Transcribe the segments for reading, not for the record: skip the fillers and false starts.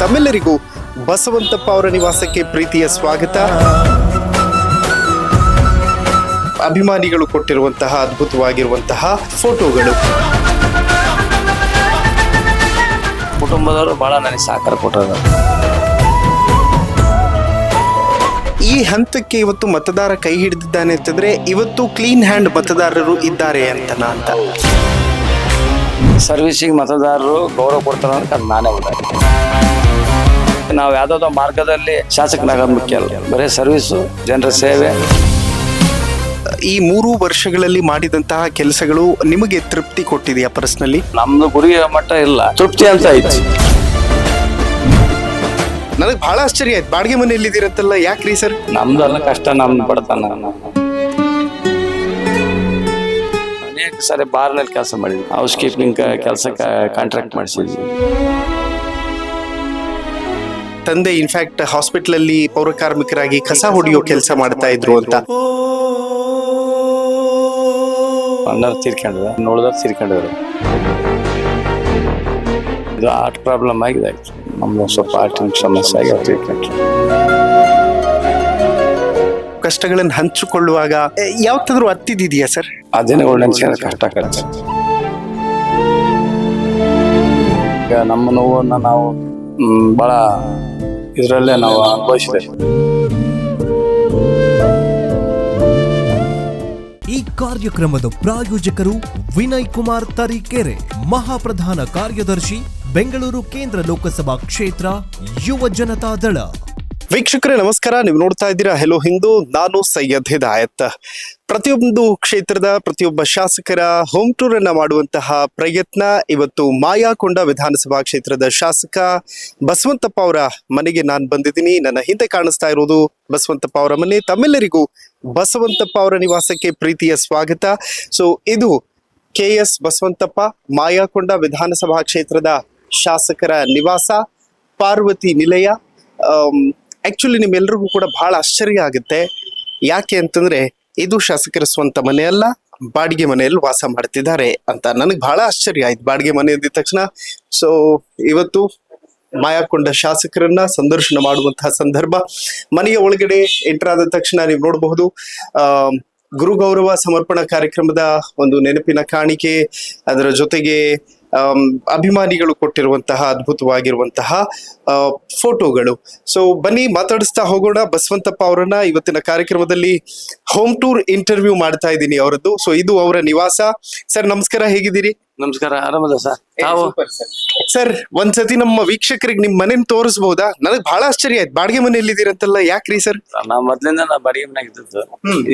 ತಮ್ಮೆಲ್ಲರಿಗೂ ಬಸವಂತಪ್ಪ ಅವರ ನಿವಾಸಕ್ಕೆ ಪ್ರೀತಿಯ ಸ್ವಾಗತ. ಅಭಿಮಾನಿಗಳು ಕೊಟ್ಟಿರುವಂತಹ ಅದ್ಭುತವಾಗಿರುವಂತಹ ಫೋಟೋಗಳು. ಕುಟುಂಬದವರು ಬಹಳ ನನಗೆ ಸಹಕಾರ ಕೊಟ್ಟರು. ಈ ಹಂತಕ್ಕೆ ಇವತ್ತು ಮತದಾರ ಕೈ ಹಿಡಿದಿದ್ದಾನೆ ಅಂತಂದ್ರೆ ಇವತ್ತು ಕ್ಲೀನ್ ಹ್ಯಾಂಡ್ ಮತದಾರರು ಇದ್ದಾರೆ ಅಂತ ಸರ್ವಿಸಿಗೆ ಮತದಾರರು ಗೌರವ ಕೊಡ್ತಾರೆ ಅಂತ ಅದು ನಾನೇ ಉಂಟಾಗಿ. ನಾವು ಯಾವುದೋ ಮಾರ್ಗದಲ್ಲಿ ಶಾಸಕನಾಗೋದು ಮುಖ್ಯ ಅಲ್ಲ, ಬರೀ ಸರ್ವಿಸು, ಜನರ ಸೇವೆ. ಈ 3 ವರ್ಷಗಳಲ್ಲಿ ಮಾಡಿದಂತಹ ಕೆಲಸಗಳು ನಿಮಗೆ ತೃಪ್ತಿ ಕೊಟ್ಟಿದೆಯಾ ಪರ್ಸನಲಿ? ನಮ್ದು ಗುರಿ ಮಟ್ಟ ಇಲ್ಲ, ತೃಪ್ತಿ ಅಂತ ಐತಿ. ನನಗೆ ಬಹಳ ಆಶ್ಚರ್ಯ ಆಯ್ತು, ಬಾಡಿಗೆ ಮನೆಯಲ್ಲಿ ಇದ್ದೀರಂತಲ್ಲ, ಯಾಕ್ರಿ ಸರ್? ನಮ್ದು ಎಲ್ಲ ಕಷ್ಟ, ನಮ್ದು ಬಡತನ. ಅನೇಕ ಸಾರಿ ಬಾರ್ನಲ್ಲಿ ಕೆಲಸ ಮಾಡಿದ್ವಿ, ಹೌಸ್ ಕೀಪಿಂಗ್ ಕೆಲಸಕ್ಕೆ ಕಾಂಟ್ರಾಕ್ಟ್ ಮಾಡಿಸಿದ್ವಿ. ತಂದೆ ಇನ್ಫ್ಯಾಕ್ಟ್ ಹಾಸ್ಪಿಟಲ್ ಅಲ್ಲಿ ಪೌರ ಕಾರ್ಮಿಕರಾಗಿ ಕಸ ಹೊಡೆಯೋ ಕೆಲಸ ಮಾಡ್ತಾ ಇದ್ರು ಅಂತ. ಅಣ್ಣರು ತೀರ್ಕೊಂಡ್ರು, ನೋಡಿದ್ರೆ ತೀರ್ಕೊಂಡ್ರು. ಇದು ಆರ್ಟ್ ಪ್ರಾಬ್ಲಮ್ ಆಗಿದೆ, ನಮ್ದು ಸ್ವಲ್ಪ ಆರ್ಟಿನ ಸಮಸ್ಯೆ ಆಗಿ ಅವ್ರು ತೀರ್ಕೊಂಡ್ರು. ಕಷ್ಟಗಳನ್ನು ಹಂಚಿಕೊಳ್ಳುವಾಗ ಯಾವತ್ತಾದ್ರೂ ಹತ್ತಿದೆಯಾ ಸರ್? ಆ ದಿನಗಳು ನೆನ್ಸಿದ್ರೆ ಕಷ್ಟ ಆಗತ್ತೆ. ಈಗ ನಮ್ಮ ನೋವನ್ನು ನಾವು ಬಹಳ ಇದರಲ್ಲೇ ನಾವು ಅನುಭವಿಸಿದೆ. ಈ ಕಾರ್ಯಕ್ರಮದ ಪ್ರಾಯೋಜಕರು ವಿನಯ್ ಕುಮಾರ್ ತರೀಕೆರೆ, ಮಹಾಪ್ರಧಾನ ಕಾರ್ಯದರ್ಶಿ, ಬೆಂಗಳೂರು ಕೇಂದ್ರ ಲೋಕಸಭಾ ಕ್ಷೇತ್ರ, ಯುವ ಜನತಾ ದಳ. ವೀಕ್ಷಕರೇ ನಮಸ್ಕಾರ, ನೀವು ನೋಡ್ತಾ ಇದ್ದೀರಾ ಹೆಲೋ ಹಿಂದೂ. ನಾನು ಸೈಯದ್ ಹಿದಾಯತ್. ಪ್ರತಿಯೊಂದು ಕ್ಷೇತ್ರದ ಪ್ರತಿಯೊಬ್ಬ ಶಾಸಕರ ಹೋಮ್ ಟೂರ್ ಅನ್ನ ಮಾಡುವಂತಹ ಪ್ರಯತ್ನ. ಇವತ್ತು ಮಾಯಾಕೊಂಡ ವಿಧಾನಸಭಾ ಕ್ಷೇತ್ರದ ಶಾಸಕ ಬಸವಂತಪ್ಪ ಅವರ ಮನೆಗೆ ನಾನು ಬಂದಿದ್ದೀನಿ. ನನ್ನ ಹಿಂದೆ ಕಾಣಿಸ್ತಾ ಇರೋದು ಬಸವಂತಪ್ಪ ಅವರ ಮನೆ. ತಮ್ಮೆಲ್ಲರಿಗೂ ಬಸವಂತಪ್ಪ ಅವರ ನಿವಾಸಕ್ಕೆ ಪ್ರೀತಿಯ ಸ್ವಾಗತ. ಸೊ ಇದು KS ಬಸವಂತಪ್ಪ, ಮಾಯಾಕೊಂಡ ವಿಧಾನಸಭಾ ಕ್ಷೇತ್ರದ ಶಾಸಕರ ನಿವಾಸ, ಪಾರ್ವತಿ ನಿಲಯ. ಆಕ್ಚುಲಿ ನಿಮ್ಮೆಲ್ರಿಗೂ ಕೂಡ ಬಹಳ ಆಶ್ಚರ್ಯ ಆಗುತ್ತೆ, ಯಾಕೆ ಅಂತಂದ್ರೆ ಇದು ಶಾಸಕರ ಸ್ವಂತ ಮನೆ ಅಲ್ಲ, ಬಾಡಿಗೆ ಮನೆಯಲ್ಲಿ ವಾಸ ಮಾಡ್ತಿದ್ದಾರೆ ಅಂತ. ನನಗೆ ಬಹಳ ಆಶ್ಚರ್ಯ ಆಯ್ತು ಬಾಡಿಗೆ ಮನೆ ಅಂದಿದ ತಕ್ಷಣ. ಸೊ ಇವತ್ತು ಮಾಯಾಕೊಂಡ ಶಾಸಕರನ್ನ ಸಂದರ್ಶನ ಮಾಡುವಂತಹ ಸಂದರ್ಭ. ಮನೆಯ ಒಳಗಡೆ ಎಂಟರ್ ಆದ ತಕ್ಷಣ ನೀವು ನೋಡಬಹುದು ಗುರು ಗೌರವ ಸಮರ್ಪಣಾ ಕಾರ್ಯಕ್ರಮದ ಒಂದು ನೆನಪಿನ ಕಾಣಿಕೆ, ಅದರ ಜೊತೆಗೆ ಅಭಿಮಾನಿಗಳು ಕೊಟ್ಟಿರುವಂತಹ ಅದ್ಭುತವಾಗಿರುವಂತಹ ಫೋಟೋಗಳು. ಸೊ ಬನ್ನಿ ಮಾತಾಡಿಸ್ತಾ ಹೋಗೋಣ ಬಸವಂತಪ್ಪ ಅವರನ್ನ. ಇವತ್ತಿನ ಕಾರ್ಯಕ್ರಮದಲ್ಲಿ ಹೋಮ್ ಟೂರ್ ಇಂಟರ್ವ್ಯೂ ಮಾಡ್ತಾ ಇದ್ದೀನಿ ಅವರದ್ದು. ಸೊ ಇದು ಅವರ ನಿವಾಸ. ಸರ್ ನಮಸ್ಕಾರ, ಹೇಗಿದ್ದೀರಿ? ನಮಸ್ಕಾರ, ಆರಾಮದ ಸರ್. ತಾವು? ಸರ್ ಒಂದ್ಸತಿ ನಮ್ಮ ವೀಕ್ಷಕರಿಗೆ ನಿಮ್ ಮನೇನ್ ತೋರಿಸಬಹುದಾ? ನನಗೆ ಬಹಳ ಆಶ್ಚರ್ಯ ಆಯ್ತು, ಬಾಡಿಗೆ ಮನೆಯಲ್ಲಿ ಇದ್ದೀರಂತಲ್ಲ, ಯಾಕ್ರಿ ಸರ್? ನಾವು ಮೊದ್ಲಿಂದ ನಾವು ಬಾಡಿಗೆ ಮನೆಯಾಗ ಇದ್ದದ್ದು,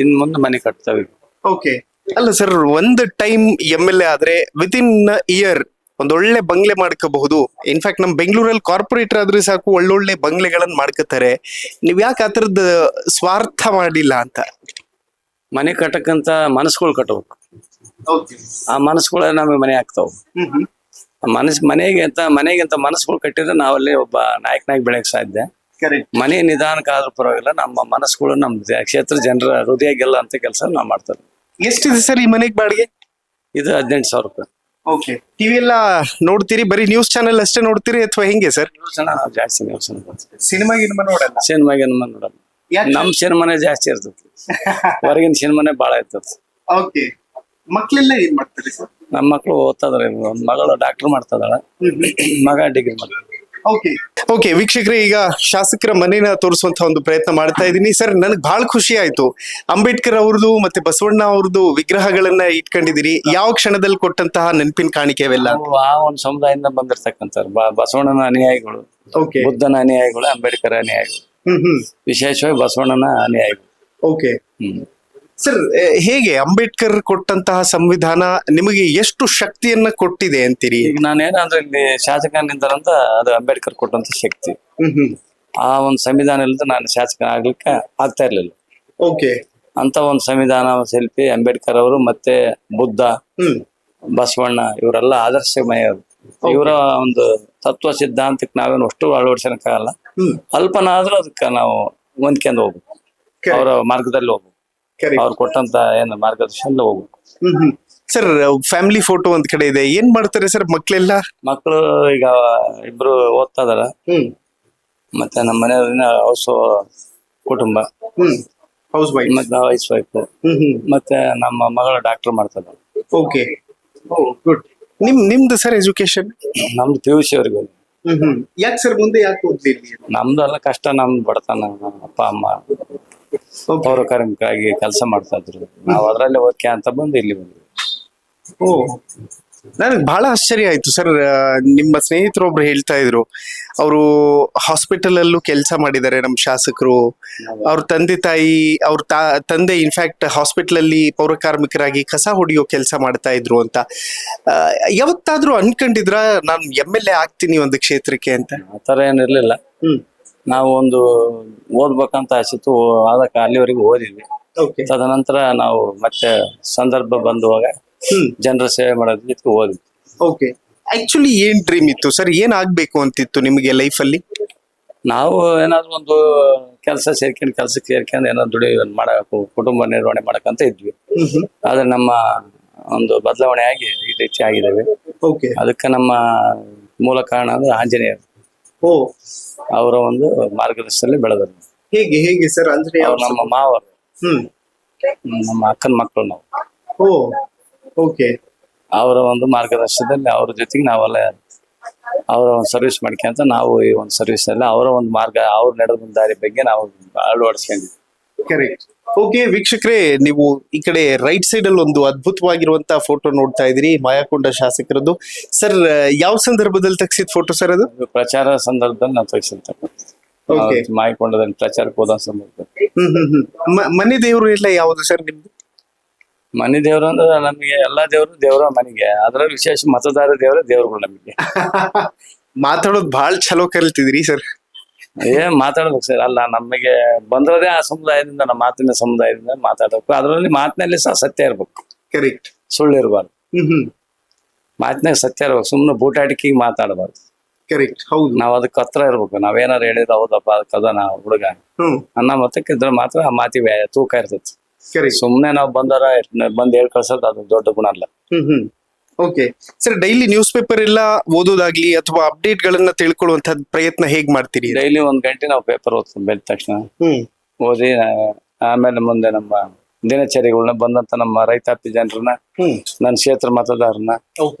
ಇನ್ ಮುಂದೆ ಮನೆ ಕಟ್ತಾವೆ. ಓಕೆ. ಅಲ್ಲ ಸರ್, ಒಂದು ಟೈಮ್ MLA ಆದ್ರೆ ವಿತಿನ್ ಇಯರ್ ಒಂದೊಳ್ಳೆ ಬಂಗ್ಲೆ ಮಾಡ್ಕೋಬಹುದು. ಇನ್ಫ್ಯಾಕ್ಟ್ ನಮ್ ಬೆಂಗಳೂರಲ್ಲಿ ಕಾರ್ಪೊರೇಟರ್ ಆದ್ರೆ ಸಾಕು, ಒಳ್ಳೊಳ್ಳೆ ಬಂಗ್ಲೆಗಳನ್ನ ಮಾಡ್ಕೋತಾರೆ. ನೀವ್ ಯಾಕೆ ಆ ತರದ ಸ್ವಾರ್ಥ ಮಾಡಿಲ್ಲ ಅಂತ? ಮನೆ ಕಟ್ಟಕ್ಕಂತ ಮನಸ್ಸುಗಳು ಕಟ್ಟಬೇಕು. ಆ ಮನಸ್ಸುಗಳ ನಮಗೆ ಮನೆ ಆಗ್ತಾವ. ಮನೆಗಿಂತ ಮನಸ್ಸುಗಳು ಕಟ್ಟಿದ್ರೆ ನಾವಲ್ಲಿ ಒಬ್ಬ ನಾಯಕನಾಗಿ ಬೆಳೆಯಕ್ ಸಾಧ್ಯ. ಮನೆ ನಿಧಾನಕ್ಕೆ ಆದ್ರೂ ಪರವಾಗಿಲ್ಲ, ನಮ್ಮ ಮನಸ್ಸುಗಳು ನಮ್ಮ ಕ್ಷೇತ್ರ ಜನರ ಹೃದಯ ಗೆಲ್ಲ ಅಂತ ಕೆಲಸ ನಾವ್ ಮಾಡ್ತಾರೆ. ಎಷ್ಟಿದೆ ಸರ್ ಈ ಮನೆಗೆ ಬಾಡಿಗೆ? ಇದು 18,000 ರೂಪಾಯಿ. ಓಕೆ. ಟಿವಿ ಎಲ್ಲ ನೋಡ್ತೀರಿ? ಬರೀ ನ್ಯೂಸ್ ಚಾನೆಲ್ ಅಷ್ಟೇ ನೋಡ್ತೀರಿ ಅಥವಾ ಹೆಂಗೆ ಸರ್? ಜಾಸ್ತಿ ನ್ಯೂಸ್ ಸಿನಿಮಾ ನೋಡಲ್ಲ? ಸಿನಿಮಾಗೆ ನೋಡಲ್ಲ, ನಮ್ ಸಿನಿಮಾನೇ ಜಾಸ್ತಿ ಇರ್ತದೆ, ಹೊರಗಿನ ಸಿನಿಮಾನೇ ಬಾಳ ಇರ್ತದೆ. ಓಕೆ. ಮಕ್ಳೆಲ್ಲ ಏನ್ ಮಾಡ್ತಾರೆ ಸರ್? ನಮ್ಮ ಮಕ್ಳು ಓದ್ತಾ ಇದಾರೆ. ಒಂದ್ ಮಗಳು ಡಾಕ್ಟರ್ ಮಾಡ್ತಾ ಇದ್ದಾಳೆ, ಮಗ ಡಿಗ್ರಿ ಮಾಡ್ತಾರೆ. ಓಕೆ ವೀಕ್ಷಕರೇ, ಈಗ ಶಾಸಕರ ಮನೇನ ತೋರಿಸುವಂತ ಒಂದು ಪ್ರಯತ್ನ ಮಾಡ್ತಾ ಇದ್ದೀನಿ. ಸರ್ ನನಗೆ ಬಹಳ ಖುಷಿ ಆಯ್ತು, ಅಂಬೇಡ್ಕರ್ ಅವ್ರದ್ದು ಮತ್ತೆ ಬಸವಣ್ಣ ಅವ್ರದ್ದು ವಿಗ್ರಹಗಳನ್ನ ಇಟ್ಕೊಂಡಿದ್ದೀರಿ. ಯಾವ ಕ್ಷಣದಲ್ಲಿ ಕೊಟ್ಟಂತಹ ನೆನಪಿನ ಕಾಣಿಕೆ ಅವೆಲ್ಲ? ಆ ಒಂದು ಸಮುದಾಯದಿಂದ ಬಂದಿರ್ತಕ್ಕಂಥ ಬಸವಣ್ಣನ ಅನುಯಾಯಿಗಳು, ಬುದ್ಧನ ಅನುಯಾಯಿಗಳು, ಅಂಬೇಡ್ಕರ್ ಅನುಯಾಯಿಗಳು, ವಿಶೇಷವಾಗಿ ಬಸವಣ್ಣನ ಅನುಯಾಯಿಗಳು. ಓಕೆ ಸರ್, ಹೇಗೆ ಅಂಬೇಡ್ಕರ್ ಕೊಟ್ಟಂತಹ ಸಂವಿಧಾನ ನಿಮಗೆ ಎಷ್ಟು ಶಕ್ತಿಯನ್ನ ಕೊಟ್ಟಿದೆ ಅಂತೀರಿ? ಈಗ ನಾನೇನಂದ್ರೆ ಇಲ್ಲಿ ಶಾಸಕ ನಿಂತಾರಂತ ಅದು ಅಂಬೇಡ್ಕರ್ ಕೊಟ್ಟಂತ ಶಕ್ತಿ. ಆ ಒಂದು ಸಂವಿಧಾನ ಇಲ್ಲದ ನಾನು ಶಾಸಕ ಆಗ್ಲಿಕ್ಕೆ ಆಗ್ತಾ ಇರ್ಲಿಲ್ಲ. ಓಕೆ. ಅಂತ ಒಂದು ಸಂವಿಧಾನ ಶಿಲ್ಪಿ ಅಂಬೇಡ್ಕರ್ ಅವರು, ಮತ್ತೆ ಬುದ್ಧ, ಬಸವಣ್ಣ ಇವರೆಲ್ಲ ಆದರ್ಶಮಯರು. ಇವರ ಒಂದು ತತ್ವ ಸಿದ್ಧಾಂತಕ್ಕೆ ನಾವೇನು ಅಷ್ಟು ಅಳವಡಿಸೋಕ್ಕಾಗಲ್ಲ, ಅಲ್ಪನಾದ್ರೂ ಅದಕ್ಕೆ ನಾವು ಹೊಂದ್ಕೊಂಡು ಹೋಗ್ಬೇಕು, ಅವರ ಮಾರ್ಗದಲ್ಲಿ ಹೋಗ್ಬೇಕು, ಅವ್ರು ಕೊಟ್ಟಂತ ಏನು ಮಾರ್ಗದರ್ಶನ ಹೋಗ್ಬೇಕು. ಸರ್ ಫ್ಯಾಮಿಲಿ ಫೋಟೋ ಒಂದ್ ಕಡೆ ಇದೆ, ಏನ್ ಮಾಡ್ತಾರೆ ಸರ್ ಮಕ್ಳೆಲ್ಲ? ಮಕ್ಕಳು ಈಗ ಇಬ್ರು ಓದ್ತಾ ಇದಾರ. ಮತ್ತೆ ನಮ್ಮ ಮನೆಯವ್ರಿನ ಹೌಸ್ ಕುಟುಂಬ, ಹೌಸ್ ವೈಫ್. ಮತ್ತೆ ವೈಫ್, ಮತ್ತೆ ನಮ್ಮ ಮಗಳು ಡಾಕ್ಟರ್ ಮಾಡ್ತಾರೆ. Okay, good. ನಿಮ್ದು ಸರ್ ಎಜುಕೇಶನ್? ನಮ್ದು PUC ಅವ್ರಿಗೆ. ಯಾಕೆ ಸರ್ ಮುಂದೆ ಯಾಕೆ ಓದ್ಲಿಲ್ಲ? ನಮ್ದು ಎಲ್ಲ ಕಷ್ಟ, ನಮ್ದು ಬಡತನ. ನಮ್ಮ ಅಪ್ಪ ಅಮ್ಮ ಪೌರ ಕಾರ್ಮಿಕರಾಗಿ ಕೆಲಸ ಮಾಡ್ತಾ ಇದ್ರು. ನಾವು ಅದ್ರಲ್ಲಿ ಓದ್ಕೆ ಅಂತ ಬಂದು ಇಲ್ಲಿ ಬಂದ್ವಿ. ಓ, ನನಗೆ ಬಹಳ ಆಶ್ಚರ್ಯ ಆಯ್ತು ಸರ್. ನಿಮ್ಮ ಸ್ನೇಹಿತರೊಬ್ರು ಹೇಳ್ತಾ ಇದ್ರು, ಅವರು ಹಾಸ್ಪಿಟಲ್ ಅಲ್ಲೂ ಕೆಲಸ ಮಾಡಿದ್ದಾರೆ ನಮ್ಮ ಶಾಸಕರು. ಅವ್ರ ತಂದೆ ತಾಯಿ, ಅವ್ರ ತಂದೆ ಇನ್ಫ್ಯಾಕ್ಟ್ ಹಾಸ್ಪಿಟಲ್ ಅಲ್ಲಿ ಪೌರ ಕಾರ್ಮಿಕರಾಗಿ ಕಸ ಹೊಡೆಯೋ ಕೆಲಸ ಮಾಡ್ತಾ ಇದ್ರು ಅಂತ. ಯಾವತ್ತಾದ್ರೂ ಅನ್ಕೊಂಡಿದ್ರ ನಾನು MLA ಆಗ್ತೀನಿ ಒಂದು ಕ್ಷೇತ್ರಕ್ಕೆ ಅಂತ? ಆತರ ಏನಿರ್ಲಿಲ್ಲ. ನಾವು ಒಂದು ಓದ್ಬೇಕಂತ ಆಸಿತ್ತು, ಅದಕ್ಕೆ ಅಲ್ಲಿವರೆಗೂ ಓದಿದ್ವಿ. ತದನಂತರ ನಾವು ಮತ್ತೆ ಸಂದರ್ಭ ಬಂದುವಾಗ ಜನರ ಸೇವೆ ಮಾಡೋದಕ್ಕೆ ಓದಿದ್ವಿ. ಓಕೆ, ಆಕ್ಚುಲಿ ಏನ್ ಡ್ರೀಮ್ ಇತ್ತು ಸರ್? ಏನ್ ಆಗ್ಬೇಕು ಅಂತಿತ್ತು ನಿಮಗೆ ಲೈಫ್ ಅಲ್ಲಿ? ನಾವು ಏನಾದ್ರು ಒಂದು ಕೆಲ್ಸಕ್ಕೆ ಸೇರ್ಕೊಂಡು ಏನಾದ್ರು ದುಡಿ ಮಾಡಬೇಕು, ಕುಟುಂಬ ನಿರ್ವಹಣೆ ಮಾಡಕಂತ ಇದ್ವಿ. ಆದ್ರೆ ನಮ್ಮ ಒಂದು ಬದಲಾವಣೆ ಆಗಿ ಈ ರೀತಿ ಆಗಿದ್ದೇವೆ. ಅದಕ್ಕೆ ನಮ್ಮ ಮೂಲ ಕಾರಣ ಅಂದ್ರೆ ಆಂಜನೇಯರು. ಅವರ ಒಂದು ಮಾರ್ಗದರ್ಶನದಲ್ಲಿ ಬೆಳೆದರು. ಹೇಗೆ ಸರ್? ಅಂದ್ರೆ ಅವ್ರು ನಮ್ಮ ಮಾವರು, ನಮ್ಮ ಅಕ್ಕನ ಮಕ್ಕಳು ನಾವು. ಅವರ ಒಂದು ಮಾರ್ಗದರ್ಶನದಲ್ಲಿ ಅವ್ರ ಜೊತೆಗೆ ನಾವೆಲ್ಲ ಅವರ ಒಂದು ಸರ್ವಿಸ್ ಮಾಡ್ಕೊಂತ ನಾವು ಈ ಒಂದು ಸರ್ವಿಸ್ ಅಲ್ಲಿ ಅವರ ಒಂದು ಮಾರ್ಗ, ಅವ್ರು ನಡೆದ ದಾರಿ ಬಗ್ಗೆ ನಾವು ಅಳವಡಿಸ್ಕೊಂಡಿದ್ವಿ. ಕರೆಕ್ಟ್. ಓಕೆ ವೀಕ್ಷಕರೇ, ನೀವು ಈ ಕಡೆ ರೈಟ್ ಸೈಡ್ ಅಲ್ಲಿ ಒಂದು ಅದ್ಭುತವಾಗಿರುವಂತಹ ಫೋಟೋ ನೋಡ್ತಾ ಇದ್ರಿ, ಮಾಯಕೊಂಡ ಶಾಸಕರದ್ದು. ಸರ್ ಯಾವ ಸಂದರ್ಭದಲ್ಲಿ ತೆಗೆಸಿದ ಫೋಟೋ ಸರ್ ಅದು? ಪ್ರಚಾರ ಸಂದರ್ಭದಲ್ಲಿ ನಾವು ತೆಗೆಸಿರ್ತಕ್ಕಂಥ ಮಾಯಕೊಂಡದಲ್ಲಿ ಪ್ರಚಾರಕ್ಕೆ ಹೋದ ಸಂದರ್ಭದಲ್ಲಿ. ಮನೆ ದೇವರು ಎಲ್ಲ ಯಾವುದು ಸರ್ ನಿಮ್ದು? ಮನೆ ದೇವ್ರು ಅಂದ್ರೆ ನಮಗೆ ಎಲ್ಲಾ ದೇವ್ರ ಮನೆಗೆ, ಅದ್ರ ವಿಶೇಷ ಮತದಾರ ದೇವ್ರುಗಳು ನಮಗೆ. ಮಾತಾಡೋದು ಬಹಳ ಚಲೋ ಕಲ್ತಿದ್ರಿ ಸರ್. ಏನ್ ಮಾತಾಡ್ಬೇಕು ಸರ್? ಅಲ್ಲ, ನಮಗೆ ಬಂದೋದೇ ಆ ಸಮುದಾಯದಿಂದ, ನಮ್ಮ ಮಾತಿನ ಸಮುದಾಯದಿಂದ ಮಾತಾಡ್ಬೇಕು. ಅದ್ರಲ್ಲಿ ಮಾತಿನಲ್ಲಿ ಸಹ ಸತ್ಯ ಇರ್ಬೇಕು. ಕರೆಕ್ಟ್. ಸುಳ್ಳು ಇರಬಾರ್ದು. ಮಾತಿನಾಗ ಸತ್ಯ ಇರ್ಬೇಕು. ಸುಮ್ನೆ ಬೂಟಾಟಿಕೆ ಮಾತಾಡಬಾರ್ದು. ಕರೆಕ್ಟ್. ಹೌದು, ನಾವ್ ಅದಕ್ಕೆ ಹತ್ರ ಇರ್ಬೇಕು. ನಾವೇನಾರು ಹೇಳಿದ್ರೆ ಹೌದಪ್ಪ ಅದಕ್ಕದ ನಾ ಹುಡುಗ ಅನ್ನ ಮತಕ್ಕೆ ಇದ್ರೆ ಮಾತ್ರ ಆ ಮಾತಿಗೆ ತೂಕ ಇರ್ತೈತಿ. ಸುಮ್ನೆ ನಾವು ಬಂದ್ ಹೇಳ್ ಕಳ್ಸೋದು ಅದು ದೊಡ್ಡ ಗುಣ ಅಲ್ಲ. Okay sir, daily news paper ಎಲ್ಲ ಓದೋದಾಗ್ಲಿ ಅಥವಾ ಅಪ್ಡೇಟ್ ಗಳನ್ನ ತಿಳ್ಕೊಳ್ಳುವಂತ ಪ್ರಯತ್ನ ಹೇಗ್ ಮಾಡ್ತೀರಿ? ಡೈಲಿ 1 ಗಂಟೆ ನಾವು ಪೇಪರ್ ಓದ್ತೀವಿ. ಬೆಳ್ದ ತಕ್ಷಣ ಓದಿ ಆಮೇಲೆ ಮುಂದೆ ನಮ್ಮ ದಿನಚರಿಗಳನ್ನ ಬಂದಂತ ನಮ್ಮ ರೈತಾಪಿ ಜನರನ್ನ, ನನ್ನ ಕ್ಷೇತ್ರ ಮತದಾರನ್ನ,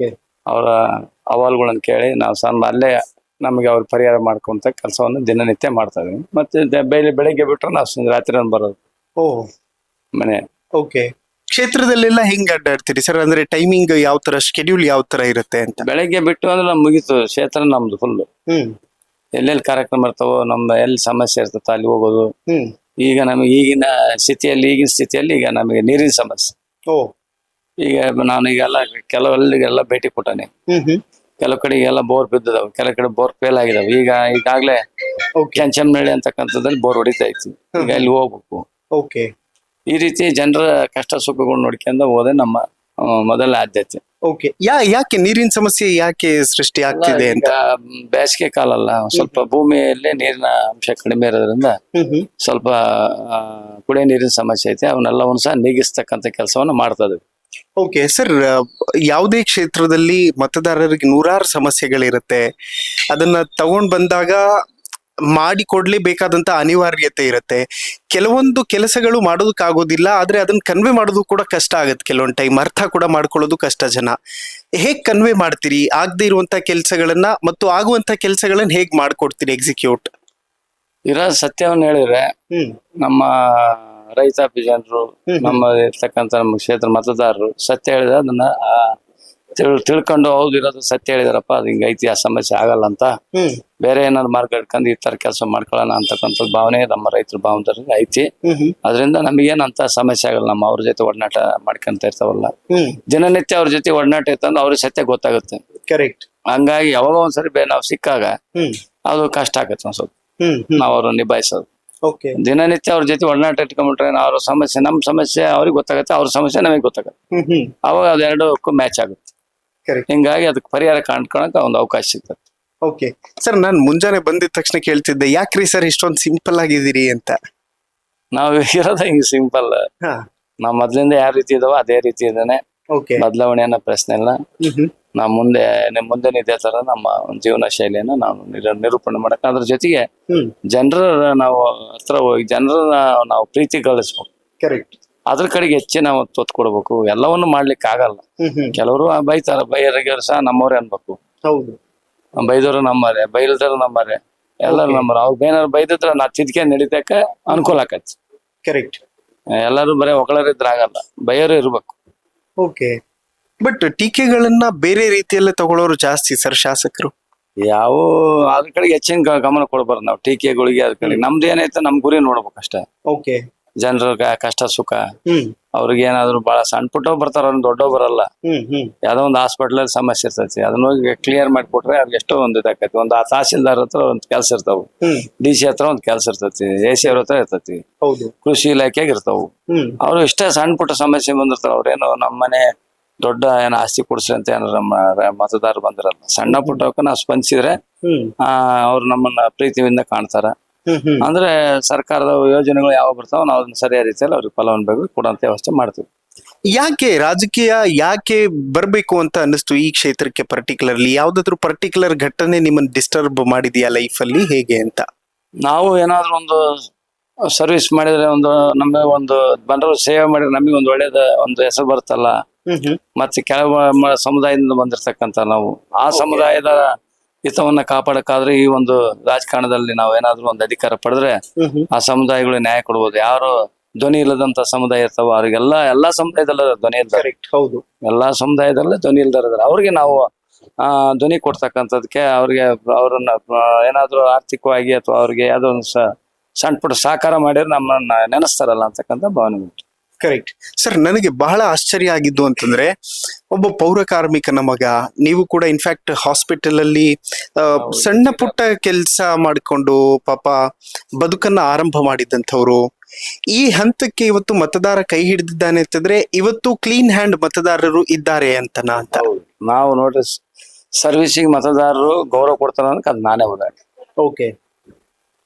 ಅವರ ಅಹವಾಲುಗಳನ್ನ ಕೇಳಿ ನಾವು ಅಲ್ಲೇ ನಮಗೆ ಅವ್ರ ಪರಿಹಾರ ಮಾಡ್ಕೊಂತ ಕೆಲಸವನ್ನು ದಿನನಿತ್ಯ ಮಾಡ್ತಾ ಇದೀವಿ. ಮತ್ತೆ ಬೆಳಿಗ್ಗೆ ಬಿಟ್ರೆ ನಾವು ರಾತ್ರಿ ಬರೋದು ಮನೆ. ಓಕೆ, ಕ್ಷೇತ್ರದಲ್ಲೆಲ್ಲ ಹೆಂಗ್ ಅಡ್ಡಾಡ್ತೀರಿ ಸರ್? ಅಂದ್ರೆ ಟೈಮಿಂಗ್ ಯಾವ ತರ, ಶೆಡ್ಯೂಲ್ ಯಾವ ತರ ಇರುತ್ತೆ ಅಂತ? ಬೆಳಗ್ಗೆ ಬಿಟ್ಟು ಅಂದ್ರೆ ನಮ್ ಮುಗೀತು ಕ್ಷೇತ್ರ ನಮ್ದು ಫುಲ್. ಎಲ್ಲೆಲ್ಲಿ ಕಾರ್ಯಕ್ರಮ ಇರ್ತಾವೋ, ನಮ್ದು ಎಲ್ಲಿ ಸಮಸ್ಯೆ ಇರ್ತದ ಅಲ್ಲಿ ಹೋಗೋದು. ಈಗ ನಮಗೆ ಈಗಿನ ಸ್ಥಿತಿಯಲ್ಲಿ ಈಗ ನಮಗೆ ನೀರಿನ ಸಮಸ್ಯೆ. ಈಗ ನಾನು ಈಗೆಲ್ಲ ಕೆಲವೆಲ್ಲಿಗೆಲ್ಲ ಭೇಟಿ ಕೊಟ್ಟಾನೆ. ಕೆಲವು ಕಡೆ ಎಲ್ಲ ಬೋರ್ ಬಿದ್ದದಾವ್, ಕೆಲವು ಕಡೆ ಬೋರ್ ಫೇಲ್ ಆಗಿದಾವೆ. ಈಗಾಗ್ಲೇ ಕೆಂಚನಹಳ್ಳಿ ಅಂತಕ್ಕಂಥದ್ದಲ್ಲಿ ಬೋರ್ ಹೊಡಿತಾ ಇತ್ತು. ಈಗ ಅಲ್ಲಿ ಹೋಗ್ಬೇಕು. ಈ ರೀತಿ ಜನರ ಕಷ್ಟ ಸುಖಗಳು ನೋಡ್ಕೊಂಡು ಹೋದೆ ನಮ್ಮ ಮೊದಲ ಆದ್ಯತೆ. ಯಾಕೆ ನೀರಿನ ಸಮಸ್ಯೆ ಯಾಕೆ ಸೃಷ್ಟಿ ಆಗ್ತಿದೆ ಅಂತ? ಬೇಸಿಗೆ ಕಾಲ ಅಲ್ಲ, ಸ್ವಲ್ಪ ಭೂಮಿಯಲ್ಲಿ ನೀರಿನ ಅಂಶ ಕಡಿಮೆ ಇರೋದ್ರಿಂದ ಸ್ವಲ್ಪ ಕುಡಿಯ ನೀರಿನ ಸಮಸ್ಯೆ ಐತೆ. ಅವನ್ನೆಲ್ಲವನ್ನು ಸಹ ನೀಗಿಸ್ತಕ್ಕಂಥ ಕೆಲಸವನ್ನ ಮಾಡ್ತಾ ಇದ್ವಿ. ಓಕೆ ಸರ್, ಯಾವುದೇ ಕ್ಷೇತ್ರದಲ್ಲಿ ಮತದಾರರಿಗೆ ನೂರಾರು ಸಮಸ್ಯೆಗಳಿರುತ್ತೆ. ಅದನ್ನ ತಗೊಂಡ್ ಬಂದಾಗ ಮಾಡಿಕೊಡ್ಲೇಬೇಕಾದಂತ ಅನಿವಾರ್ಯತೆ ಇರುತ್ತೆ. ಕೆಲವೊಂದು ಕೆಲಸಗಳು ಮಾಡೋದಕ್ಕಾಗೋದಿಲ್ಲ, ಆದ್ರೆ ಅದನ್ನ ಕನ್ವೆ ಮಾಡೋದು ಕೂಡ ಕಷ್ಟ ಆಗುತ್ತೆ. ಕೆಲವೊಂದು ಟೈಮ್ ಅರ್ಥ ಕೂಡ ಮಾಡ್ಕೊಳ್ಳೋದು ಕಷ್ಟ. ಜನ ಹೇಗ್ ಕನ್ವೆ ಮಾಡ್ತೀರಿ ಆಗದೆ ಇರುವಂತ ಕೆಲಸಗಳನ್ನ ಮತ್ತು ಆಗುವಂತ ಕೆಲಸಗಳನ್ನ ಹೇಗ್ ಮಾಡ್ಕೊಡ್ತೀರಿ ಎಕ್ಸಿಕ್ಯೂಟ್? ಇರೋ ಸತ್ಯವನ್ನ ಹೇಳಿದ್ರೆ ನಮ್ಮ ರೈತಾಪಿ ಜನರು, ನಮ್ಮ ಇರ್ತಕ್ಕಂಥ ನಮ್ಮ ಕ್ಷೇತ್ರ ಮತದಾರರು ಸತ್ಯ ಹೇಳಿದ್ರೆ ಅದನ್ನ ತಿಳ್ಕೊಂಡು ಹೌದು ಇರೋದು ಸತ್ಯ ಹೇಳಿದಾರಪ್ಪ, ಅದು ಹಿಂಗೈತಿ, ಆ ಸಮಸ್ಯೆ ಆಗಲ್ಲ ಅಂತ ಬೇರೆ ಏನಾದ್ರು ಮಾರ್ಗ ಇಟ್ಕೊಂಡು ಈ ತರ ಕೆಲಸ ಮಾಡ್ಕೊಳ್ಳೋಣ ಅಂತಕ್ಕಂಥ ಭಾವನೆ ನಮ್ಮ ರೈತರ ಭಾವನೆದವ್ರಿಗೆ ಐತಿ. ಅದರಿಂದ ನಮಗೇನಂತ ಸಮಸ್ಯೆ ಆಗಲ್ಲ. ನಮ್ಮ ಅವ್ರ ಜೊತೆ ಒಡನಾಟ ಮಾಡ್ಕೊಂತ ಇರ್ತಾವಲ್ಲ, ದಿನನಿತ್ಯ ಅವ್ರ ಜೊತೆ ಒಡನಾಟ ಇರ್ತಂದ್ರೆ ಅವ್ರಿಗೆ ಸತ್ಯ ಗೊತ್ತಾಗುತ್ತೆ. ಕರೆಕ್ಟ್. ಹಂಗಾಗಿ ಯಾವಾಗ ಒಂದ್ಸರಿ ನಾವು ಸಿಕ್ಕಾಗ ಅದು ಕಷ್ಟ ಆಗತ್ತೆ ಒಂದ್ ಸ್ವಲ್ಪ ನಾವ್ ಅವ್ರನ್ನ ನಿಭಾಯಿಸೋದು. ದಿನನಿತ್ಯ ಅವ್ರ ಜೊತೆ ಒಡನಾಟ ಇಟ್ಕೊಂಡ್ಬಿಟ್ರೆ ಅವ್ರ ಸಮಸ್ಯೆ, ನಮ್ ಸಮಸ್ಯೆ ಅವ್ರಿಗೆ ಗೊತ್ತಾಗತ್ತೆ, ಅವ್ರ ಸಮಸ್ಯೆ ನಮಗೆ ಗೊತ್ತಾಗತ್ತೆ. ಅವಾಗ ಅದೆರಡಕ್ಕೂ ಮ್ಯಾಚ್ ಆಗುತ್ತೆ. ಹಿಂಗಾಗಿ ಅದಕ್ಕೆ ಪರಿಹಾರ ಕಾಣ್ಕೊಳಕ ಒಂದು ಅವಕಾಶ ಸಿಗ್ತದೆ. ಓಕೆ ಸರ್, ನಾನು ಮುಂಜಾನೆ ಬಂದಿದ ತಕ್ಷಣ ಕೇಳ್ತಿದ್ದೆ, ಯಾಕ್ರಿ ಸರ್ ಇಷ್ಟೊಂದು ಸಿಂಪಲ್ ಆಗಿದ್ದೀರಿ ಅಂತ? ನಾವ್ ಇರೋದ ಹಿಂಗ್ ಸಿಂಪಲ್. ನಾವ್ ಮೊದ್ಲಿಂದ ಯಾವ ರೀತಿ ಇದಾವ ಅದೇ ರೀತಿ ಇದಾನೆ. ಓಕೆ. ಬದಲಾವಣೆ ಅನ್ನೋ ಪ್ರಶ್ನೆ ಇಲ್ಲ. ನಾವು ಮುಂದೆ ಇದೇ ತರ ನಮ್ಮ ಜೀವನ ಶೈಲಿಯನ್ನ ನಾವು ನಿರೂಪಣೆ ಮಾಡಕ್, ಅದ್ರ ಜೊತೆಗೆ ಜನರ ನಾವು ಹತ್ರ ಹೋಗಿ ಜನರ ನಾವು ಪ್ರೀತಿ ಗಳಿಸ್ಬೇಕು. ಕರೆಕ್ಟ್. ಅದ್ರ ಕಡೆಗೆ ಹೆಚ್ಚಿನ ಒತ್ತು ಕೊಡ್ಬೇಕು. ಎಲ್ಲವನ್ನು ಮಾಡ್ಲಿಕ್ಕೆ ಆಗಲ್ಲ. ಕೆಲವರು ಬೈತಾರ, ಬೈಯರಿಗೆ ಸಹ ನಮ್ಮವ್ರೆ ಅನ್ಬೇಕು. ಹೌದು. ಬೈದವರು ನಮ್ಮರೆ, ಬೈಲ್ದಾರ ನಮ್ಮರೆ, ಎಲ್ಲರೂ ನಮ್ಮರು. ಅವ್ರು ಏನಾರು ಬೈದಿದ್ರ ನಾ ತಿದ್ಕೆ ನಡಿತಕ್ಕ ಅನುಕೂಲ ಆಕತಿ. ಕರೆಕ್ಟ್. ಎಲ್ಲರೂ ಬರೀ ಹೊಗಳರಿದ್ರ ಆಗಲ್ಲ, ಬೈಯರು ಇರ್ಬೇಕು. ಓಕೆ. ಬಟ್ ಟೀಕೆಗಳನ್ನ ಬೇರೆ ರೀತಿಯಲ್ಲೇ ತಗೊಳ್ಳೋರು ಜಾಸ್ತಿ ಸರ್ ಶಾಸಕರು. ಯಾವ ಅದ್ರ ಕಡೆಗೆ ಹೆಚ್ಚಿನ ಗಮನ ಕೊಡ್ಬಾರ್ದು ನಾವು ಟೀಕೆಗಳಿಗೆ. ಅದ್ರ ಕಡೆ ನಮ್ದು ಏನೈತೆ ನಮ್ ಗುರಿ ನೋಡ್ಬೇಕು ಅಷ್ಟೇ. ಓಕೆ. ಜನರ ಕಷ್ಟ ಸುಖ, ಅವ್ರಿಗೆ ಏನಾದ್ರು ಬಹಳ ಸಣ್ಣ ಪುಟ್ಟ ಬರ್ತಾರ, ಅವ್ರನ್ನ ದೊಡ್ಡವ್ ಬರಲ್ಲ. ಯಾವ್ದೋ ಒಂದು ಹಾಸ್ಪಿಟಲ್ ಅಲ್ಲಿ ಸಮಸ್ಯೆ ಇರ್ತೈತಿ, ಅದನ್ನ ಹೋಗಿ ಕ್ಲಿಯರ್ ಮಾಡಿಕೊಟ್ರೆ ಅವ್ರಿಗೆ ಎಷ್ಟೋ ಒಂದು ಇದಾಕತಿ. ಒಂದು ತಹಸೀಲ್ದಾರ್ ಹತ್ರ ಒಂದ್ ಕೆಲ್ಸ ಇರ್ತಾವ, DC ಹತ್ರ ಒಂದ್ ಕೆಲ್ಸ ಇರ್ತೈತಿ, AC ಅವ್ರ ಹತ್ರ ಇರ್ತೈತಿ, ಕೃಷಿ ಇಲಾಖೆಗೆ ಇರ್ತಾವ. ಅವ್ರು ಇಷ್ಟೇ ಸಣ್ಣ ಪುಟ್ಟ ಸಮಸ್ಯೆ ಬಂದಿರ್ತಾರ. ಅವ್ರೇನು ನಮ್ಮನೆ ದೊಡ್ಡ ಏನೋ ಆಸ್ತಿ ಕೊಡ್ಸ್ರಿ ಅಂತ ಏನಾರ ನಮ್ಮ ಮತದಾರರು ಬಂದಿರಲ್ಲ. ಸಣ್ಣ ಪುಟ್ಟವಕ್ಕ ನಾವು ಸ್ಪಂದಿಸಿದ್ರೆ ಅವ್ರು ನಮ್ಮನ್ನ ಪ್ರೀತಿಯಿಂದ ಕಾಣ್ತಾರ. ಅಂದ್ರೆ ಸರ್ಕಾರದ ಯೋಜನೆಗಳು ಯಾವ ಬರ್ತಾವ ನಾವು ಅದನ್ನ ಸರಿಯಾದ ರೀತಿಯಲ್ಲಿ ಅವ್ರಿಗೆ ಫಲಾನುಭವಿಗಳು ಕೊಡುವಂತ ವ್ಯವಸ್ಥೆ ಮಾಡ್ತೀವಿ. ಯಾಕೆ ರಾಜಕೀಯ ಯಾಕೆ ಬರ್ಬೇಕು ಅಂತ ಅನ್ನಿಸ್ತು ಈ ಕ್ಷೇತ್ರಕ್ಕೆ? ಪರ್ಟಿಕ್ಯುಲರ್ಲಿ ಯಾವ್ದಾದ್ರು ಪರ್ಟಿಕ್ಯುಲರ್ ಘಟನೆ ನಿಮ್ಮನ್ನ ಡಿಸ್ಟರ್ಬ್ ಮಾಡಿದ್ಯಾ ಲೈಫ್ ಅಲ್ಲಿ, ಹೇಗೆ ಅಂತ? ನಾವು ಏನಾದ್ರು ಒಂದು ಸರ್ವಿಸ್ ಮಾಡಿದ್ರೆ, ನಮಗೆ ಒಂದು ಬಂದವರು ಸೇವೆ ಮಾಡಿದ್ರೆ ನಮಗೆ ಒಂದು ಒಳ್ಳೇದ ಒಂದು ಹೆಸರು ಬರುತ್ತಲ್ಲ. ಮತ್ತೆ ಕೆಲವು ಸಮುದಾಯದಿಂದ ಬಂದಿರ್ತಕ್ಕಂಥ ನಾವು ಆ ಸಮುದಾಯದ ಹಿತವನ್ನ ಕಾಪಾಡಕ್ಕಾದ್ರೆ ಈ ಒಂದು ರಾಜಕಾರಣದಲ್ಲಿ ನಾವು ಏನಾದ್ರು ಒಂದು ಅಧಿಕಾರ ಪಡೆದ್ರೆ ಆ ಸಮುದಾಯಗಳು ನ್ಯಾಯ ಕೊಡ್ಬೋದು. ಯಾರು ಧ್ವನಿ ಇಲ್ಲದಂತ ಸಮುದಾಯ ಇರ್ತಾವ ಎಲ್ಲಾ ಸಮುದಾಯದಲ್ಲ ಧ್ವನಿ ಇಲ್ದಾರೆ. ಹೌದು, ಎಲ್ಲಾ ಸಮುದಾಯದಲ್ಲೇ ಧ್ವನಿ ಇಲ್ದಾರ. ಅವ್ರಿಗೆ ನಾವು ಧ್ವನಿ ಕೊಡ್ತಕ್ಕಂಥದಕ್ಕೆ ಅವ್ರನ್ನ ಏನಾದ್ರು ಆರ್ಥಿಕವಾಗಿ ಅಥವಾ ಅವ್ರಿಗೆ ಯಾವ್ದೋ ಒಂದು ಸಣ್ಣ ಪುಟ್ಟ ಸಹಕಾರ ಮಾಡಿದ್ರೆ ನಮ್ಮನ್ನ ನೆನೆಸ್ತಾರಲ್ಲ ಅಂತಕ್ಕಂಥ ಭಾವನೆ ಉಂಟು. Correct sir. ನನಗೆ ಬಹಳ ಆಶ್ಚರ್ಯ ಆಗಿದ್ದು ಅಂತಂದ್ರೆ, ಒಬ್ಬ ಪೌರ ಕಾರ್ಮಿಕನ ಮಗ, ನೀವು ಕೂಡ ಇನ್ಫ್ಯಾಕ್ಟ್ ಹಾಸ್ಪಿಟಲ್ ಅಲ್ಲಿ ಸಣ್ಣ ಪುಟ್ಟ ಕೆಲಸ ಮಾಡಿಕೊಂಡು ಪಾಪ ಬದುಕನ್ನ ಆರಂಭ ಮಾಡಿದಂಥವ್ರು, ಈ ಹಂತಕ್ಕೆ ಇವತ್ತು ಮತದಾರ ಕೈ ಹಿಡಿದಿದ್ದಾನೆ ಅಂತಂದ್ರೆ ಇವತ್ತು ಕ್ಲೀನ್ ಹ್ಯಾಂಡ್ ಮತದಾರರು ಇದ್ದಾರೆ ಅಂತನಾ ಅಂತ. ನಾವು ನೋಡ್ರಿ ಸರ್ವಿಸಿಗೆ ಮತದಾರರು ಗೌರವ ಕೊಡ್ತಾರ ಅನ್ನೋಕೆ ಅದು ನಾನೇ ಉದಾಹರಣೆ. ಓಕೆ.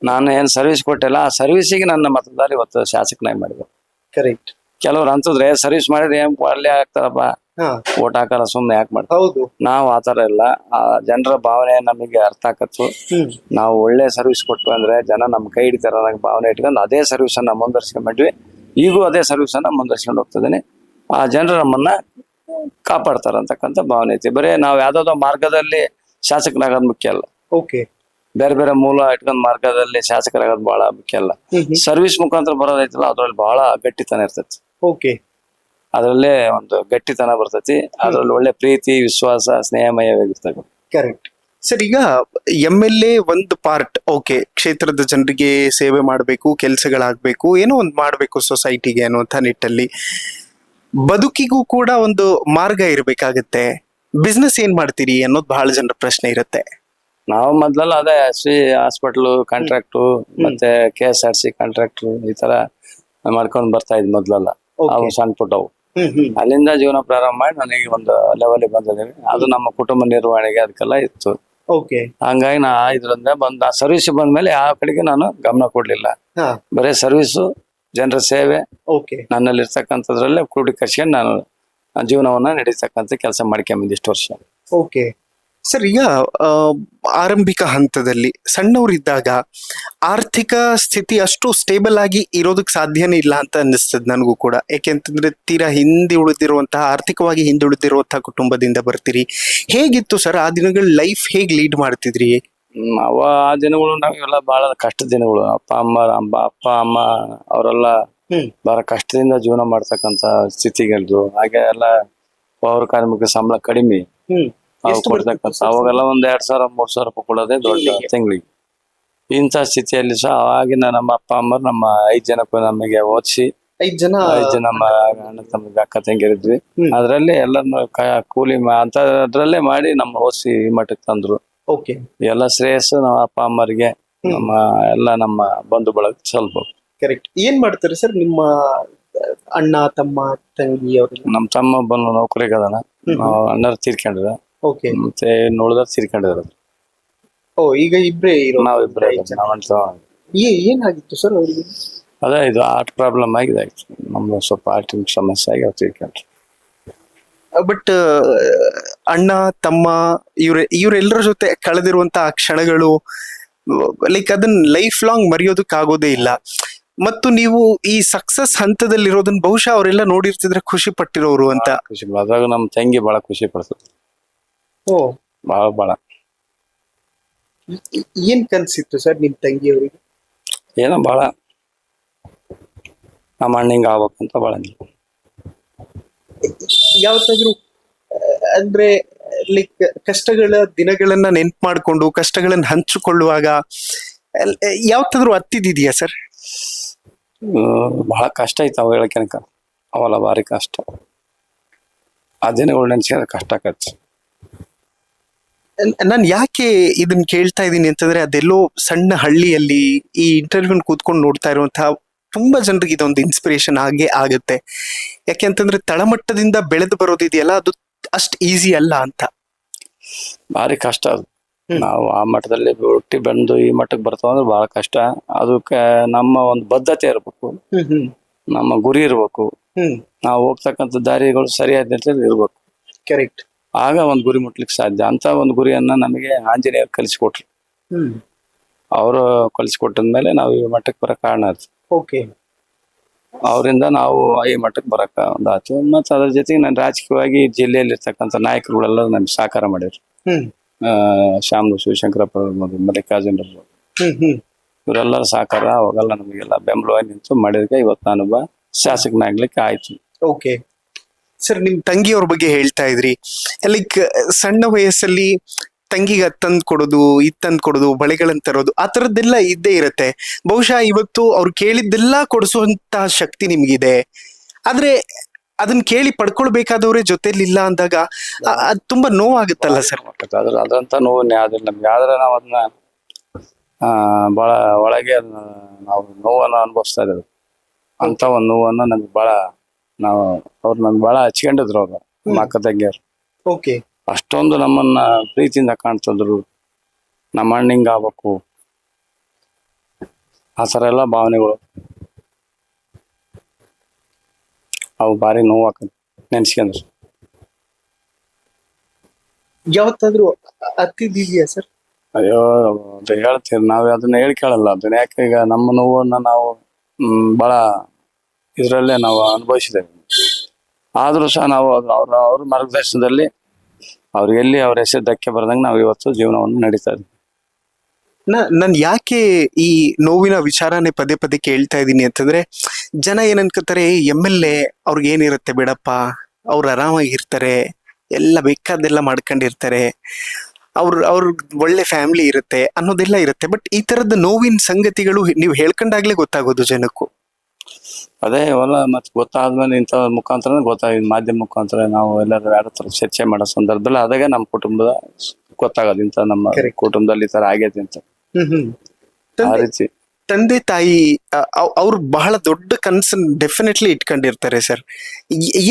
ನಾನು ಏನ್ ಸರ್ವಿಸ್ ಕೊಟ್ಟಿಲ್ಲ, ಆ ಸರ್ವಿಸಿಗೆ ನನ್ನ ಮತದಾರ ಇವತ್ತು ಶಾಸಕನಾಗಿ ಮಾಡಿದ್ರು. ಕರೆಕ್ಟ್. ಕೆಲವ್ರು ಅಂತಂದ್ರೆ ಸರ್ವಿಸ್ ಮಾಡಿದ್ರೆ ಏನ್ ಅಲ್ಲೇ ಆಗ್ತಾರಪ್ಪ, ಓಟ್ ಹಾಕಲ್ಲ, ಸುಮ್ನೆ ಯಾಕೆ ಮಾಡ್ತಾರೆ. ಹೌದು. ನಾವು ಆತರ ಇಲ್ಲ. ಆ ಜನರ ಭಾವನೆ ನಮಗೆ ಅರ್ಥ ಆಕತ್ತು. ನಾವು ಒಳ್ಳೆ ಸರ್ವಿಸ್ ಕೊಟ್ವಿ ಅಂದ್ರೆ ಜನ ನಮ್ ಕೈ ಹಿಡಿತಾರ ಅನ್ನೋ ಭಾವನೆ ಇಟ್ಕೊಂಡು ಅದೇ ಸರ್ವಿಸ್ ಅನ್ನ ಮುಂದುವರ್ಸ್ಕೊಂಡ್ಬಿಟ್ವಿ. ಈಗೂ ಅದೇ ಸರ್ವಿಸ್ ಅನ್ನ ಮುಂದುವರ್ಸ್ಕೊಂಡು ಹೋಗ್ತದೇನೆ. ಆ ಜನರು ನಮ್ಮನ್ನ ಕಾಪಾಡ್ತಾರ ಅಂತಕ್ಕಂಥ ಭಾವನೆ ಐತಿ. ಬರೀ ನಾವ್ ಯಾವ್ದಾವ್ದೋ ಮಾರ್ಗದಲ್ಲಿ ಶಾಸಕನಾಗೋದ್ ಮುಖ್ಯ ಅಲ್ಲ. ಓಕೆ. ಬೇರೆ ಬೇರೆ ಮೂಲ ಇಟ್ಕೊಂಡ್ ಮಾರ್ಗದಲ್ಲಿ ಶಾಸಕರಾಗೋದು ಬಹಳ ಮುಖ್ಯ ಅಲ್ಲ. ಸರ್ವಿಸ್ ಮುಖಾಂತರ ಬರೋದೈತಲ್ಲ ಅದ್ರಲ್ಲಿ ಬಹಳ ಗಟ್ಟಿತನ ಇರ್ತೈತಿ. ಓಕೆ. ಅದ್ರಲ್ಲೇ ಒಂದು ಗಟ್ಟಿತನ ಬರ್ತೈತಿ. ಅದ್ರಲ್ಲಿ ಒಳ್ಳೆ ಪ್ರೀತಿ, ವಿಶ್ವಾಸ, ಸ್ನೇಹಮಯವಾಗಿರ್ತವೆ. Correct sir. ಈಗ MLA ಒಂದು ಪಾರ್ಟ್, ಓಕೆ, ಕ್ಷೇತ್ರದ ಜನರಿಗೆ ಸೇವೆ ಮಾಡಬೇಕು, ಕೆಲಸಗಳಾಗಬೇಕು, ಏನೋ ಒಂದು ಮಾಡಬೇಕು ಸೊಸೈಟಿಗೆ ಅನ್ನುವಂಥ ನಿಟ್ಟಲ್ಲಿ, ಬದುಕಿಗೂ ಕೂಡ ಒಂದು ಮಾರ್ಗ ಇರ್ಬೇಕಾಗತ್ತೆ. ಬಿಸ್ನೆಸ್ ಏನ್ ಮಾಡ್ತೀರಿ ಅನ್ನೋದು ಬಹಳ ಜನರ ಪ್ರಶ್ನೆ ಇರುತ್ತೆ. ನಾವು ಮೊದ್ಲೆಲ್ಲ ಅದೇ ಹಾಸ್ಪಿಟ್ಲು ಕಾಂಟ್ರಾಕ್ಟು ಮತ್ತೆ KSRC ಕಾಂಟ್ರಾಕ್ಟ್ರು ಈ ತರ ಮಾಡ್ಕೊಂಡ್ ಬರ್ತಾ ಇದ್ ಮೊದ್ಲೆಲ್ಲ. ಅವು ಸಣ್ಣ ಪುಟ್ಟವು. ಅಲ್ಲಿಂದ ಜೀವನ ಪ್ರಾರಂಭ ಮಾಡಿ ನನಗೆ ಒಂದು ಲೆವೆಲ್ ಬಂದಿದ್ದೀವಿ. ಅದು ನಮ್ಮ ಕುಟುಂಬ ನಿರ್ವಹಣೆಗೆ ಅದಕ್ಕೆಲ್ಲ ಇತ್ತು. ಹಂಗಾಗಿ ನಾ ಇದ್ರಿಂದ ಬಂದ ಸರ್ವಿಸ್ ಬಂದ್ಮೇಲೆ ಯಾವ ಕಡೆಗೆ ನಾನು ಗಮನ ಕೊಡ್ಲಿಲ್ಲ. ಬರೀ ಸರ್ವಿಸು, ಜನರ ಸೇವೆ, ನನ್ನಲ್ಲಿ ಇರ್ತಕ್ಕಂಥದ್ರಲ್ಲೇ ಕ್ರೋಢೀಕರಿಸ್ಕೊಂಡು ನಾನು ಜೀವನವನ್ನ ನಡೀತಕ್ಕಂಥ ಕೆಲಸ ಮಾಡ್ಕೊಂಬಂದು ಇಷ್ಟು ವರ್ಷ. Okay sir. ಈಗ ಆರಂಭಿಕ ಹಂತದಲ್ಲಿ ಸಣ್ಣವರಿದ್ದಾಗ ಆರ್ಥಿಕ ಸ್ಥಿತಿ ಅಷ್ಟು ಸ್ಟೇಬಲ್ ಆಗಿ ಇರೋದಕ್ಕೆ ಸಾಧ್ಯನೇ ಇಲ್ಲ ಅಂತ ಅನ್ನಿಸ್ತದೆ ನನಗೂ ಕೂಡ. ಯಾಕೆಂತಂದ್ರೆ ತೀರಾ ಹಿಂದುಳಿದಿರುವಂತಹ, ಆರ್ಥಿಕವಾಗಿ ಹಿಂದುಳಿದಿರುವಂತಹ ಕುಟುಂಬದಿಂದ ಬರ್ತೀರಿ. ಹೇಗಿತ್ತು ಸರ್ ಆ ದಿನಗಳ ಲೈಫ್? ಹೇಗ್ ಲೀಡ್ ಮಾಡ್ತಿದ್ರಿ? ಆ ದಿನಗಳು ನಾವೆಲ್ಲ ಬಹಳ ಕಷ್ಟದ ದಿನಗಳು. ಅಪ್ಪ ಅಮ್ಮ ಅವರೆಲ್ಲ ಬಹಳ ಕಷ್ಟದಿಂದ ಜೀವನ ಮಾಡ್ತಕ್ಕಂತ ಸ್ಥಿತಿಗಳು. ಹಾಗೆ ಎಲ್ಲ ಪೌರ ಕಾರ್ಮಿಕ ಸಂಬಳ ಕಡಿಮೆ ಕೊಡ್ತಕ್ಕಂಥ. ಅವಾಗೆಲ್ಲ ಒಂದ್ 2,000-3,000 ರೂಪಾಯಿ ಕೊಡೋದೇ ದೊಡ್ಡ ತಿಂಗಳಿಗೆ. ಇಂಥ ಸ್ಥಿತಿಯಲ್ಲಿ ಸಹ ಆಗಿನ ನಮ್ಮ ಅಪ್ಪ ಅಮ್ಮ ನಮ್ಮ 5 ಜನಕ್ಕೂ ನಮಗೆ ಓದಿಸಿ 5 ಜನ ನಮ್ಮ ಅಣ್ಣ ತಮ್ಮ ಅಕ್ಕ ತಂಗಿರಿದ್ವಿ. ಅದ್ರಲ್ಲಿ ಎಲ್ಲರನ್ನು ಕೂಲಿ ಅಂತದ್ರಲ್ಲೇ ಮಾಡಿ ನಮ್ಮ ಓದಿಸಿ ಈ ಮಟ್ಟಕ್ಕೆ ತಂದ್ರು. ಎಲ್ಲ ಶ್ರೇಯಸ್ಸು ನಮ್ಮ ಅಪ್ಪ ಅಮ್ಮರಿಗೆ, ನಮ್ಮ ಬಂಧು ಬಳಗ ಸ್ವಲ್ಪ. ಕರೆಕ್ಟ್. ಏನ್ ಮಾಡ್ತಾರೆ ಸರ್ ನಿಮ್ಮ ಅಣ್ಣ ತಮ್ಮ ತಂಗಿ ಅವರು? ನಮ್ಮ ತಮ್ಮ ಬಂದು ನೌಕರಿಗೆ ಅದಾನ. ಅಣ್ಣರು ತೀರ್ಕೊಂಡಿರ, ಮತ್ತೆ ನೋಡಿದ ತೀರ್ಕೊಂಡಿರ. ಈಗ ಇಬ್ರೇ? ನಾವಿಬ್ರೆ. ಏನಾಗಿತ್ತು ಸರ್ ಅವ್ರಿಗೆ? ಅದೇ ಇದು ಹಾರ್ಟ್ ಪ್ರಾಬ್ಲಮ್ ಆಗಿದೆ. ನಮ್ದು ಸ್ವಲ್ಪ ಹಾರ್ಟಿನ ಸಮಸ್ಯೆ ಆಗಿ ಅವ್ರು ತೀರ್ಕೊಂಡ್ರು. ಬಟ್ ಅಣ್ಣ ತಮ್ಮ ಇವರೆಲ್ಲರ ಜೊತೆ ಕಳೆದಿರುವಂತಹ ಕ್ಷಣಗಳು ಲೈಕ್ ಅದನ್ನ ಲೈಫ್ ಲಾಂಗ್ ಮರೆಯೋದಕ್ಕಾಗೋದೇ ಇಲ್ಲ. ಮತ್ತು ನೀವು ಈ ಸಕ್ಸಸ್ ಹಂತದಲ್ಲಿರೋದನ್ನ ಬಹುಶಃ ಅವರೆಲ್ಲ ನೋಡಿರ್ತಿದ್ರೆ ಖುಷಿ ಪಟ್ಟಿರೋರು ಅಂತ. ಖುಷಿ ಅದ್ರಾಗ ನಮ್ ತಂಗಿ ಬಹಳ ಖುಷಿ ಪಡ್ತದೆ. ಓ, ಬಹಳ ಏನ್ ಕನ್ಸಿತ್ತು ಸರ್ ನಿಮ್ ತಂಗಿ ಅವರಿಗೆ? ಏನೋ ಬಹಳ ನಮ್ಮ ಅಣ್ಣಿಂಗ್ ಆಗ್ಬೇಕಂತ ಬಹಳ. ಯಾವತ್ತಾದ್ರೂ ಅಂದ್ರೆ ಲೈಕ್ ಕಷ್ಟಗಳ ದಿನಗಳನ್ನ ನೆನ್ಪು ಮಾಡ್ಕೊಂಡು ಕಷ್ಟಗಳನ್ನ ಹಂಚಿಕೊಳ್ಳುವಾಗ ಯಾವತ್ತಾದ್ರೂ ಹತ್ತಿದ್ಯಾ ಸರ್? ಬಹಳ ಕಷ್ಟ ಐತೆ ಅವ ಹೇಳಕ್ಕೆನಕ, ಅವಲ್ಲ ಭಾರಿ ಕಷ್ಟ. ಆ ದಿನಗಳು ನೆನ್ಸಿದ್ರೆ ಕಷ್ಟ ಆಕತ್ತೆ. ನಾನು ಯಾಕೆ ಇದನ್ನ ಕೇಳ್ತಾ ಇದ್ದೀನಿ ಅಂತಂದ್ರೆ, ಅದೆಲ್ಲೋ ಸಣ್ಣ ಹಳ್ಳಿಯಲ್ಲಿ ಈ ಇಂಟರ್ವ್ಯೂನ್ ಕೂತ್ಕೊಂಡು ನೋಡ್ತಾ ಇರುವಂತಹ ತುಂಬಾ ಜನರಿಗೆ ಇದೊಂದು ಇನ್ಸ್ಪಿರೇಷನ್ ಆಗೇ ಆಗುತ್ತೆ. ಯಾಕೆ ಅಂತಂದ್ರೆ ತಳಮಟ್ಟದಿಂದ ಬೆಳೆದು ಬರೋದಿದೆಯಲ್ಲ, ಅದು ಅಷ್ಟು ಈಸಿ ಅಲ್ಲ ಅಂತ. ಭಾರಿ ಕಷ್ಟ ಅದು. ನಾವು ಆ ಮಟ್ಟದಲ್ಲಿ ಹುಟ್ಟಿ ಬಂದು ಈ ಮಟ್ಟಕ್ಕೆ ಬರ್ತಾವ ಅಂದ್ರೆ ಬಹಳ ಕಷ್ಟ. ಅದಕ್ಕೆ ನಮ್ಮ ಒಂದು ಬದ್ಧತೆ ಇರ್ಬೇಕು, ನಮ್ಮ ಗುರಿ ಇರ್ಬೇಕು, ನಾವು ಹೋಗ್ತಕ್ಕಂಥ ದಾರಿಗಳು ಸರಿಯಾದ ಇರ್ಬೇಕು. ಕರೆಕ್ಟ್. ಆಗ ಒಂದು ಗುರಿ ಮುಟ್ಲಿಕ್ಕೆ ಸಾಧ್ಯ. ಅಂತ ಒಂದು ಗುರಿಯನ್ನ ನಮಗೆ ಆಂಜನೇಯರು ಕಲಿಸ್ಕೊಟ್ರು. ಅವರು ಕಲಿಸ್ಕೊಟ್ಟದ್ಮೇಲೆ ನಾವು ಈ ಮಟ್ಟಕ್ಕೆ ಬರಕ್ ಕಾರಣ ಆಯ್ತು. ಓಕೆ. ಅವರಿಂದ ನಾವು ಈ ಮಟ್ಟಕ್ಕೆ ಬರಕ ಒಂದಾಯ್ತು. ಮತ್ತು ಅದ್ರ ಜೊತೆಗೆ ನಾನು ರಾಜಕೀಯವಾಗಿ ಜಿಲ್ಲೆಯಲ್ಲಿ ಇರ್ತಕ್ಕಂಥ ನಾಯಕರುಗಳೆಲ್ಲ ನಮ್ಗೆ ಸಹಕಾರ ಮಾಡಿದ್ರು. ಶ್ಯಾಮು ಶಿವಶಂಕರಪ್ಪ ಮಲ್ಲಿಕಾರ್ಜುನ ಇವರೆಲ್ಲರ ಸಹಕಾರ ಅವಾಗೆಲ್ಲ ನಮಗೆಲ್ಲ ಬೆಂಬಲವಾಗಿ ನಿಂತು ಮಾಡಿದ್ರೆ ಇವತ್ತು ನಾನೊಬ್ಬ ಶಾಸಕನಾಗ್ಲಿಕ್ಕೆ ಆಯ್ತು. ಓಕೆ ಸರ್, ನಿಮ್ ತಂಗಿಯವ್ರ ಬಗ್ಗೆ ಹೇಳ್ತಾ ಇದ್ರಿ. ಲೈಕ್ ಸಣ್ಣ ವಯಸ್ಸಲ್ಲಿ ತಂಗಿಗೆ ತಂದ್ ಕೊಡೋದು, ತಂದ್ ಕೊಡೋದು, ಬಳೆಗಳನ್ನ ತರೋದು, ಆ ತರದ್ದೆಲ್ಲ ಇದ್ದೇ ಇರತ್ತೆ. ಬಹುಶಃ ಇವತ್ತು ಅವ್ರು ಕೇಳಿದ್ದೆಲ್ಲ ಕೊಡಿಸುವಂತ ಶಕ್ತಿ ನಿಮ್ಗಿದೆ. ಆದ್ರೆ ಅದನ್ನ ಕೇಳಿ ಪಡ್ಕೊಳ್ಬೇಕಾದವ್ರೆ ಜೊತೆಲಿಲ್ಲ ಅಂದಾಗ ಅದ್ ತುಂಬಾ ನೋವಾಗುತ್ತಲ್ಲ ಸರ್? ಅದಂತ ನೋವನ್ನೇ ಆದ್ರೆ ನಮ್ಗೆ. ಆದ್ರೆ ನಾವು ಅದನ್ನ ಬಹಳ ಒಳಗೆ ನಾವು ನೋವನ್ನು ಅನುಭವಿಸ್ತಾ ಇದ್ದೇವೆ. ಅಂತ ಒಂದು ನೋವನ್ನು ನಮ್ಗೆ ಬಹಳ ಅವ್ರು ನಮ್ಗೆ ಬಹಳ ಹಚ್ಕೊಂಡಿದ್ರು ಅವ್ರು, ನಮ್ಮ ಅಕ್ಕ ತಂಗಿಯರು. ಓಕೆ. ಅಷ್ಟೊಂದು ನಮ್ಮನ್ನ ಪ್ರೀತಿಯಿಂದ ಕಾಣ್ತಿದ್ರು. ನಮ್ಮ ಅಣ್ಣಿಂಗ್ ಆಗ್ಬೇಕು, ಆ ಥರ ಎಲ್ಲ ಭಾವನೆಗಳು ಅವು ಭಾರಿ ನೋವಾಕತ್ತೆ ನೆನ್ಸ್ಕೊಂಡ್ರು. ಯಾವತ್ತಾದ್ರೂ ಹತ್ತಿದ್ಯಾ ಸರ್? ಅಯ್ಯೋ, ಅದು ಹೇಳ್ತೀವಿ ನಾವ್ ಅದನ್ನ ಕೇಳಲ್ಲ. ಅದನ್ನ ಯಾಕೆ, ಈಗ ನಮ್ಮ ನೋವನ್ನ ನಾವು ಬಹಳ ಇದ್ರಲ್ಲೇ ನಾವು ಅನುಭವಿಸಿದ್ದೇವೆ. ಆದ್ರೂ ಸಹ ನಾವು ಅವ್ರ ಮಾರ್ಗದರ್ಶನದಲ್ಲಿ ಅವ್ರು ಎಲ್ಲಿ ಅವ್ರ ಹೆಸರು ಧಕ್ಕೆ ಬರ್ದಂಗೆ ನಾವು ಇವತ್ತು ಜೀವನವನ್ನು ನಡೀತಾ ಇದ್ದೀವಿ. ನಾನ್ ಯಾಕೆ ಈ ನೋವಿನ ವಿಚಾರನೆ ಪದೇ ಪದೇ ಕೇಳ್ತಾ ಇದ್ದೀನಿ ಅಂತಂದ್ರೆ, ಜನ ಏನ್ ಅನ್ಕೋತಾರೆ, MLA ಅವ್ರಿಗೆ ಏನಿರುತ್ತೆ ಬಿಡಪ್ಪ, ಅವ್ರು ಆರಾಮಾಗಿರ್ತಾರೆ, ಎಲ್ಲ ಬೇಕಾದೆಲ್ಲ ಮಾಡ್ಕೊಂಡಿರ್ತಾರೆ, ಅವ್ರ ಒಳ್ಳೆ ಫ್ಯಾಮಿಲಿ ಇರುತ್ತೆ ಅನ್ನೋದೆಲ್ಲ ಇರುತ್ತೆ. ಬಟ್ ಈ ತರದ ನೋವಿನ ಸಂಗತಿಗಳು ನೀವು ಹೇಳ್ಕೊಂಡಾಗ್ಲೇ ಗೊತ್ತಾಗೋದು ಜನಕ್ಕೂ. ಅದೇ ಇವೆಲ್ಲ ಮತ್ತೆ ಗೊತ್ತಾದ್ಮೇಲೆ ಇಂಥ ಮುಖಾಂತರ ಗೊತ್ತಾಗಿದೆ, ಮಾಧ್ಯಮ ಮುಖಾಂತರ ನಾವು ಎಲ್ಲರೂ ಯಾರ ಹತ್ರ ಚರ್ಚೆ ಮಾಡೋ ಸಂದರ್ಭದಲ್ಲಿ ಅದಾಗ ನಮ್ಮ ಕುಟುಂಬದ ಗೊತ್ತಾಗೋದು, ಇಂಥ ನಮ್ಮ ಕುಟುಂಬದಲ್ಲಿ ಈ ತರ ಆಗೈತಿ ಅಂತ. ಆ ರೀತಿ ತಂದೆ ತಾಯಿ ಅವ್ರು ಬಹಳ ದೊಡ್ಡ ಕನ್ಸನ್ ಡೆಫಿನೆಟ್ಲಿ ಇಟ್ಕೊಂಡಿರ್ತಾರೆ ಸರ್.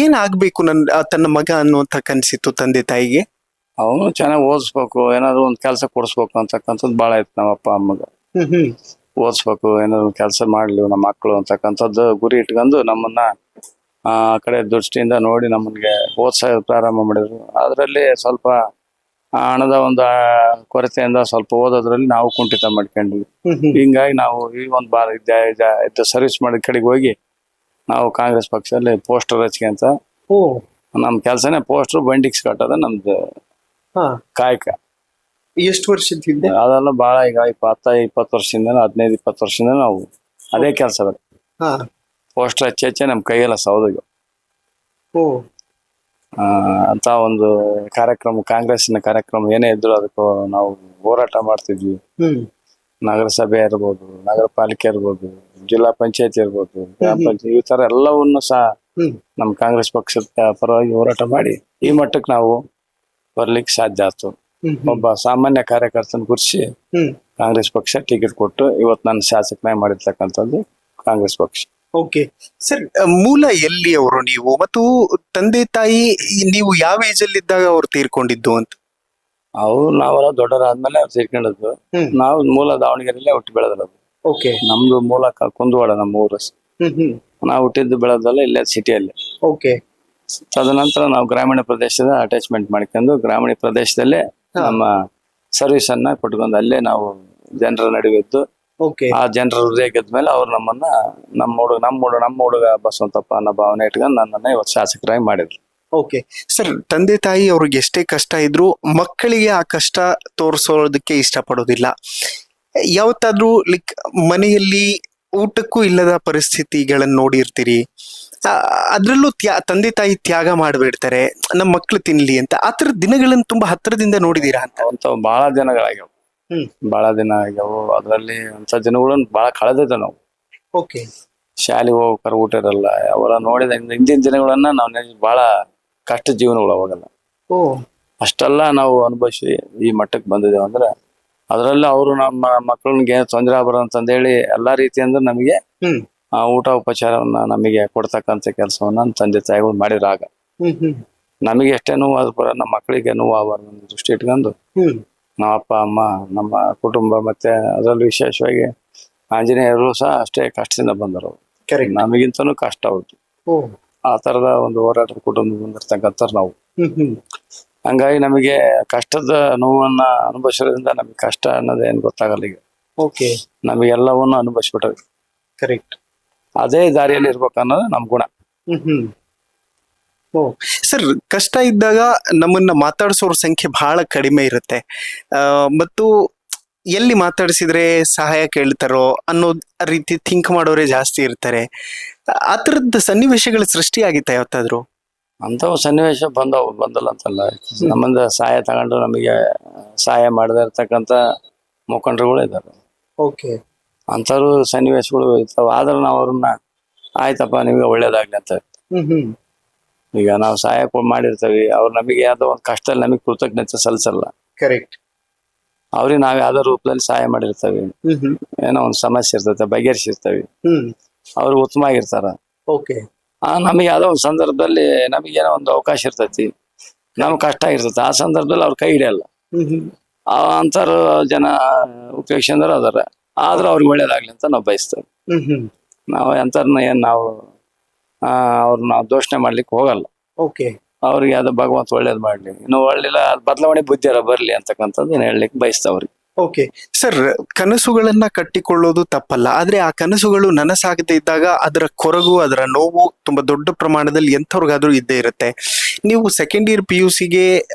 ಏನ್ ಆಗ್ಬೇಕು ತನ್ನ ಮಗ ಅನ್ನುವಂತ ಕನ್ಸಿತ್ತು ತಂದೆ ತಾಯಿಗೆ? ಅವನು ಚೆನ್ನಾಗಿ ಓದಿಸ್ಬೇಕು, ಏನಾದ್ರು ಒಂದ್ ಕೆಲಸ ಕೊಡಿಸ್ಬೇಕು ಅಂತಕ್ಕಂಥದ್ದು ಬಹಳ ಇತ್ತು ನಮ್ಮ ಅಪ್ಪ ಅಮ್ಮಗ. ಓದಿಸ್ಬೇಕು, ಏನಾದ್ರು ಕೆಲಸ ಮಾಡ್ಲಿ ನಮ್ಮ ಮಕ್ಕಳು ಅಂತಕ್ಕಂಥದ್ದು ಗುರಿ ಇಟ್ಕೊಂಡು ನಮ್ಮನ್ನ ಆ ಕಡೆ ದೃಷ್ಟಿಯಿಂದ ನೋಡಿ ನಮ್ಮನ್ಗೆ ಓದ್ಸ ಪ್ರಾರಂಭ ಮಾಡಿದ್ರು. ಅದರಲ್ಲಿ ಸ್ವಲ್ಪ ಹಣದ ಒಂದು ಕೊರತೆಯಿಂದ ಸ್ವಲ್ಪ ಓದೋದ್ರಲ್ಲಿ ನಾವು ಕುಂಠಿತ ಮಾಡ್ಕೊಂಡ್ವಿ. ಹಿಂಗಾಗಿ ನಾವು ಈ ಒಂದು ಬಾರ ಇದ್ದ ಸರ್ವಿಸ್ ಮಾಡಿದ ಕಡೆಗೆ ಹೋಗಿ ನಾವು ಕಾಂಗ್ರೆಸ್ ಪಕ್ಷದಲ್ಲಿ ಪೋಸ್ಟರ್ ಹಚ್ಕೊಂತ ನಮ್ ಕೆಲ್ಸನೇ ಪೋಸ್ಟರ್ ಬಂಡಿಕ್ಸ್ ಕಟ್ಟೋದ ನಮ್ದು ಕಾಯಕ. ಎಷ್ಟು ವರ್ಷದಿಂದ ಅದೆಲ್ಲ ಬಹಳ ಈಗ 20 ವರ್ಷದಿಂದ 15-20 ವರ್ಷದಿಂದ ನಾವು ಅದೇ ಕೆಲಸ ಪೋಸ್ಟರ್ ಹಚ್ಚೆ ನಮ್ ಕೈಯೆಲ್ಲ ಸೌದಿಗೆ ಅಂತ ಒಂದು ಕಾರ್ಯಕ್ರಮ, ಕಾಂಗ್ರೆಸ್ಸಿನ ಕಾರ್ಯಕ್ರಮ ಏನೇ ಇದ್ರು ಅದಕ್ಕೂ ನಾವು ಹೋರಾಟ ಮಾಡ್ತಿದ್ವಿ. ನಗರಸಭೆ ಇರ್ಬೋದು, ನಗರ ಪಾಲಿಕೆ ಇರ್ಬೋದು, ಜಿಲ್ಲಾ ಪಂಚಾಯತಿ ಇರ್ಬೋದು, ಗ್ರಾಮ ಪಂಚಾಯತ್, ಈ ತರ ಎಲ್ಲವನ್ನು ಸಹ ನಮ್ ಕಾಂಗ್ರೆಸ್ ಪಕ್ಷದ ಪರವಾಗಿ ಹೋರಾಟ ಮಾಡಿ ಈ ಮಟ್ಟಕ್ಕೆ ನಾವು ಬರ್ಲಿಕ್ಕೆ ಸಾಧ್ಯ ಆಯ್ತು. ಒಬ್ಬ ಸಾಮಾನ್ಯ ಕಾರ್ಯಕರ್ತನ ಗುರ್ಸಿ ಕಾಂಗ್ರೆಸ್ ಪಕ್ಷ ಟಿಕೆಟ್ ಕೊಟ್ಟು ಇವತ್ತು ನನ್ನ ಶಾಸಕನಾಗಿ ಮಾಡಿರ್ತಕ್ಕಂಥದ್ದು ಕಾಂಗ್ರೆಸ್ ಪಕ್ಷ. ಓಕೆ ಸರ್, ಮೂಲ ಎಲ್ಲಿ ಅವರು ನೀವು? ಮತ್ತು ತಂದೆ ತಾಯಿ ನೀವು ಯಾವ ಏಜ್ ಅಲ್ಲಿ ಇದ್ದಾಗ ಅವ್ರು ತೀರ್ಕೊಂಡಿದ್ದು ಅಂತ? ನಾವೆಲ್ಲ ದೊಡ್ಡರಾದ್ಮೇಲೆ ಅವ್ರು ತೀರ್ಕೊಂಡಿದ್ದು. ನಾವು ಮೂಲ ದಾವಣಗೆರೆಯಲ್ಲೇ ಹುಟ್ಟಿ ಬೆಳೆದದ್ದು. ಓಕೆ. ನಮ್ದು ಮೂಲ ಕುಂದವಾಡ, ನಮ್ಮ ಊರು. ನಾವು ಹುಟ್ಟಿದ್ದು ಬೆಳೆದಲ್ಲ ಇಲ್ಲೇ ಸಿಟಿಯಲ್ಲಿ. ಓಕೆ. ತದನಂತರ ನಾವು ಗ್ರಾಮೀಣ ಪ್ರದೇಶದ ಅಟ್ಯಾಚ್ಮೆಂಟ್ ಮಾಡ್ಕೊಂಡು ಗ್ರಾಮೀಣ ಪ್ರದೇಶದಲ್ಲೇ ನಮ್ಮ ಸರ್ವಿಸ್ ಅನ್ನ ಕೊಟ್ಕೊಂಡು ಅಲ್ಲೇ ನಾವು ಜನರ ನಡುವಿದ್ದು ಓಕೆ ಆ ಜನರ ಹೃದಯ ಗೆದ್ಮೇಲೆ ಅವ್ರು ನಮ್ಮನ್ನ ನಮ್ಮ ಹುಡುಗ ಬಸವಂತಪ್ಪ ಅನ್ನೋ ಭಾವನೆ ಇಟ್ಕೊಂಡು ನನ್ನನ್ನ ಇವತ್ತು ಶಾಸಕರಾಗಿ ಮಾಡಿದ್ರು. ಓಕೆ ಸರ್, ತಂದೆ ತಾಯಿ ಅವ್ರಿಗೆ ಎಷ್ಟೇ ಕಷ್ಟ ಇದ್ರು ಮಕ್ಕಳಿಗೆ ಆ ಕಷ್ಟ ತೋರಿಸೋದಕ್ಕೆ ಇಷ್ಟಪಡೋದಿಲ್ಲ. ಯಾವತ್ತಾದ್ರೂ ಲೈಕ್ ಮನೆಯಲ್ಲಿ ಊಟಕ್ಕೂ ಇಲ್ಲದ ಪರಿಸ್ಥಿತಿಗಳನ್ನ ನೋಡಿರ್ತೀರಿ, ಅದ್ರಲ್ಲೂ ತಂದೆ ತಾಯಿ ತ್ಯಾಗ ಮಾಡ್ಬಿಡ್ತಾರೆ ನಮ್ಮ ಮಕ್ಳು ತಿನ್ಲಿ ಅಂತ. ಆ ಥರದ ದಿನಗಳನ್ನ ತುಂಬಾ ಹತ್ತಿರದಿಂದ ನೋಡಿದೀರಾ ಅಂತ? ಅಂತ ಬಹಳ ದಿನಗಳಾಗ್ಯಾವ, ಬಹಳ ದಿನ ಆಗ್ಯಾವು. ಅದ್ರಲ್ಲಿ ಅಂತ ದಿನಗಳನ್ನ ಬಹಳ ಕಳೆದಿದ್ದೆ ನಾವು. ಓಕೆ, ಶಾಲೆಗೆ ಹೋಗ್ಬೇಕಾರೆ ಊಟ ಇರಲ್ಲ, ಅವೆಲ್ಲ ನೋಡಿದ ಹಿಂದಿನ ದಿನಗಳನ್ನ ನಾವು ಬಹಳ ಕಷ್ಟ ಜೀವನಗಳು ಅವಾಗೆಲ್ಲ. ಓ ಅಷ್ಟೆಲ್ಲ ನಾವು ಅನುಭವಿಸಿ ಈ ಮಟ್ಟಕ್ಕೆ ಬಂದಿದ್ದೇವೆ ಅಂದ್ರೆ ಅದರಲ್ಲಿ ಅವರು ನಮ್ಮ ಮಕ್ಕಳಿಗೆ ತೊಂದರೆ ಆಗಬಾರ್ದು ಅಂತಂದೇಳಿ ಎಲ್ಲಾ ರೀತಿಯಿಂದ ನಮಗೆ ಊಟ ಉಪಚಾರವನ್ನ ನಮಗೆ ಕೊಡ್ತಕ್ಕಂಥ ಕೆಲಸವನ್ನ ನಮ್ಮ ತಂದೆ ತಾಯಿಗಳು ಮಾಡಿದ್ರ. ಆಗ ನಮಗೆ ಎಷ್ಟೇ ನೋವು ಆದ್ರೂ ಪರ ನಮ್ಮ ಮಕ್ಕಳಿಗೆ ನೋವು ಆಗಬಾರ್ದು ಅನ್ನೋ ದೃಷ್ಟಿ ಇಟ್ಕೊಂಡು ನಮ್ಮ ಅಪ್ಪ ಅಮ್ಮ ನಮ್ಮ ಕುಟುಂಬ ಮತ್ತೆ ಅದರಲ್ಲಿ ವಿಶೇಷವಾಗಿ ಆಂಜನೇಯರು ಸಹ ಅಷ್ಟೇ ಕಷ್ಟದಿಂದ ಬಂದರು. ನಮಗಿಂತನೂ ಕಷ್ಟ ಅವ್ರದ್ದು. ಆ ತರದ ಒಂದು ಹೋರಾಟದ ಕುಟುಂಬ ಬಂದಿರ್ತಕ್ಕಂಥವ್ರು ನಾವು. ಹಂಗಾಗಿ ನಮಗೆ ಕಷ್ಟದ ನೋವನ್ನ ಅನುಭವಿಸೋದ್ರಿಂದ ನಮಗೆ ಕಷ್ಟ ಅನ್ನೋದು ಏನ್ ಗೊತ್ತಾಗಲ್ಲ. ಈಗ ಓಕೆ, ನಮಗೆಲ್ಲವನ್ನು ಅನುಭವಿಸ್ಬಿಟ್ಟವಿ. ಕರೆಕ್ಟ್, ಅದೇ ದಾರಿಯಲ್ಲಿ ಇರ್ಬೇಕು ಅನ್ನೋದು ನಮ್ ಗುಣ. ಓ ಸರ್, ಕಷ್ಟ ಇದ್ದಾಗ ನಮ್ಮನ್ನ ಮಾತಾಡಿಸೋರ ಸಂಖ್ಯೆ ಬಹಳ ಕಡಿಮೆ ಇರುತ್ತೆ. ಮತ್ತು ಎಲ್ಲಿ ಮಾತಾಡಿಸಿದ್ರೆ ಸಹಾಯ ಕೇಳ್ತಾರೋ ಅನ್ನೋ ರೀತಿ ಥಿಂಕ್ ಮಾಡೋರೇ ಜಾಸ್ತಿ ಇರ್ತಾರೆ. ಆ ಥರದ ಸನ್ನಿವೇಶಗಳ ಸೃಷ್ಟಿ ಆಗಿತ್ತ ಯಾವತ್ತಾದ್ರು? ಅಂಥವು ಸನ್ನಿವೇಶ ಬಂದಲ್ಲ ಅಂತಲ್ಲ. ನಮ್ಮಿಂದ ಸಹಾಯ ತಗೊಂಡು ನಮಗೆ ಸಹಾಯ ಮಾಡದೇ ಇರ್ತಕ್ಕಂಥ ಮುಖಂಡರುಗಳು ಇದ್ದಾರೆ. ಓಕೆ, ಅಂಥವ್ರು ಸನ್ನಿವೇಶಗಳು ಇರ್ತಾವ. ಆದ್ರೆ ನಾವು ಅವ್ರನ್ನ ಆಯ್ತಪ್ಪ ನಿಮ್ಗೆ ಒಳ್ಳೇದಾಗ್ಲಿ ಅಂತ. ಈಗ ನಾವು ಸಹಾಯ ಮಾಡಿರ್ತೇವಿ, ಅವ್ರು ನಮಗೆ ಯಾವ್ದೋ ಒಂದು ಕಷ್ಟದಲ್ಲಿ ನಮಗೆ ಕೃತಜ್ಞತೆ ಸಲ್ಲಿಸಲ್ಲ. ಕರೆಕ್ಟ್, ಅವ್ರಿಗೆ ನಾವ್ ಯಾವ್ದೋ ರೂಪದಲ್ಲಿ ಸಹಾಯ ಮಾಡಿರ್ತೇವಿ, ಏನೋ ಒಂದು ಸಮಸ್ಯೆ ಇರ್ತೈತೆ ಬಗೆಹರಿಸಿರ್ತೇವಿ, ಅವ್ರು ಉತ್ತಮ ಆಗಿರ್ತಾರ. ಓಕೆ, ನಮಗೆ ಯಾವ್ದೋ ಒಂದು ಸಂದರ್ಭದಲ್ಲಿ ನಮಗೇನೋ ಒಂದು ಅವಕಾಶ ಇರ್ತೈತಿ, ನಮ್ಗೆ ಕಷ್ಟ ಇರ್ತೈತಿ, ಆ ಸಂದರ್ಭದಲ್ಲಿ ಅವ್ರ ಕೈ ಹಿಡಿಯಲ್ಲ. ಅಂತಾರು ಜನ ಉಪಯೋಗಿಸಿದ್ರು ಅದಾರ. ಆದ್ರೂ ಅವ್ರಿಗೆ ಒಳ್ಳೇದಾಗ್ಲಿ ಅಂತ ನಾವು ಬಯಸ್ತೇವೆ. ನಾವು ಎಂತಾರನ್ನ ಏನ್ ನಾವು ಅವ್ರನ್ನ ದೋಷಣೆ ಮಾಡ್ಲಿಕ್ಕೆ ಹೋಗಲ್ಲ. ಓಕೆ, ಅವ್ರಿಗೆ ಅದು ಭಗವಂತ ಒಳ್ಳೇದ್ ಮಾಡ್ಲಿ, ಇನ್ನು ಒಳ್ಳಿಲ್ಲ ಬದಲಾವಣೆ ಬುದ್ಧಿಯರ ಬರ್ಲಿ ಅಂತಕ್ಕಂಥದ್ದು ಹೇಳಲಿಕ್ಕೆ ಬಯಸ್ತವ್ರಿಗೆ. ಓಕೆ ಸರ್, ಕನಸುಗಳನ್ನ ಕಟ್ಟಿಕೊಳ್ಳೋದು ತಪ್ಪಲ್ಲ, ಆದ್ರೆ ಆ ಕನಸುಗಳು ನನಸಾಗದೇ ಇದ್ದಾಗ ಅದರ ಕೊರಗು, ಅದರ ನೋವು ತುಂಬಾ ದೊಡ್ಡ ಪ್ರಮಾಣದಲ್ಲಿ ಎಂಥವ್ರಿಗಾದ್ರೂ ಇದ್ದೇ ಇರುತ್ತೆ. ನೀವು ಸೆಕೆಂಡ್ ಇಯರ್ PUCಗೆ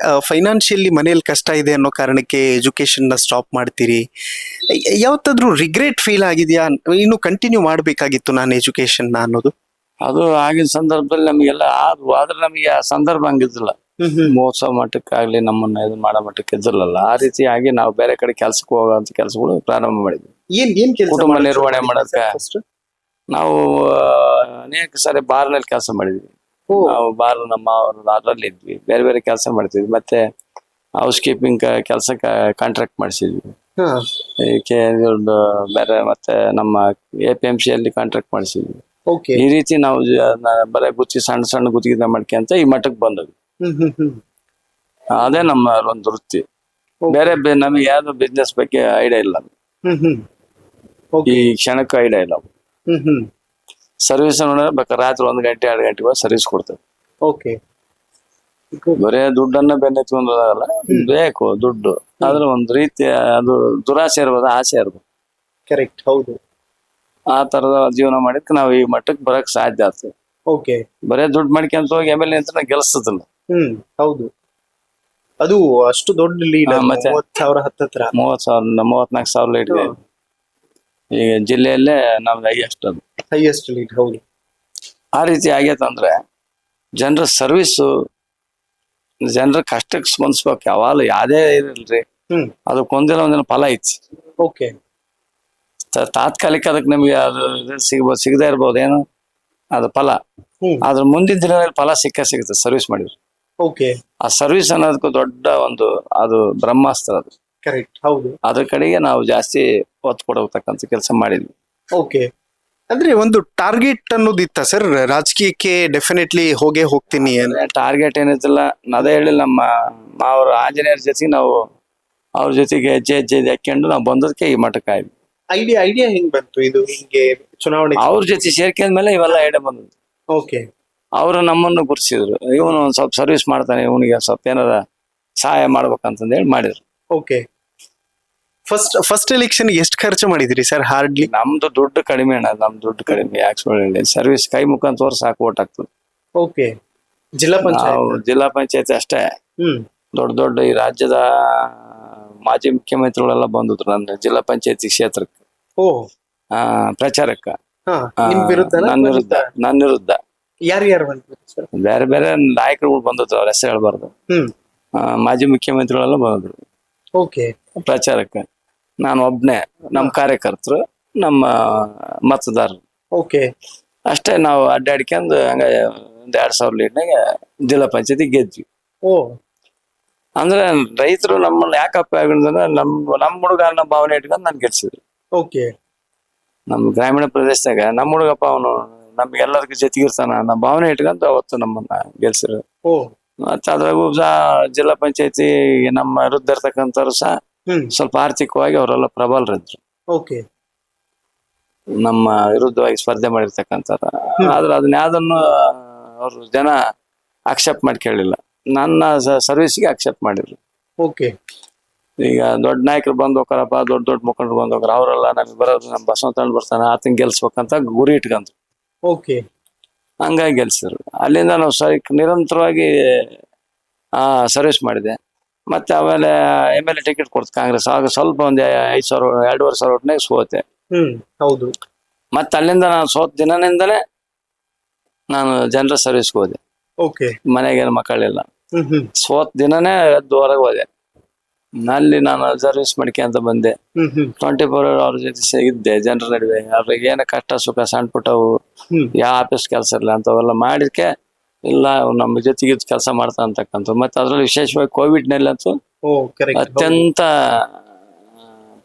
ಫೈನಾನ್ಷಿಯಲಿ ಮನೇಲಿ ಕಷ್ಟ ಇದೆ ಅನ್ನೋ ಕಾರಣಕ್ಕೆ ಎಜುಕೇಶನ್ ನ ಸ್ಟಾಪ್ ಮಾಡ್ತೀರಿ. ಯಾವತ್ತಾದ್ರೂ ರಿಗ್ರೆಟ್ ಫೀಲ್ ಆಗಿದ್ಯಾ, ಇನ್ನು ಕಂಟಿನ್ಯೂ ಮಾಡ್ಬೇಕಾಗಿತ್ತು ನಾನು ಎಜುಕೇಶನ್ ಅನ್ನೋದು? ಅದು ಆಗಿನ ಸಂದರ್ಭದಲ್ಲಿ ನಮಗೆಲ್ಲ ಆದ್ರೆ ನಮಗೆ ಆ ಸಂದರ್ಭ ಹಂಗಿದ್ದಿಲ್ಲ. ಮಹೋತ್ಸವ ಮಟ್ಟಕ್ಕಾಗ್ಲಿ ನಮ್ಮನ್ನ ಇದು ಮಾಡೋ ಮಟ್ಟಕ್ಕೆ ಇದ್ದಿರಲ್ಲ. ಆ ರೀತಿಯಾಗಿ ನಾವು ಬೇರೆ ಕಡೆ ಕೆಲ್ಸಕ್ಕೆ ಹೋಗೋಂತ ಕೆಲಸಗಳು ಪ್ರಾರಂಭ ಮಾಡಿದ್ವಿ. ಕುಟುಂಬ ನಿರ್ವಹಣೆ ಮಾಡಕ್ಕೆ ನಾವು ಅನೇಕ ಸಾರಿ ಬಾರ್ನಲ್ಲಿ ಕೆಲಸ ಮಾಡಿದ್ವಿ. ನಾವು ಬಾರ್ ನಮ್ಮ ಅದರಲ್ಲಿ ಇದ್ವಿ, ಬೇರೆ ಬೇರೆ ಕೆಲಸ ಮಾಡ್ತಿದ್ವಿ. ಮತ್ತೆ ಹೌಸ್ ಕೀಪಿಂಗ್ ಕೆಲಸಕ್ಕೆ ಕಾಂಟ್ರಾಕ್ಟ್ ಮಾಡಿಸಿದ್ವಿ. ಬೇರೆ ಮತ್ತೆ ನಮ್ಮ APMC ಅಲ್ಲಿ ಕಾಂಟ್ರಾಕ್ಟ್ ಮಾಡಿಸಿದ್ವಿ. ಈ ರೀತಿ ನಾವು ಬರೀ ಸಣ್ಣ ಸಣ್ಣ ಗುತ್ತಿಗೆ ಮಾಡ್ಕೊಂತ ಈ ಮಟ್ಟಕ್ಕೆ ಬಂದ್ವಿ. ಅದೇ ನಮ್ಮ ಒಂದು ವೃತ್ತಿ. ಬೇರೆ ನಮಗೆ ಯಾವ್ದು ಬಿಸ್ನೆಸ್ ಬಗ್ಗೆ ಐಡಿಯಾ ಇಲ್ಲ. ಈ ಕ್ಷಣಕ್ಕೂ ಐಡಿಯಾ ಇಲ್ಲ. ಸರ್ವಿಸ್ ಬೇಕಾದ್ರೆ ರಾತ್ರಿ 1 ಗಂಟೆ 2 ಗಂಟೆಗೆ ಸರ್ವಿಸ್ ಕೊಡ್ತೇವೆ. ಬರೇ ದುಡ್ಡನ್ನ ಬೆನ್ನೆತ್ಕೊಂಡಲ್ಲ, ಬೇಕು ದುಡ್ಡು. ಆದ್ರೆ ಒಂದ್ ರೀತಿ ಅದು ದುರಾಸೆ ಇರ್ಬೋದು, ಆಸೆ ಇರ್ಬೋದು. ಕರೆಕ್ಟ್, ಹೌದು. ಆ ತರದ ಜೀವನ ಮಾಡಿದ್ಕೆ ನಾವು ಈ ಮಟ್ಟಕ್ಕೆ ಬರಕ್ ಸಾಧ್ಯ ಆಗ್ತದೆ. ಬರೇ ದುಡ್ಡು ಮಾಡ್ಕೊಂತ ಹೋಗಿ MLA ಅಂತ ಗೆಲ್ಸದಿಲ್ಲ. ಹೌದು, ಅದು ಅಷ್ಟು ದೊಡ್ಡ ಲೀಡ್. 30,000 ಹತ್ತತ್ರ 34,000 ಲೀಡ್ ಈಗ ಜಿಲ್ಲೆಯಲ್ಲೇ ನಮ್ದು ಹೈಯೆಸ್ಟ್ ಲೀಡ್. ಹೌದು, ಆ ರೀತಿ ಆಗೈತಂದ್ರೆ ಜನರ ಸರ್ವಿಸು, ಜನರ ಕಷ್ಟಕ್ಕೆ ಸ್ಪಂದಿಸ್ಬೇಕು. ಯಾವಾಗಲೂ ಯಾವ್ದೇ ಇರಲ್ರಿ, ಅದಕ್ಕೊಂದಿನ ಒಂದಿನ ಫಲ ಐತಿ. ತಾತ್ಕಾಲಿಕ ಅದಕ್ಕೆ ನಮಗೆ ಅದು ಸಿಗದೇ ಇರ್ಬೋದು ಏನೋ ಅದು ಫಲ. ಆದ್ರ ಮುಂದಿನ ದಿನದಲ್ಲಿ ಫಲ ಸಿಗುತ್ತೆ ಸರ್ವಿಸ್ ಮಾಡಿದ್ರು. ಆ ಸರ್ವಿಸ್ ಅನ್ನೋದಕ್ಕೂ ದೊಡ್ಡ ಒಂದು ಅದು ಬ್ರಹ್ಮಾಸ್ತ್ರ. ಅದು ಕರೆಕ್ಟ್, ಹೌದು. ಅದ್ರ ಕಡೆಗೆ ನಾವು ಜಾಸ್ತಿ ಒತ್ತು ಕೊಡತಕ್ಕಂಥ ಕೆಲಸ ಮಾಡಿದ್ವಿ. ಅಂದ್ರೆ ಒಂದು ಟಾರ್ಗೆಟ್ ಅನ್ನೋದಿತ್ತ ಸರ್ ರಾಜಕೀಯಕ್ಕೆ? ಡೆಫಿನೆಟ್ಲಿ ಹೋಗ್ತೀನಿ. ಟಾರ್ಗೆಟ್ ಏನಿತ್ತಿಲ್ಲ, ಅದೇ ಹೇಳಿಲ್ಲ. ನಮ್ಮ ಅವ್ರ ಆಂಜನೇಯರ ಜೊತೆಗೆ ನಾವು ಅವ್ರ ಜೊತೆಗೆ ಹೆಜ್ಜೆ ಹಾಕೊಂಡು ನಾವು ಬಂದದಕ್ಕೆ ಈ ಮಟ್ಟಕ್ಕೆ ಆಯ್ತು. ಐಡಿಯಾ ಹೆಂಗ್ ಬಂತು ಇದು ಹಿಂಗೆ ಚುನಾವಣೆ? ಅವ್ರ ಜೊತೆ ಸೇರ್ಕೊಂಡ್ಮೇಲೆ ಇವೆಲ್ಲ ಐಡಿಯಾ ಬಂದದ್ದು. ಅವರು ನಮ್ಮನ್ನು ಗುರುತಿಸಿದ್ರು, ಇವನು ಒಂದ್ ಸ್ವಲ್ಪ ಸರ್ವಿಸ್ ಮಾಡ್ತಾನೆ, ಇವನಿಗೆ ಸ್ವಲ್ಪ ಏನಾರ ಸಹಾಯ ಮಾಡ್ಬೇಕಂತಂದ್ ಹೇಳಿ ಮಾಡಿದ್ರು. ಓಕೆ. ಫಸ್ಟ್ ಎಲೆಕ್ಷನ್ ಎಷ್ಟು ಖರ್ಚು ಮಾಡಿದ್ರಿ ಸರ್? ಹಾರ್ಡ್ಲಿ ನಮ್ದು ದುಡ್ಡು ಕಡಿಮೆ ಅಣ್ಣ, ನಮ್ದು ದುಡ್ಡು ಕಡಿಮೆ. ಯಾಕೆ ಸರ್ವಿಸ್ ಕೈ ಮುಖಾಂತರ ತೋರ್ಸಿ ಸಾಕು ಓಟ್ ಆಗ್ತದೆ. ಓಕೆ. ಜಿಲ್ಲಾ ನಾವು ಪಂಚಾಯತ್. ಜಿಲ್ಲಾ ಪಂಚಾಯತಿ ಅಷ್ಟೇ. ದೊಡ್ಡ ದೊಡ್ಡ ಈ ರಾಜ್ಯದ ಮಾಜಿ ಮುಖ್ಯಮಂತ್ರಿಗಳೆಲ್ಲ ಬಂದಿದ್ರು ನನ್ನ ಜಿಲ್ಲಾ ಪಂಚಾಯತಿ ಕ್ಷೇತ್ರಕ್ಕೆ ಓ. ಪ್ರಚಾರಕ್ಕೆ. ನಿಮ್ ವಿರುದ್ಧ? ನನ್ನ ವಿರುದ್ಧ ಯಾರು ಬಂದ್ರು ಸರ್? ಬೇರೆ ಬೇರೆ ನಾಯಕರುಗಳು ಬಂದಿದ್ರು, ಅವ್ರ ಹೆಸರು ಹೇಳ್ಬಾರ್ದು. ಮಾಜಿ ಮುಖ್ಯಮಂತ್ರಿಗಳೆಲ್ಲ ಬಂದಿದ್ರು ಓಕೆ ಪ್ರಚಾರಕ್ಕೆ. ನಾನು ಒಬ್ನೇ, ನಮ್ಮ ಕಾರ್ಯಕರ್ತರು, ನಮ್ಮ ಮತದಾರರು ಓಕೆ ಅಷ್ಟೇ. ನಾವು ಅಡ್ಡಾಡ್ಕೊಂಡು ಹಂಗ 2000 ಲೀಡ್ನಾಗ ಜಿಲ್ಲಾ ಪಂಚಾಯತಿ ಗೆದ್ವಿ. ಓ. ಅಂದ್ರೆ ರೈತರು ನಮ್ಮನ್ನ ಯಾಕಪ್ಪ ಆಗಿದ್ರೆ ನಮ್ಮ ಹುಡುಗ ಅನ್ನೋ ಭಾವನೆ ಇಟ್ಕೊಂಡು ನನ್ ಗೆಲ್ಸಿದ್ರು. ಓಕೆ. ನಮ್ಮ ಗ್ರಾಮೀಣ ಪ್ರದೇಶದಾಗ ನಮ್ಮ ಹುಡುಗಪ್ಪ ಅವನು ನಮ್ಗೆಲ್ಲರಿಗೂ ಜೊತೆಗಿರ್ತಾನ ಅನ್ನೋ ಭಾವನೆ ಇಟ್ಕೊಂಡು ಅವತ್ತು ನಮ್ಮನ್ನ ಗೆಲ್ಸಿದ್ರು. ಓ. ಮತ್ತೆ ಅದ್ರಾಗೂ ಜಿಲ್ಲಾ ಪಂಚಾಯತಿ ನಮ್ಮ ವಿರುದ್ಧ ಇರ್ತಕ್ಕಂಥವ್ರು ಸಹ ಸ್ವಲ್ಪ ಆರ್ಥಿಕವಾಗಿ ಅವರೆಲ್ಲ ಪ್ರಬಲರಿದ್ರು. ಓಕೆ. ನಮ್ಮ ವಿರುದ್ಧವಾಗಿ ಸ್ಪರ್ಧೆ ಮಾಡಿರ್ತಕ್ಕಂಥವ್ರು. ಆದ್ರೆ ಅದನ್ನ ಯಾವ್ದನ್ನು ಅವ್ರು ಜನ ಅಕ್ಸೆಪ್ಟ್ ಮಾಡ್ಕೊಳ್ಳಿಲ್ಲ, ನನ್ನ ಸರ್ವಿಸ್ಗೆ ಅಕ್ಸೆಪ್ಟ್ ಮಾಡಿದ್ರು. ಓಕೆ. ಈಗ ದೊಡ್ಡ ನಾಯಕರು ಬಂದ್ ಹೋಗ್ತಾರಪ್ಪ, ದೊಡ್ಡ ದೊಡ್ಡ ಮುಖಂಡರು ಬಂದ್ ಹೋಗ್ರ, ಅವರೆಲ್ಲ ನಮ್ಗೆ ಬರೋದು ನಮ್ಮ ಬಸವಂತಣ್ಣ ಬರ್ತಾನೆ ಆತನ ಗೆಲ್ಸ್ಬೇಕಂತ ಗುರಿ ಇಟ್ಕೊಂಡ್ರು. ಓಕೆ. ಹಂಗಾಗಿ ಗೆಲ್ಸಿದ್ರು. ಅಲ್ಲಿಂದ ನಾವು ನಿರಂತರವಾಗಿ ಸರ್ವಿಸ್ ಮಾಡಿದೆ. ಮತ್ತೆ ಆಮೇಲೆ MLA ಟಿಕೆಟ್ ಕೊಡ್ತು ಕಾಂಗ್ರೆಸ್. ಆಗ ಸ್ವಲ್ಪ ಒಂದು 5,000 2,500 ಒಟ್ಟಿನಾಗ ಸೋತೆ. ಹೌದು. ಮತ್ತೆ ಅಲ್ಲಿಂದ ನಾನು ಸೋತ ದಿನದಿಂದಲೇ ನಾನು ಜನರಲ್ ಸರ್ವಿಸ್ಗೆ ಹೋದೆ. ಓಕೆ. ಮನೆಗೇನು ಮಕ್ಕಳಿಲ್ಲ. ಸೋತ್ ದಿನನೇ ಎದ್ದು ಹೊರಗೆ ಹೋದೆ. ಅಲ್ಲಿ ನಾನು ಸರ್ವಿಸ್ ಮಾಡ್ಕೊಂತ ಬಂದೆ. 24 hours ಅವ್ರ ಜೊತೆ ಇದ್ದೆ, ಜನರ ನಡುವೆ. ಅವ್ರಿಗೆ ಏನ ಕಷ್ಟ ಸುಖ ಸಣ್ಣ ಪುಟ್ಟವು, ಯಾವ ಆಫೀಸ್ ಕೆಲಸ ಇರಲ್ಲ ಅಂತವೆಲ್ಲ ಮಾಡಿದ್ಕೆ ಇಲ್ಲ ನಮ್ಮ ಜೊತೆಗೆ ಕೆಲಸ ಮಾಡ್ತಾ ಅಂತಕ್ಕಂಥ. ಮತ್ತೆ ಅದ್ರಲ್ಲಿ ವಿಶೇಷವಾಗಿ ಕೋವಿಡ್ನಲ್ಲಂತೂ ಅತ್ಯಂತ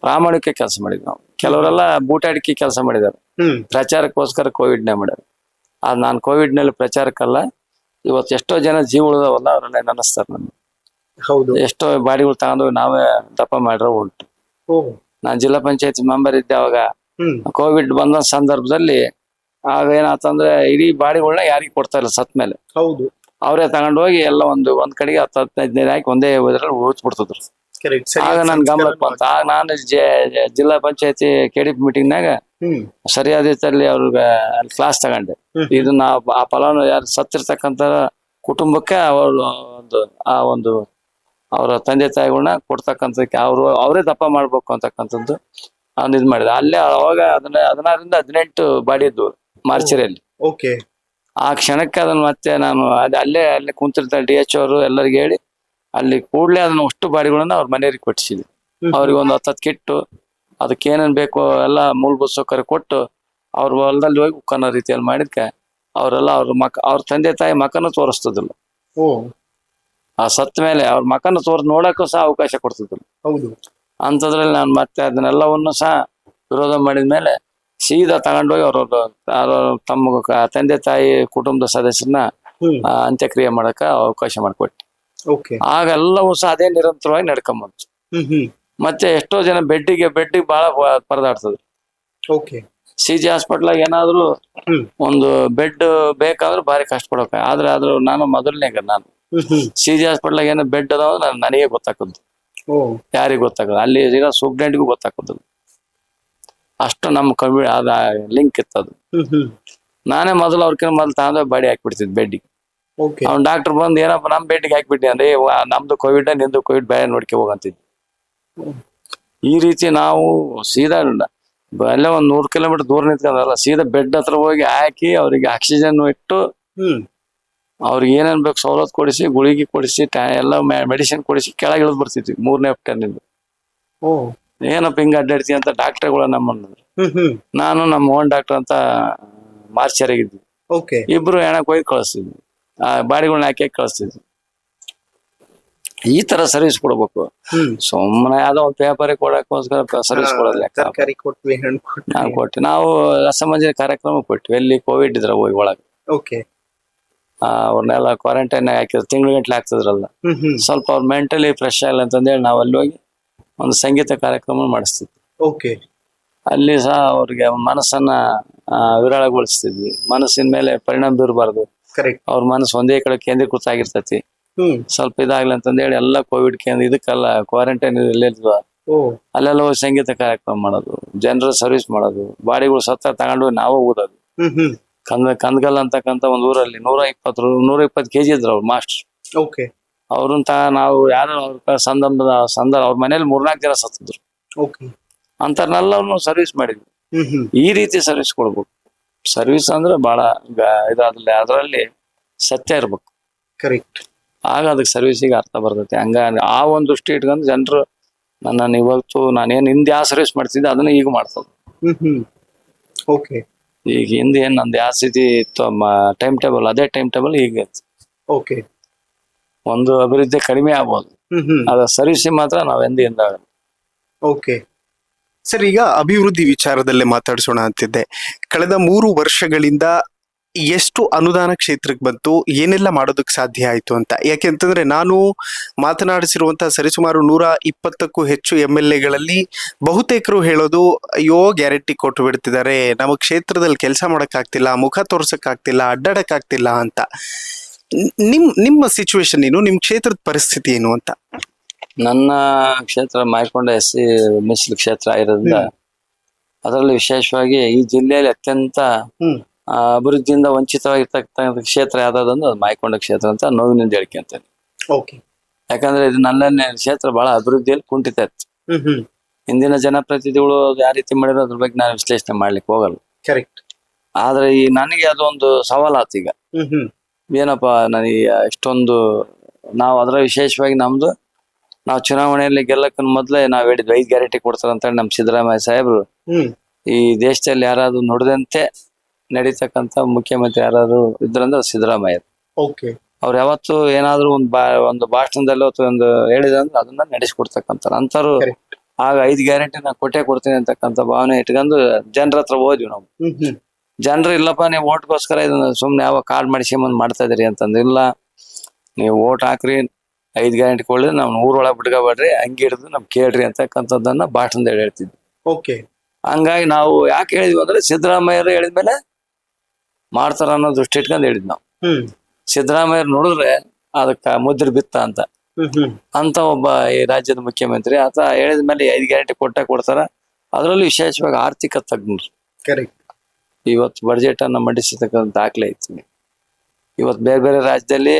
ಪ್ರಾಮಾಣಿಕ ಕೆಲಸ ಮಾಡಿದ್ವಿ ನಾವು. ಕೆಲವರೆಲ್ಲ ಬೂಟಾಡಿಕೆ ಕೆಲಸ ಮಾಡಿದ್ದಾರೆ, ಪ್ರಚಾರಕ್ಕೋಸ್ಕರ ಕೋವಿಡ್ನೇ ಮಾಡ್ಯಾರ. ಅದು ನಾನು ಕೋವಿಡ್ನಲ್ಲಿ ಪ್ರಚಾರಕ್ಕಲ್ಲ, ಇವತ್ತು ಎಷ್ಟೋ ಜನ ಜೀವ ಉಳಿದವಲ್ಲ ಅವರೆಲ್ಲ ನೆನೆಸ್ತಾರೆ ನನ್ನ. ಹೌದು. ಎಷ್ಟೋ ಬಾಡಿಗಳು ತಗೊಂಡು ನಾವೇ ದಪ್ಪ ಮಾಡಿರೋ ಉಂಟು. ನಾನ್ ಜಿಲ್ಲಾ ಪಂಚಾಯತಿ ಮೆಂಬರ್ ಇದ್ದೆ ಅವಾಗ. ಕೋವಿಡ್ ಬಂದ ಸಂದರ್ಭದಲ್ಲಿ ಆಗ ಏನಾತಂದ್ರೆ ಇಡೀ ಬಾಡಿಗಳನ್ನ ಯಾರಿಗೆ ಕೊಡ್ತಾ ಇಲ್ಲ ಸತ್ ಮೇಲೆ. ಹೌದು. ಅವರೇ ತಗೊಂಡೋಗಿ ಎಲ್ಲ ಒಂದ್ ಕಡೆಗೆ 10-15 ದಿನ ಹಾಕಿ ಒಂದೇ ಇದ್ರಲ್ಲಿ ಉಳಿಸ್ಬಿಡ್ತಿದ್ರು. ಆಗ ನನ್ ಗಮನಕ್ಕೆ ಬಂತ. ಆಗ ನಾನು ಜಿಲ್ಲಾ ಪಂಚಾಯತಿ KDP ಮೀಟಿಂಗ್ನಾಗ ಸರಿಯಾದ ರೀತಿಯಲ್ಲಿ ಅವ್ರಿಗೆ ಕ್ಲಾಸ್ ತಗೊಂಡೆ. ಇದನ್ನ ಆ ಫಲಾನು ಯಾರು ಸತ್ತಿರ್ತಕ್ಕಂಥ ಕುಟುಂಬಕ್ಕೆ ಒಂದು ಅವರ ತಂದೆ ತಾಯಿಗಳನ್ನ ಕೊಡ್ತಕ್ಕಂಥಕ್ಕೆ ಅವರೇ ದಪ್ಪ ಮಾಡ್ಬೇಕು ಅಂತಕ್ಕಂಥದ್ದು ಅವ್ನು ಇದ್ ಮಾಡಿದೆ. ಅಲ್ಲೇ ಅವಾಗ 16ರಿಂದ 18 ಬಾಡಿ ಇದ್ವು ಮಾರ್ಚರಿಯಲ್ಲಿ. ಓಕೆ. ಆ ಕ್ಷಣಕ್ಕೆ ಅದನ್ನ ಮತ್ತೆ ನಾನು ಅಲ್ಲೇ ಕುಂತಿರ್ತಾರೆ DH ಅವರು ಎಲ್ಲರಿಗೆ ಹೇಳಿ ಅಲ್ಲಿ ಕೂಡ್ಲೆ ಅದನ್ನ ಅಷ್ಟು ಬಾಡಿಗಳನ್ನ ಅವ್ರ ಮನೆಯವ್ರಿಗೆ ಕೊಟ್ಟಿಸಿದ್ವಿ. ಅವ್ರಿಗೆ ಒಂದು 10 ಕಿಟ್ಟು ಅದಕ್ಕೆ ಏನೇನ್ ಬೇಕು ಎಲ್ಲ ಮೂಲಭೂತ ಸೌಕರ್ಯ ಕೊಟ್ಟು ಅವ್ರ ಹೊಲದಲ್ಲಿ ಹೋಗಿ ಉಕ್ಕನ್ನೋ ರೀತಿಯಲ್ಲಿ ಮಾಡಿದ್ಕೆ ಅವರೆಲ್ಲ ಅವ್ರ ತಂದೆ ತಾಯಿ ಮಕನ ತೋರಿಸ್ತದಿಲ್ಲ. ಆ ಸತ್ತ ಮೇಲೆ ಅವ್ರ ಮಕನ ನೋಡಕ್ಕೂ ಸಹ ಅವಕಾಶ ಕೊಡ್ತಿದ್ರು. ಹೌದು. ಅಂಥದ್ರಲ್ಲಿ ನಾನು ಮತ್ತೆ ಅದನ್ನೆಲ್ಲವನ್ನು ಸಹ ವಿರೋಧ ಮಾಡಿದ್ಮೇಲೆ ಸೀದಾ ತಗೊಂಡೋಗಿ ಅವ್ರ ತಮ್ಮ ತಂದೆ ತಾಯಿ ಕುಟುಂಬದ ಸದಸ್ಯರನ್ನ ಅಂತ್ಯಕ್ರಿಯೆ ಮಾಡಕ ಅವಕಾಶ ಮಾಡಿಕೊಟ್ಟೆ. ಆಗ ಎಲ್ಲವೂ ಸಹ ಅದೇ ನಿರಂತರವಾಗಿ ನಡ್ಕೊಂಬಂತು. ಮತ್ತೆ ಎಷ್ಟೋ ಜನ ಬೆಡ್ಡಿಗೆ ಬಹಳ ಪರದಾಡ್ತದ್ರು. CG ಹಾಸ್ಪಿಟ್ಲಾಗ ಏನಾದ್ರು ಒಂದು ಬೆಡ್ ಬೇಕಾದ್ರೂ ಭಾರಿ ಕಷ್ಟ ಪಡೋಕೆ. ಆದ್ರೂ ನಾನು ಮೊದಲನೇಗ ನಾನು CG ಹಾಸ್ಪಿಟ್ಲಾಗ ಏನೋ ಬೆಡ್ ಅದಾವ ನನಗೆ ಗೊತ್ತಾಕದ್ದು, ಯಾರಿಗೂ ಗೊತ್ತಾಗದು. ಅಲ್ಲಿ ಈಗ ಸೂಪ್ರೆಂಟ್ಗೂ ಗೊತ್ತಾಕದ್ದು. ಅಷ್ಟು ನಮ್ಮ ಅದ ಲಿಂಕ್ ಇತ್ತದು. ನಾನೇ ಮೊದಲು ಅವ್ರಕಿನ್ನ ಮೊದಲು ತಗೊಂಡ ಬಾಡಿ ಹಾಕ್ಬಿಡ್ತಿದ್ ಬೆಡ್ಡಿಗೆ. ಅವ್ನ್ ಡಾಕ್ಟರ್ ಬಂದು ಏನಪ್ಪ ನಮ್ ಬೆಡ್ಡಿಗೆ ಹಾಕ್ಬಿಟ್ಟಿ ಅಂದ್ರೆ ನಮ್ದು ಕೋವಿಡ್ ನಿಂದು ಕೋವಿಡ್ ಬೇರೆ ನೋಡ್ಕೆ ಹೋಗಂತಿದ್ವಿ. ಈ ರೀತಿ ನಾವು ಸೀದಾ ಅಲ್ಲೇ 100 ಕಿಲೋಮೀಟರ್ ದೂರ ನಿಂತ್ಕೊಂಡಲ್ಲ, ಸೀದಾ ಬೆಡ್ ಹತ್ರ ಹೋಗಿ ಹಾಕಿ ಅವ್ರಿಗೆ ಆಕ್ಸಿಜನ್ ಇಟ್ಟು ಅವ್ರಿಗೆ ಏನೇನ್ ಬೇಕು ಸವಲತ್ತು ಕೊಡಿಸಿ, ಗುಳಿಗೆ ಕೊಡಿಸಿ, ಎಲ್ಲ ಮೆಡಿಸಿನ್ ಕೊಡಿಸಿ ಕೆಳಗೆ ಇಳಿದ್ ಬರ್ತಿದ್ವಿ 3ನೇ ಫ್ಲೋರ್ನಿಂದ. ಏನಪ್ಪ ಹಿಂಗ ಅಡ್ಡಾಡ್ತಿ ಅಂತ ಡಾಕ್ಟರ್ಗಳ ನಮ್ಮನ್ನ. ನಾನು ನಮ್ಮ ಓನ್ ಡಾಕ್ಟರ್ ಅಂತ ಮಾರ್ಚರಿಗಿದ್ವಿ. ಇಬ್ರು ಹೆಣಕ್ ಹೋಗಿ ಕಳಿಸ್ತಿದ್ವಿ, ಆ ಬಾಡಿಗಳನ್ನ ಹಾಕಿ ಕಳಿಸ್ತಿದ್ವಿ. ಈ ತರ ಸರ್ವಿಸ್ ಕೊಡ್ಬೇಕು. ಸುಮ್ಮನೆ ಯಾವ್ದೋ ಒಂದು ಪೇಪರ್ ಕೊಡಕ್ಕೋಸ್ಕರ ಸರ್ವಿಸ್ ಕೊಡೋದಿಲ್ಲ. ನಾವು ಕೊಟ್ಟು ನಾವು ರಸಮಂಜರಿ ಕಾರ್ಯಕ್ರಮ ಕೊಟ್ವಿ. ಎಲ್ಲಿ ಕೋವಿಡ್ ಇದ್ರ ಹೋಗಿ ಒಳಗೆ ಅವ್ರನ್ನೆಲ್ಲ ಕ್ವಾರಂಟೈನ್ ಹಾಕಿದ್ರು, ತಿಂಗ್ಳುಗಂಟ್ಲೆ ಹಾಕ್ತಿದ್ರಲ್ಲ. ಸ್ವಲ್ಪ ಅವ್ರ ಮೆಂಟಲಿ ಫ್ರೆಶ್ ಆಗಲ್ಲ ಅಂತಂದೇಳಿ ನಾವು ಅಲ್ಲಿ ಹೋಗಿ ಒಂದು ಸಂಗೀತ ಕಾರ್ಯಕ್ರಮ ಮಾಡಿಸ್ತಿದ್ವಿ. ಅಲ್ಲಿ ಸಹ ಅವ್ರಿಗೆ ಮನಸ್ಸನ್ನ ವಿರಳಗೊಳಿಸ್ತಿದ್ವಿ. ಮನಸ್ಸಿನ ಮೇಲೆ ಪರಿಣಾಮ ಬೀರಬಾರ್ದು, ಕರೆಕ್ಟ್. ಅವ್ರ ಮನಸ್ಸು ಒಂದೇ ಕಡೆ ಕೇಂದ್ರೀಕೃತ ಆಗಿರ್ತೈತಿ. ಸ್ವಲ್ಪ ಇದಾಗ್ಲಿ ಅಂತಂದೇಳಿ ಎಲ್ಲ ಕೋವಿಡ್ ಕೇಂದ್ರ ಇದಕ್ಕೆಲ್ಲ ಕ್ವಾರಂಟೈನ್ ಇಲ್ಲಿದ್ವ ಅಲ್ಲೆಲ್ಲ ಹೋಗಿ ಸಂಗೀತ ಕಾರ್ಯಕ್ರಮ ಮಾಡೋದು, ಜನರ ಸರ್ವಿಸ್ ಮಾಡೋದು, ಬಾಡಿಗಳು ಸತ್ತ ತಗೊಂಡು ನಾವು ಊದೋದು. ಕಂದಗಲ್ ಅಂತಕ್ಕಂತ ಒಂದ್ ಊರಲ್ಲಿ 120 kg ಇದ್ರು ಅವ್ರು ಮಾಸ್ಟರ್. ಅವ್ರಂತ ನಾವು ಯಾರು ಅವ್ರ ಸಂದರ್ಭ ಅವ್ರ ಮನೇಲಿ 3-4 ಜನ ಸತ್ತಿದ್ರು. ಅಂತರ್ನೆಲ್ಲ ಸರ್ವಿಸ್ ಮಾಡಿದ್ವಿ. ಈ ರೀತಿ ಸರ್ವಿಸ್ ಕೊಡ್ಬೇಕು. ಸರ್ವಿಸ್ ಅಂದ್ರೆ ಬಹಳ ಇದಾದ್ರಲ್ಲಿ ಅದರಲ್ಲಿ ಸತ್ಯ ಇರ್ಬೇಕು. ಕರೆಕ್ಟ್. ಆಗ ಅದಕ್ಕೆ ಸರ್ವಿಸಿಗೆ ಅರ್ಥ ಬರ್ತೈತಿ. ಹಂಗ ಆ ಒಂದು ದೃಷ್ಟಿ ಇಟ್ಕೊಂಡು ಜನರು ನನ್ನನ್ನು ಇವತ್ತು ನಾನೇನ್ ಹಿಂದೆ ಯಾವ ಸರ್ವಿಸ್ ಮಾಡ್ತಿದ್ದೆ ಅದನ್ನ ಈಗ ಮಾಡ್ತದ. ಈಗ ಹಿಂದೆ ಏನ್ ನಂದು ಯಾವ ಸ್ಥಿತಿ ಇತ್ತು ಟೈಮ್ ಟೇಬಲ್ ಅದೇ ಟೈಮ್ ಟೇಬಲ್ ಈಗ ಒಂದು ಅಭಿವೃದ್ಧಿ ಕಡಿಮೆ ಆಗ್ಬೋದು, ಅದ ಸರ್ವಿಸ್ ಮಾತ್ರ ನಾವ್ ಎಂದ ಸರ್, ಈಗ ಅಭಿವೃದ್ಧಿ ವಿಚಾರದಲ್ಲೇ ಮಾತಾಡ್ಸೋಣ ಅಂತಿದ್ದೆ. ಕಳೆದ 3 ವರ್ಷಗಳಿಂದ ಎಷ್ಟು ಅನುದಾನ ಕ್ಷೇತ್ರಕ್ಕೆ ಬಂತು, ಏನೆಲ್ಲ ಮಾಡೋದಕ್ಕೆ ಸಾಧ್ಯ ಆಯ್ತು ಅಂತ. ಯಾಕೆಂತಂದ್ರೆ ನಾನು ಮಾತನಾಡಿಸಿರುವಂತಹ ಸರಿಸುಮಾರು 120ಕ್ಕೂ ಹೆಚ್ಚು MLAಗಳಲ್ಲಿ ಬಹುತೇಕರು ಹೇಳೋದು, ಅಯ್ಯೋ ಗ್ಯಾರಂಟಿ ಕೊಟ್ಟು ಬಿಡ್ತಿದ್ದಾರೆ, ನಮ್ಮ ಕ್ಷೇತ್ರದಲ್ಲಿ ಕೆಲಸ ಮಾಡಕ್ಕಾಗ್ತಿಲ್ಲ, ಮುಖ ತೋರ್ಸಕ್ಕಾಗ್ತಿಲ್ಲ, ಅಡ್ಡಾಡಕ್ಕಾಗ್ತಿಲ್ಲ ಅಂತ. ನಿಮ್ಮ ಸಿಚುವೇಶನ್ ಏನು, ನಿಮ್ ಕ್ಷೇತ್ರದ ಪರಿಸ್ಥಿತಿ ಏನು ಅಂತ? ನನ್ನ ಕ್ಷೇತ್ರ ಮಾಯಕೊಂಡ SC ಮೀಸಲು ಕ್ಷೇತ್ರ ಆಗಿರೋದ್ರಿಂದ ಅದರಲ್ಲಿ ವಿಶೇಷವಾಗಿ ಈ ಜಿಲ್ಲೆಯಲ್ಲಿ ಅತ್ಯಂತ ಅಭಿವೃದ್ಧಿಯಿಂದ ವಂಚಿತವಾಗಿರ್ತಕ್ಕಂಥ ಕ್ಷೇತ್ರ ಯಾವ್ದಾದಂದ್ರೆ ಅದು ಮಾಯಕೊಂಡ ಕ್ಷೇತ್ರ ಅಂತ ನೋವಿನಿಂದ ಹೇಳ್ಕೊಂತೇನೆ. ಯಾಕಂದ್ರೆ ಇದು ನನ್ನ ಕ್ಷೇತ್ರ ಬಹಳ ಅಭಿವೃದ್ಧಿಯಲ್ಲಿ ಕುಂಠಿತ ಇತ್ತು. ಹಿಂದಿನ ಜನಪ್ರತಿನಿಧಿಗಳು ಯಾವ ರೀತಿ ಮಾಡಿರೋ ಅದ್ರ ಬಗ್ಗೆ ನಾನು ವಿಶ್ಲೇಷಣೆ ಮಾಡ್ಲಿಕ್ಕೆ ಹೋಗಲ್ಲ. ಆದ್ರೆ ಈ ನನಗೆ ಅದೊಂದು ಸವಾಲಾತು. ಈಗ ಏನಪ್ಪಾ ನನಗೆ ಇಷ್ಟೊಂದು ನಾವು ಅದರ ವಿಶೇಷವಾಗಿ ನಾವು ಚುನಾವಣೆಯಲ್ಲಿ ಗೆಲ್ಲಕ್ಕ ಮೊದ್ಲೇ ನಾವ್ ಹೇಳಿದ್ವಿ 5 ಗ್ಯಾರಂಟಿ ಕೊಡ್ತಾರಂತ. ನಮ್ ಸಿದ್ದರಾಮಯ್ಯ ಸಾಹೇಬ್ರು ಈ ದೇಶದಲ್ಲಿ ಯಾರಾದ್ರೂ ನುಡಿದಂತೆ ನಡೀತಕ್ಕಂತ ಮುಖ್ಯಮಂತ್ರಿ ಯಾರಾದ್ರು ಇದ್ರಂದ್ರೆ ಸಿದ್ದರಾಮಯ್ಯ. ಅವ್ರು ಯಾವತ್ತು ಏನಾದ್ರು ಒಂದು ಭಾಷಣದಲ್ಲಿ ಒಂದು ಹೇಳಿದಂದ್ರೆ ಅದನ್ನ ನಡೆಸ್ಕೊಡ್ತಕ್ಕಂಥ ಅಂತವ್ರು. ಆಗ 5 ಗ್ಯಾರಂಟಿ ನಾ ಕೊಡ್ತೀನಿ ಅಂತಕ್ಕಂಥ ಭಾವನೆ ಇಟ್ಕೊಂಡು ಜನರ ಹತ್ರ ಹೋದ್ವಿ ನಾವು. ಜನರು ಇಲ್ಲಪ್ಪ ನೀವು ಓಟ್ಗೋಸ್ಕರ ಇದನ್ನ ಸುಮ್ನೆ ಯಾವ ಕಾರ್ಡ್ ಮಾಡಿಸ್ಕೊಂಬಂದ್ ಮಾಡ್ತಾ ಇದೀರಿ ಅಂತಂದ್ರೆ, ಇಲ್ಲ ನೀವು ಓಟ್ ಹಾಕ್ರಿ, 5 ಗ್ಯಾರಂಟಿ ಕೊಡ್ಲಿದ್ರೆ ನಾವು ಊರೊಳಗೆ ಬಿಟ್ಕೋಬೇಡ್ರಿ, ಹಂಗೆ ಹಿಡಿದು ನಮ್ ಕೇಳ್ರಿ ಅಂತಕ್ಕಂಥದ್ದನ್ನ ಭಾಷಣದಲ್ಲಿ ಹೇಳ್ತಿದ್ವಿ. ಹಂಗಾಗಿ ನಾವು ಯಾಕೆ ಹೇಳಿದ್ವಿ ಅಂದ್ರೆ ಸಿದ್ದರಾಮಯ್ಯರು ಹೇಳಿದ್ಮೇಲೆ ಮಾಡ್ತಾರ ಅನ್ನೋ ದೃಷ್ಟಿ ಇಟ್ಕೊಂಡು ಹೇಳಿದ್ ನಾವು. ಸಿದ್ದರಾಮಯ್ಯರು ನೋಡಿದ್ರೆ ಅದಕ್ಕ ಮುದ್ರೆ ಬಿತ್ತ ಅಂತ ಒಬ್ಬ ಈ ರಾಜ್ಯದ ಮುಖ್ಯಮಂತ್ರಿ ಆತ ಹೇಳಿದ್ಮೇಲೆ 5 ಗ್ಯಾರಂಟಿ ಕೊಡ್ತಾರ. ಅದರಲ್ಲೂ ವಿಶೇಷವಾಗಿ ಆರ್ಥಿಕ ತಜ್ಞರು ಇವತ್ತು ಬಡ್ಜೆಟ್ ಅನ್ನ ಮಂಡಿಸತಕ್ಕಂಥ ದಾಖಲೆ ಐತಿ. ಇವತ್ತು ಬೇರೆ ಬೇರೆ ರಾಜ್ಯದಲ್ಲಿ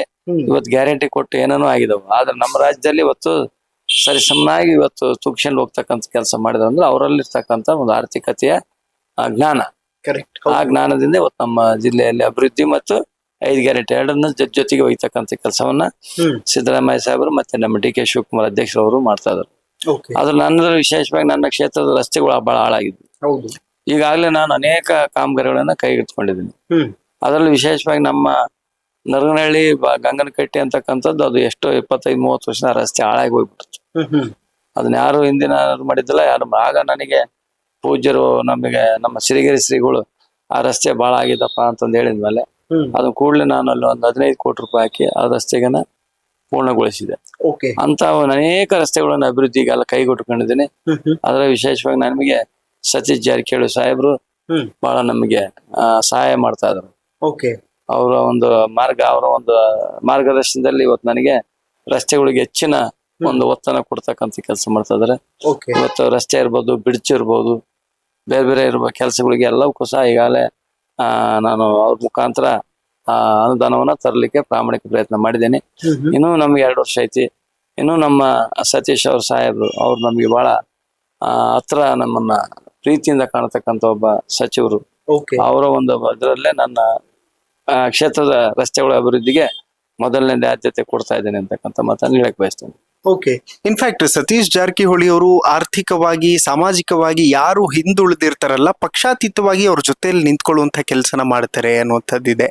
ಇವತ್ತು ಗ್ಯಾರಂಟಿ ಕೊಟ್ಟು ಏನೇನೋ ಆಗಿದಾವ. ಆದ್ರೆ ನಮ್ಮ ರಾಜ್ಯದಲ್ಲಿ ಇವತ್ತು ಸರಿ ಸಮನಾಗಿ ಇವತ್ತು ತೂಗ್ಸ್ಕೊಂಡು ಹೋಗ್ತಕ್ಕಂಥ ಕೆಲಸ ಮಾಡಿದ್ರು ಅಂದ್ರೆ ಅವರಲ್ಲಿರ್ತಕ್ಕಂಥ ಒಂದು ಆರ್ಥಿಕತೆಯ ಜ್ಞಾನ. ಆ ಜ್ಞಾನದಿಂದ ಇವತ್ತು ನಮ್ಮ ಜಿಲ್ಲೆಯಲ್ಲಿ ಅಭಿವೃದ್ಧಿ ಮತ್ತು 5 ಗ್ಯಾರಂಟಿ ಎರಡನ್ನ ಜೊತೆಗೆ ಒಯ್ತಕ್ಕಂಥ ಕೆಲಸವನ್ನ ಸಿದ್ದರಾಮಯ್ಯ ಸಾಹೇಬರು ಮತ್ತೆ ನಮ್ಮ DK ಶಿವಕುಮಾರ್ ಅಧ್ಯಕ್ಷರವರು ಮಾಡ್ತಾ ಇದ್ರು. ಆದ್ರೆ ನನ್ನ ವಿಶೇಷವಾಗಿ ನನ್ನ ಕ್ಷೇತ್ರದ ರಸ್ತೆಗಳು ಬಹಳ ಹಾಳಾಗಿದ್ವು. ಈಗಾಗಲೇ ನಾನು ಅನೇಕ ಕಾಮಗಾರಿಗಳನ್ನ ಕೈಗೆತ್ತಿಕೊಂಡಿದ್ದೀನಿ. ಅದರಲ್ಲಿ ವಿಶೇಷವಾಗಿ ನಮ್ಮ ನರಗನಹಳ್ಳಿ ಗಂಗನಕಟ್ಟೆ ಅಂತಕ್ಕಂಥದ್ದು ಅದು ಎಷ್ಟೋ 25-30 ವರ್ಷ ರಸ್ತೆ ಹಾಳಾಗಿ ಹೋಗ್ಬಿಡ್ತು. ಅದನ್ನ ಯಾರು ಹಿಂದಿನ ಮಾಡಿದ್ದಿಲ್ಲ ಯಾರು. ಆಗ ನನಗೆ ಪೂಜ್ಯರು ನಮಗೆ ನಮ್ಮ ಸಿರಿಗೆರೆ ಶ್ರೀಗಳು ಆ ರಸ್ತೆ ಬಹಳ ಆಗಿದಪ್ಪ ಅಂತಂದು ಹೇಳಿದ್ಮೇಲೆ ಅದನ್ನ ಕೂಡಲೇ ನಾನು ಅಲ್ಲಿ ಒಂದು 15 ಕೋಟಿ ರೂಪಾಯಿ ಹಾಕಿ ಆ ರಸ್ತೆಗನ್ನ ಪೂರ್ಣಗೊಳಿಸಿದೆ. ಅಂತ ಅನೇಕ ರಸ್ತೆಗಳನ್ನ ಅಭಿವೃದ್ಧಿಗೆಲ್ಲ ಕೈಗೊಟ್ಟುಕೊಂಡಿದ್ದೀನಿ. ಅದರ ವಿಶೇಷವಾಗಿ ನಮಗೆ ಸತೀಶ್ ಜಾರಕಿಹೊಳಿ ಸಾಹೇಬ್ರು ಬಹಳ ನಮಗೆ ಸಹಾಯ ಮಾಡ್ತಾ ಇದ್ರು. ಅವರ ಒಂದು ಮಾರ್ಗದರ್ಶನದಲ್ಲಿ ಇವತ್ತು ನನಗೆ ರಸ್ತೆಗಳಿಗೆ ಹೆಚ್ಚಿನ ಒಂದು ಒತ್ತನ್ನು ಕೊಡ್ತಕ್ಕಂಥ ಕೆಲಸ ಮಾಡ್ತಾ ಇದಾರೆ. ಇವತ್ತು ರಸ್ತೆ ಇರ್ಬೋದು, ಬ್ರಿಡ್ಜ್ ಇರ್ಬೋದು, ಬೇರೆ ಬೇರೆ ಇರುವ ಕೆಲಸಗಳಿಗೆ ಎಲ್ಲವಕ್ಕೂ ಸಹ ಈಗಾಗಲೇ ನಾನು ಅವ್ರ ಮುಖಾಂತರ ಅನುದಾನವನ್ನ ತರಲಿಕ್ಕೆ ಪ್ರಾಮಾಣಿಕ ಪ್ರಯತ್ನ ಮಾಡಿದ್ದೇನೆ. ಇನ್ನೂ ನಮ್ಗೆ 2 ವರ್ಷ ಐತಿ. ಇನ್ನು ನಮ್ಮ ಸತೀಶ್ ಅವ್ರ ಸಾಹೇಬ್ರು ಅವ್ರು ನಮ್ಗೆ ಬಹಳ ಹತ್ರ ನಮ್ಮನ್ನ ಪ್ರೀತಿಯಿಂದ ಕಾಣತಕ್ಕಂತ ಒಬ್ಬ ಸಚಿವರು. ಅವರ ಒಂದು ಅದರಲ್ಲೇ ನನ್ನ ಕ್ಷೇತ್ರದ ರಸ್ತೆಗಳ ಅಭಿವೃದ್ಧಿಗೆ ಮೊದಲನೇ ಆದ್ಯತೆ ಕೊಡ್ತಾ ಇದ್ದೇನೆ ಅಂತಕ್ಕಂಥ ಮಾತನ್ನು ಹೇಳಕ್ ಬಯಸ್ತೇನೆ. ಇನ್ಫ್ಯಾಕ್ಟ್ ಸತೀಶ್ ಜಾರಕಿಹೊಳಿ ಅವರು ಆರ್ಥಿಕವಾಗಿ, ಸಾಮಾಜಿಕವಾಗಿ ಯಾರು ಹಿಂದುಳಿದಿರ್ತಾರಲ್ಲ ಪಕ್ಷಾತೀತವಾಗಿ ಅವ್ರ ಜೊತೆಯಲ್ಲಿ ನಿಂತ್ಕೊಳ್ಳುವಂತ ಕೆಲಸನ ಮಾಡ್ತಾರೆ ಅನ್ನುವಂಥದ್ದಿದೆ.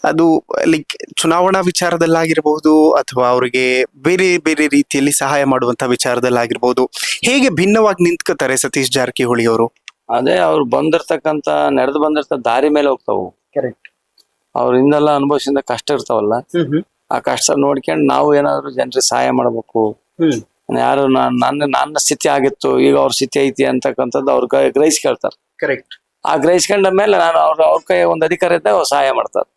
ಅದು ಲೈಕ್ ಚುನಾವಣಾ ವಿಚಾರದಲ್ಲಾಗಿರ್ಬಹುದು ಅಥವಾ ಅವರಿಗೆ ಬೇರೆ ಬೇರೆ ರೀತಿಯಲ್ಲಿ ಸಹಾಯ ಮಾಡುವಂತ ವಿಚಾರದಲ್ಲಾಗಿರ್ಬಹುದು. ಹೇಗೆ ಭಿನ್ನವಾಗಿ ನಿಂತ್ಕೋತಾರೆ ಸತೀಶ್ ಜಾರಕಿಹೊಳಿ ಅವರು? ಅದೇ ಅವ್ರು ನಡೆದು ಬಂದಿರ್ತ ದಾರಿ ಮೇಲೆ ಹೋಗ್ತಾವು. ಅವ್ರ ಹಿಂದೆಲ್ಲ ಅನುಭವಿಸಿದ ಕಷ್ಟ ಇರ್ತಾವಲ್ಲ, ಆ ಕಷ್ಟ ನೋಡ್ಕೊಂಡು ನಾವು ಏನಾದ್ರು ಜನರಿಗೆ ಸಹಾಯ ಮಾಡ್ಬೇಕು. ಯಾರು ನನ್ನ ಸ್ಥಿತಿ ಆಗಿತ್ತು, ಈಗ ಅವ್ರ ಸ್ಥಿತಿ ಐತಿ ಅಂತಕ್ಕಂಥದ್ದು ಅವ್ರ ಗ್ರಹಿಸ್ಕೊಳ್ತಾರೆ. ಆ ಗ್ರಹಿಸ್ಕೊಂಡ ಮೇಲೆ ನಾನು ಅವ್ರ ಕೈ ಒಂದು ಅಧಿಕಾರ ಇದ್ದಾಗ ಅವ್ರು ಸಹಾಯ ಮಾಡ್ತಾರೆ.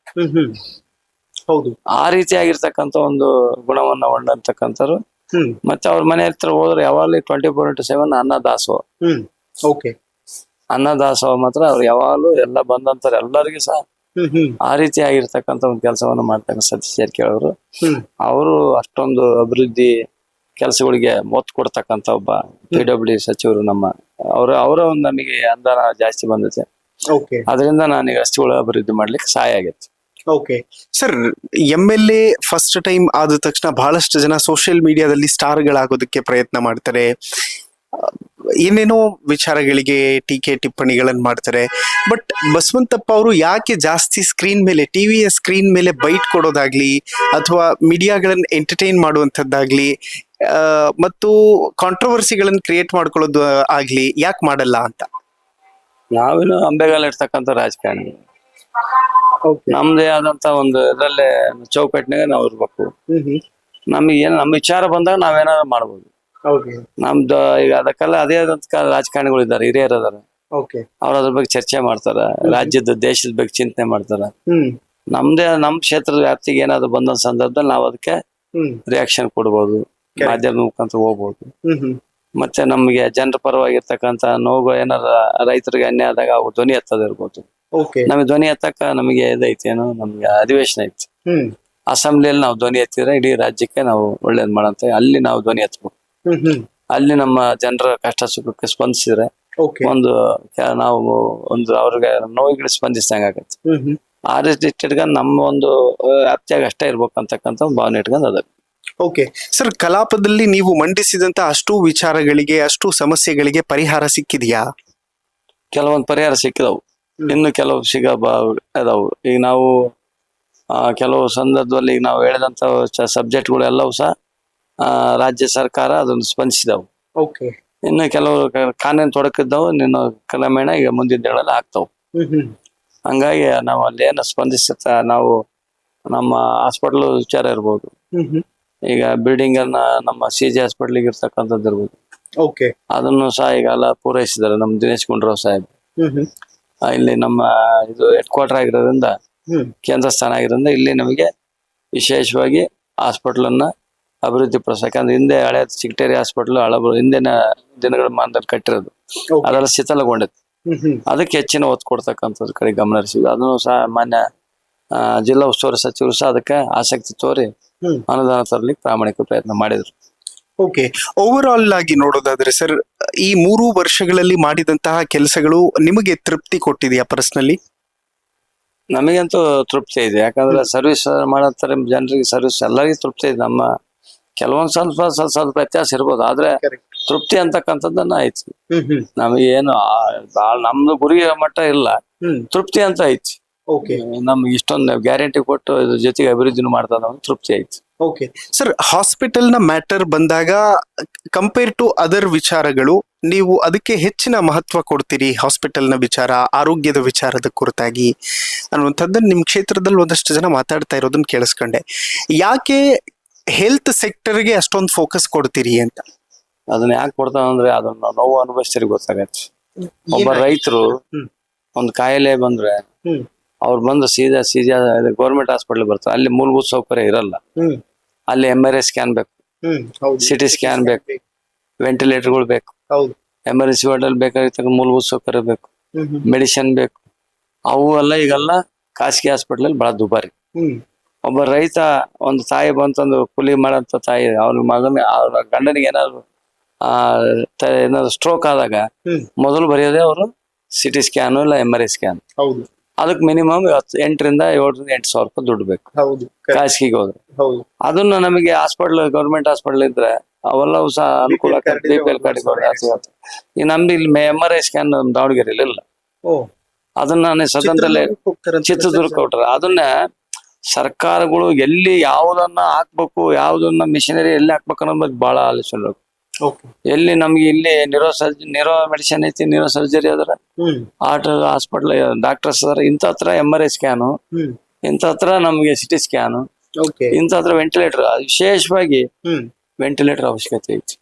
ಹೌದು. ಆ ರೀತಿಯಾಗಿರ್ತಕ್ಕಂಥ ಒಂದು ಗುಣವನ್ನ ಹೊಂದಂತಕ್ಕಂಥವ್ರು. ಹ್ಮ್ ಮತ್ತೆ ಅವ್ರ ಮನೆ ಹತ್ರ ಹೋದ್ರೆ ಯಾವಾಗಲೂ 24/7 ಅನ್ನದಾಸೋಹ. ಹ್ಮ್ ಓಕೆ. ಅನ್ನದಾಸೋಹ ಮಾತ್ರ ಅವ್ರು ಯಾವಾಗಲೂ ಎಲ್ಲ ಬಂದಂತರ ಎಲ್ಲರಿಗೂ ಸಹ ಹ್ಮ್ ಹ್ಮ್ ಆ ರೀತಿಯಾಗಿರ್ತಕ್ಕಂಥ ಒಂದು ಕೆಲಸವನ್ನು ಮಾಡ್ತಕ್ಕಂಥ ಸತೀಶ್ ಜಾರಕಿಹೊಳಿ ಅವರು. ಹ್ಮ್ ಅವರು ಅಷ್ಟೊಂದು ಅಭಿವೃದ್ಧಿ ಕೆಲಸಗಳಿಗೆ ಒತ್ತು ಕೊಡ್ತಕ್ಕಂಥ ಒಬ್ಬ PWD ಸಚಿವರು ನಮ್ಮ ಅವರ ಒಂದು ನಮಗೆ ಅನುದಾನ ಜಾಸ್ತಿ ಬಂದಿದೆ. ಓಕೆ. ಅದರಿಂದ ನನಗೆ ರಸ್ತೆಗಳು ಅಭಿವೃದ್ಧಿ ಮಾಡ್ಲಿಕ್ಕೆ ಸಹಾಯ ಆಗೈತೆ. Okay sir, MLA first time ಆದ ತಕ್ಷಣ ಬಹಳಷ್ಟು ಜನ ಸೋಷಿಯಲ್ ಮೀಡಿಯಾದಲ್ಲಿ ಸ್ಟಾರ್ಗಳಾಗೋದಕ್ಕೆ ಪ್ರಯತ್ನ ಮಾಡ್ತಾರೆ. ಏನೇನೋ ವಿಚಾರಗಳಿಗೆ ಟೀಕೆ ಟಿಪ್ಪಣಿಗಳನ್ನು ಮಾಡ್ತಾರೆ. ಬಟ್ ಬಸವಂತಪ್ಪ ಅವರು ಯಾಕೆ ಜಾಸ್ತಿ ಸ್ಕ್ರೀನ್ ಮೇಲೆ, ಟಿವಿಯ ಸ್ಕ್ರೀನ್ ಮೇಲೆ ಬೈಟ್ ಕೊಡೋದಾಗ್ಲಿ ಅಥವಾ ಮೀಡಿಯಾಗಳನ್ನು ಎಂಟರ್ಟೈನ್ ಮಾಡುವಂಥದ್ದಾಗ್ಲಿ ಮತ್ತು ಕಾಂಟ್ರವರ್ಸಿಗಳನ್ನು ಕ್ರಿಯೇಟ್ ಮಾಡ್ಕೊಳ್ಳೋದು ಆಗ್ಲಿ ಯಾಕೆ ಮಾಡಲ್ಲ ಅಂತ? ನಾವೇನು ಅಂಬೆಗಾಲ ಇರ್ತಕ್ಕಂಥ ರಾಜಕಾರಣಿ, ನಮ್ದೇ ಆದಂತ ಒಂದು ಇದರಲ್ಲೇ ಚೌಕಟ್ಟಿನಾಗ ನಾವು ಇರ್ಬೇಕು. ನಮಗೆ ಏನ್ ನಮ್ಮ ವಿಚಾರ ಬಂದಾಗ ನಾವೇನಾದ್ರು ಮಾಡ್ಬೋದು. ನಮ್ದು ಈಗ ಅದಕ್ಕೆಲ್ಲ ಅದೇ ಆದಂತ ರಾಜಕಾರಣಿಗಳು ಇದ್ದಾರೆ, ಹಿರಿಯರು ಅದಾರ. ಅವ್ರ ಅದ್ರ ಬಗ್ಗೆ ಚರ್ಚೆ ಮಾಡ್ತಾರ, ರಾಜ್ಯದ ದೇಶದ ಬಗ್ಗೆ ಚಿಂತನೆ ಮಾಡ್ತಾರ. ನಮ್ ಕ್ಷೇತ್ರದ ವ್ಯಾಪ್ತಿಗೆ ಏನಾದ್ರು ಬಂದ ಸಂದರ್ಭದಲ್ಲಿ ನಾವು ಅದಕ್ಕೆ ರಿಯಾಕ್ಷನ್ ಕೊಡ್ಬೋದು, ಮಾಧ್ಯಮ ಮುಖಾಂತರ ಹೋಗ್ಬೋದು. ಮತ್ತೆ ನಮ್ಗೆ ಜನರ ಪರವಾಗಿರ್ತಕ್ಕಂಥ ನೋವು ಏನಾರ ರೈತರಿಗೆ ಅನ್ಯಾಯ ಆದಾಗ ಅವು ಧ್ವನಿ ಎತ್ತದಿರ್ಬೋದು. ನಮಗೆ ಧ್ವನಿ ಎತ್ತಕ್ಕ ನಮಗೆ ಇದೈತಿ, ಏನೋ ನಮ್ಗೆ ಅಧಿವೇಶನ ಐತಿ. ಅಸೆಂಬ್ಲಿಯಲ್ಲಿ ನಾವು ಧ್ವನಿ ಎತ್ತಿದ್ರೆ ಇಡೀ ರಾಜ್ಯಕ್ಕೆ ನಾವು ಒಳ್ಳೇದ್ ಮಾಡಂತ ಅಲ್ಲಿ ನಾವು ಧ್ವನಿ ಎತ್ತಬೇಕು. ಅಲ್ಲಿ ನಮ್ಮ ಜನರ ಕಷ್ಟ ಸುಖಕ್ಕೆ ಸ್ಪಂದಿಸಿದ್ರೆ ನಾವು ಒಂದು ಅವ್ರಿಗೆ ನೋವಿಗೆ ಸ್ಪಂದಿಸಿದಂಗ ಆಗತ್ತೆ. ಆ ರೀತಿ ಇಟ್ಕೊಂಡ್ ನಮ್ಮ ಒಂದು ವ್ಯಾಪ್ತಿಯಾಗ ಅಷ್ಟೇ ಇರ್ಬೇಕು ಅಂತಕ್ಕಂಥ ಭಾವನೆ ಇಟ್ಕೊಂಡ್ ಅದ. ಓಕೆ ಸರ್, ಕಲಾಪದಲ್ಲಿ ನೀವು ಮಂಡಿಸಿದಂತ ಅಷ್ಟು ವಿಚಾರಗಳಿಗೆ, ಅಷ್ಟು ಸಮಸ್ಯೆಗಳಿಗೆ ಪರಿಹಾರ ಸಿಕ್ಕಿದ್ಯಾ? ಕೆಲವೊಂದು ಪರಿಹಾರ ಸಿಕ್ಕಿದವು, ಇನ್ನು ಕೆಲವು ಅದಾವು. ಈಗ ನಾವು ಕೆಲವು ಸಂದರ್ಭದಲ್ಲಿ ನಾವು ಹೇಳಿದಂತ ಸಬ್ಜೆಕ್ಟ್ಗಳು ಎಲ್ಲವೂ ಸಹ ರಾಜ್ಯ ಸರ್ಕಾರ ಅದನ್ನು ಸ್ಪಂದಿಸಿದವು. ಇನ್ನು ಕೆಲವು ಕಾನೂನು ತೊಡಕಿದ್ದವು, ನಿನ್ನ ಕ್ರಮೇಣ ಈಗ ಮುಂದಿನ ದಿನಗಳಲ್ಲಿ ಆಗ್ತಾವ. ಹಂಗಾಗಿ ನಾವು ಅಲ್ಲಿ ಏನು ಸ್ಪಂದಿಸುತ್ತ ನಾವು ನಮ್ಮ ಹಾಸ್ಪಿಟಲ್ ವಿಚಾರ ಇರ್ಬೋದು, ಈಗ ಬಿಲ್ಡಿಂಗ್ ಅನ್ನ ನಮ್ಮ CG ಹಾಸ್ಪಿಟ್ಲಿಗೆ ಇರ್ತಕ್ಕಂಥದ್ದು ಇರ್ಬೋದು, ಅದನ್ನು ಸಹ ಈಗ ಎಲ್ಲ ಪೂರೈಸಿದ್ದಾರೆ ನಮ್ಮ ದಿನೇಶ್ ಗುಂಡೂರಾವ್ ಸಾಹೇಬ್. ಇಲ್ಲಿ ನಮ್ಮ ಇದು ಹೆಡ್ ಕ್ವಾರ್ಟರ್ ಆಗಿರೋದ್ರಿಂದ, ಕೇಂದ್ರ ಸ್ಥಾನ ಆಗಿರೋದ್ರಿಂದ ಇಲ್ಲಿ ನಮಗೆ ವಿಶೇಷವಾಗಿ ಹಾಸ್ಪಿಟಲ್ ಅನ್ನ ಅಭಿವೃದ್ಧಿ ಪಡಿಸ. ಯಾಕಂದ್ರೆ ಹಿಂದೆ ಹಳೆ ಚಿಗಟೇರಿ ಹಾಸ್ಪಿಟಲ್ ಹಿಂದಿನ ದಿನಗಳ ಮಾನದಲ್ಲಿ ಕಟ್ಟಿರೋದು, ಅದೆಲ್ಲ ಶಿಥಲಗೊಂಡೈತಿ. ಅದಕ್ಕೆ ಹೆಚ್ಚಿನ ಒತ್ತು ಕೊಡ್ತಕ್ಕಂಥದ್ರ ಕಡೆ ಗಮನ ಹರಿಸಿದ್ವಿ. ಅದನ್ನು ಸಹ ಮಾನ್ಯ ಜಿಲ್ಲಾ ಉಸ್ತುವಾರಿ ಸಚಿವರು ಸಹ ಅದಕ್ಕೆ ಆಸಕ್ತಿ ತೋರಿ ಅನುದಾನ ತರಲಿಕ್ಕೆ ಪ್ರಾಮಾಣಿಕ ಪ್ರಯತ್ನ ಮಾಡಿದ್ರು. ಓಕೆ, ಓವರ್ ಆಲ್ ಆಗಿ ನೋಡೋದಾದ್ರೆ ಸರ್, ಈ 3 ವರ್ಷಗಳಲ್ಲಿ ಮಾಡಿದಂತಹ ಕೆಲಸಗಳು ನಿಮಗೆ ತೃಪ್ತಿ ಕೊಟ್ಟಿದೆಯಾ ಪರ್ಸನಲಿ? ನಮಗಂತೂ ತೃಪ್ತಿ ಇದೆ. ಯಾಕಂದ್ರೆ ಸರ್ವಿಸ್ ಮಾಡತ್ತಾರೆ ಜನರಿಗೆ, ಸರ್ವಿಸ್ ಎಲ್ಲರಿಗೂ ತೃಪ್ತಿ ಇದೆ. ನಮ್ಮ ಕೆಲವೊಂದ್ ಸ್ವಲ್ಪ ವ್ಯತ್ಯಾಸ ಇರ್ಬೋದು, ಆದ್ರೆ ತೃಪ್ತಿ ಅಂತಕ್ಕಂಥದ್ದನ್ನ ಐತಿ. ನಮಗೆ ಏನು ನಮ್ದು ಗುರಿ ಮಟ್ಟ ಇಲ್ಲ, ತೃಪ್ತಿ ಅಂತ ಐತಿ. ನಮ್ಗೆ ಇಷ್ಟೊಂದು ಗ್ಯಾರಂಟಿ ಕೊಟ್ಟು ಇದ್ರ ಜೊತೆಗೆ ಅಭಿವೃದ್ಧಿನೂ ಮಾಡ್ತಾ ತೃಪ್ತಿ ಐತಿ. ಓಕೆ ಸರ್, ಹಾಸ್ಪಿಟಲ್ ನ ಮ್ಯಾಟರ್ ಬಂದಾಗ ಕಂಪೇರ್ ಟು ಅದರ್ ವಿಚಾರಗಳು, ನೀವು ಅದಕ್ಕೆ ಹೆಚ್ಚಿನ ಮಹತ್ವ ಕೊಡ್ತೀರಿ. ಹಾಸ್ಪಿಟಲ್ ನ ವಿಚಾರ, ಆರೋಗ್ಯದ ವಿಚಾರದ ಕುರಿತಾಗಿ ಅನ್ನುವಂಥದ್ದನ್ನ ನಿಮ್ ಕ್ಷೇತ್ರದಲ್ಲಿ ಒಂದಷ್ಟು ಜನ ಮಾತಾಡ್ತಾ ಇರೋದನ್ನ ಕೇಳಿಸ್ಕೊಂಡೆ. ಯಾಕೆ ಹೆಲ್ತ್ ಸೆಕ್ಟರ್ಗೆ ಅಷ್ಟೊಂದು ಫೋಕಸ್ ಕೊಡ್ತೀರಿ ಅಂತ? ಅದನ್ನ ಯಾಕೆ ಕೊಡ್ತಾವಂದ್ರೆ ಅದನ್ನ ನೋವು ಅನುಭವಿಸ್ತೀರಿ ಗೊತ್ತಾಗತ್ತೆ. ಒಬ್ಬ ರೈತರು ಒಂದು ಕಾಯಿಲೆ ಬಂದ್ರೆ ಅವ್ರು ಬಂದು ಸೀದಾ ಗೌರ್ಮೆಂಟ್ ಹಾಸ್ಪಿಟಲ್ ಬರ್ತಾರೆ. ಅಲ್ಲಿ ಮೂಲಭೂತ ಸೌಕರ್ಯ ಇರಲ್ಲ. ಅಲ್ಲಿ MRI ಸ್ಕ್ಯಾನ್ ಬೇಕು, CT ಸ್ಕ್ಯಾನ್ ಬೇಕು, ವೆಂಟಿಲೇಟರ್ಗಳು ಬೇಕು, ಎಮರ್ಜೆನ್ಸಿ ವಾರ್ಡಲ್ಲಿ ಬೇಕಾಗಿರ್ತಕ್ಕ ಮೂಲಭೂತ ಸೌಕರ್ಯ ಬೇಕು, ಮೆಡಿಸಿನ್ ಬೇಕು. ಅವು ಎಲ್ಲ ಈಗೆಲ್ಲ ಖಾಸಗಿ ಹಾಸ್ಪಿಟಲ್ ಬಹಳ ದುಬಾರಿ. ಒಬ್ಬ ರೈತ, ಒಂದು ತಾಯಿ ಬಂತಂದು ಕೂಲಿ ಮಾಡಂತ ತಾಯಿ, ಅವ್ರ ಮಗನ ಅವ್ರ ಗಂಡನಿಗೆ ಏನಾದ್ರು ಸ್ಟ್ರೋಕ್ ಆದಾಗ ಮೊದಲು ಬರೆಯೋದೇ ಅವರು CT ಸ್ಕ್ಯಾನ್ ಇಲ್ಲ MRI ಸ್ಕ್ಯಾನ್. ಅದಕ್ಕೆ ಮಿನಿಮಮ್ 8,000 ರಿಂದ 8,000 ರೂಪಾಯಿ ದುಡ್ಡು ಬೇಕು ಖಾಸಗಿಗೆ ಹೋದ್ರೆ. ಅದನ್ನ ನಮಗೆ ಹಾಸ್ಪಿಟಲ್, ಗೌರ್ಮೆಂಟ್ ಹಾಸ್ಪಿಟಲ್ ಇದ್ರೆ ಅವೆಲ್ಲವೂ ಸಹ ಅನುಕೂಲ. BPL ಕಾರ್ಡ್ ಈಗ ನಮ್ದು ಇಲ್ಲಿ MRI ಸ್ಕ್ಯಾನ್ ದಾವಣಗೆರೆಯಲ್ಲಿ ಇಲ್ಲ. ಅದನ್ನ ಸದನದಲ್ಲೇ ಚಿತ್ರದುರ್ಗ ಕೊಟ್ರೆ, ಅದನ್ನ ಸರ್ಕಾರಗಳು ಎಲ್ಲಿ ಯಾವುದನ್ನ ಹಾಕ್ಬೇಕು, ಯಾವುದನ್ನ ಮಿಷನರಿ ಎಲ್ಲಿ ಹಾಕ್ಬೇಕು ಅನ್ನೋದು ಬಹಳ ಆಲೋಚನೆ. ಎಲ್ಲಿ ನಮ್ಗೆ ಇಲ್ಲಿ ನ್ಯೂರೋ ಮೆಡಿಸಿನ್ ಐತಿ, ನ್ಯೂರೋ ಸರ್ಜರಿ ಅದ್ರ, ಹಾಸ್ಪಿಟಲ್ ಡಾಕ್ಟರ್ಸ್ ಅದಾರ, ಇಂಥ ಹತ್ರ MRI ಸ್ಕ್ಯಾನು, ಇಂಥ ಹತ್ರ ನಮ್ಗೆ CT ಸ್ಕ್ಯಾನು, ಇಂಥ ಹತ್ರ ವೆಂಟಿಲೇಟರ್, ವಿಶೇಷವಾಗಿ ವೆಂಟಿಲೇಟರ್ ಅವಶ್ಯಕತೆ ಐತಿ.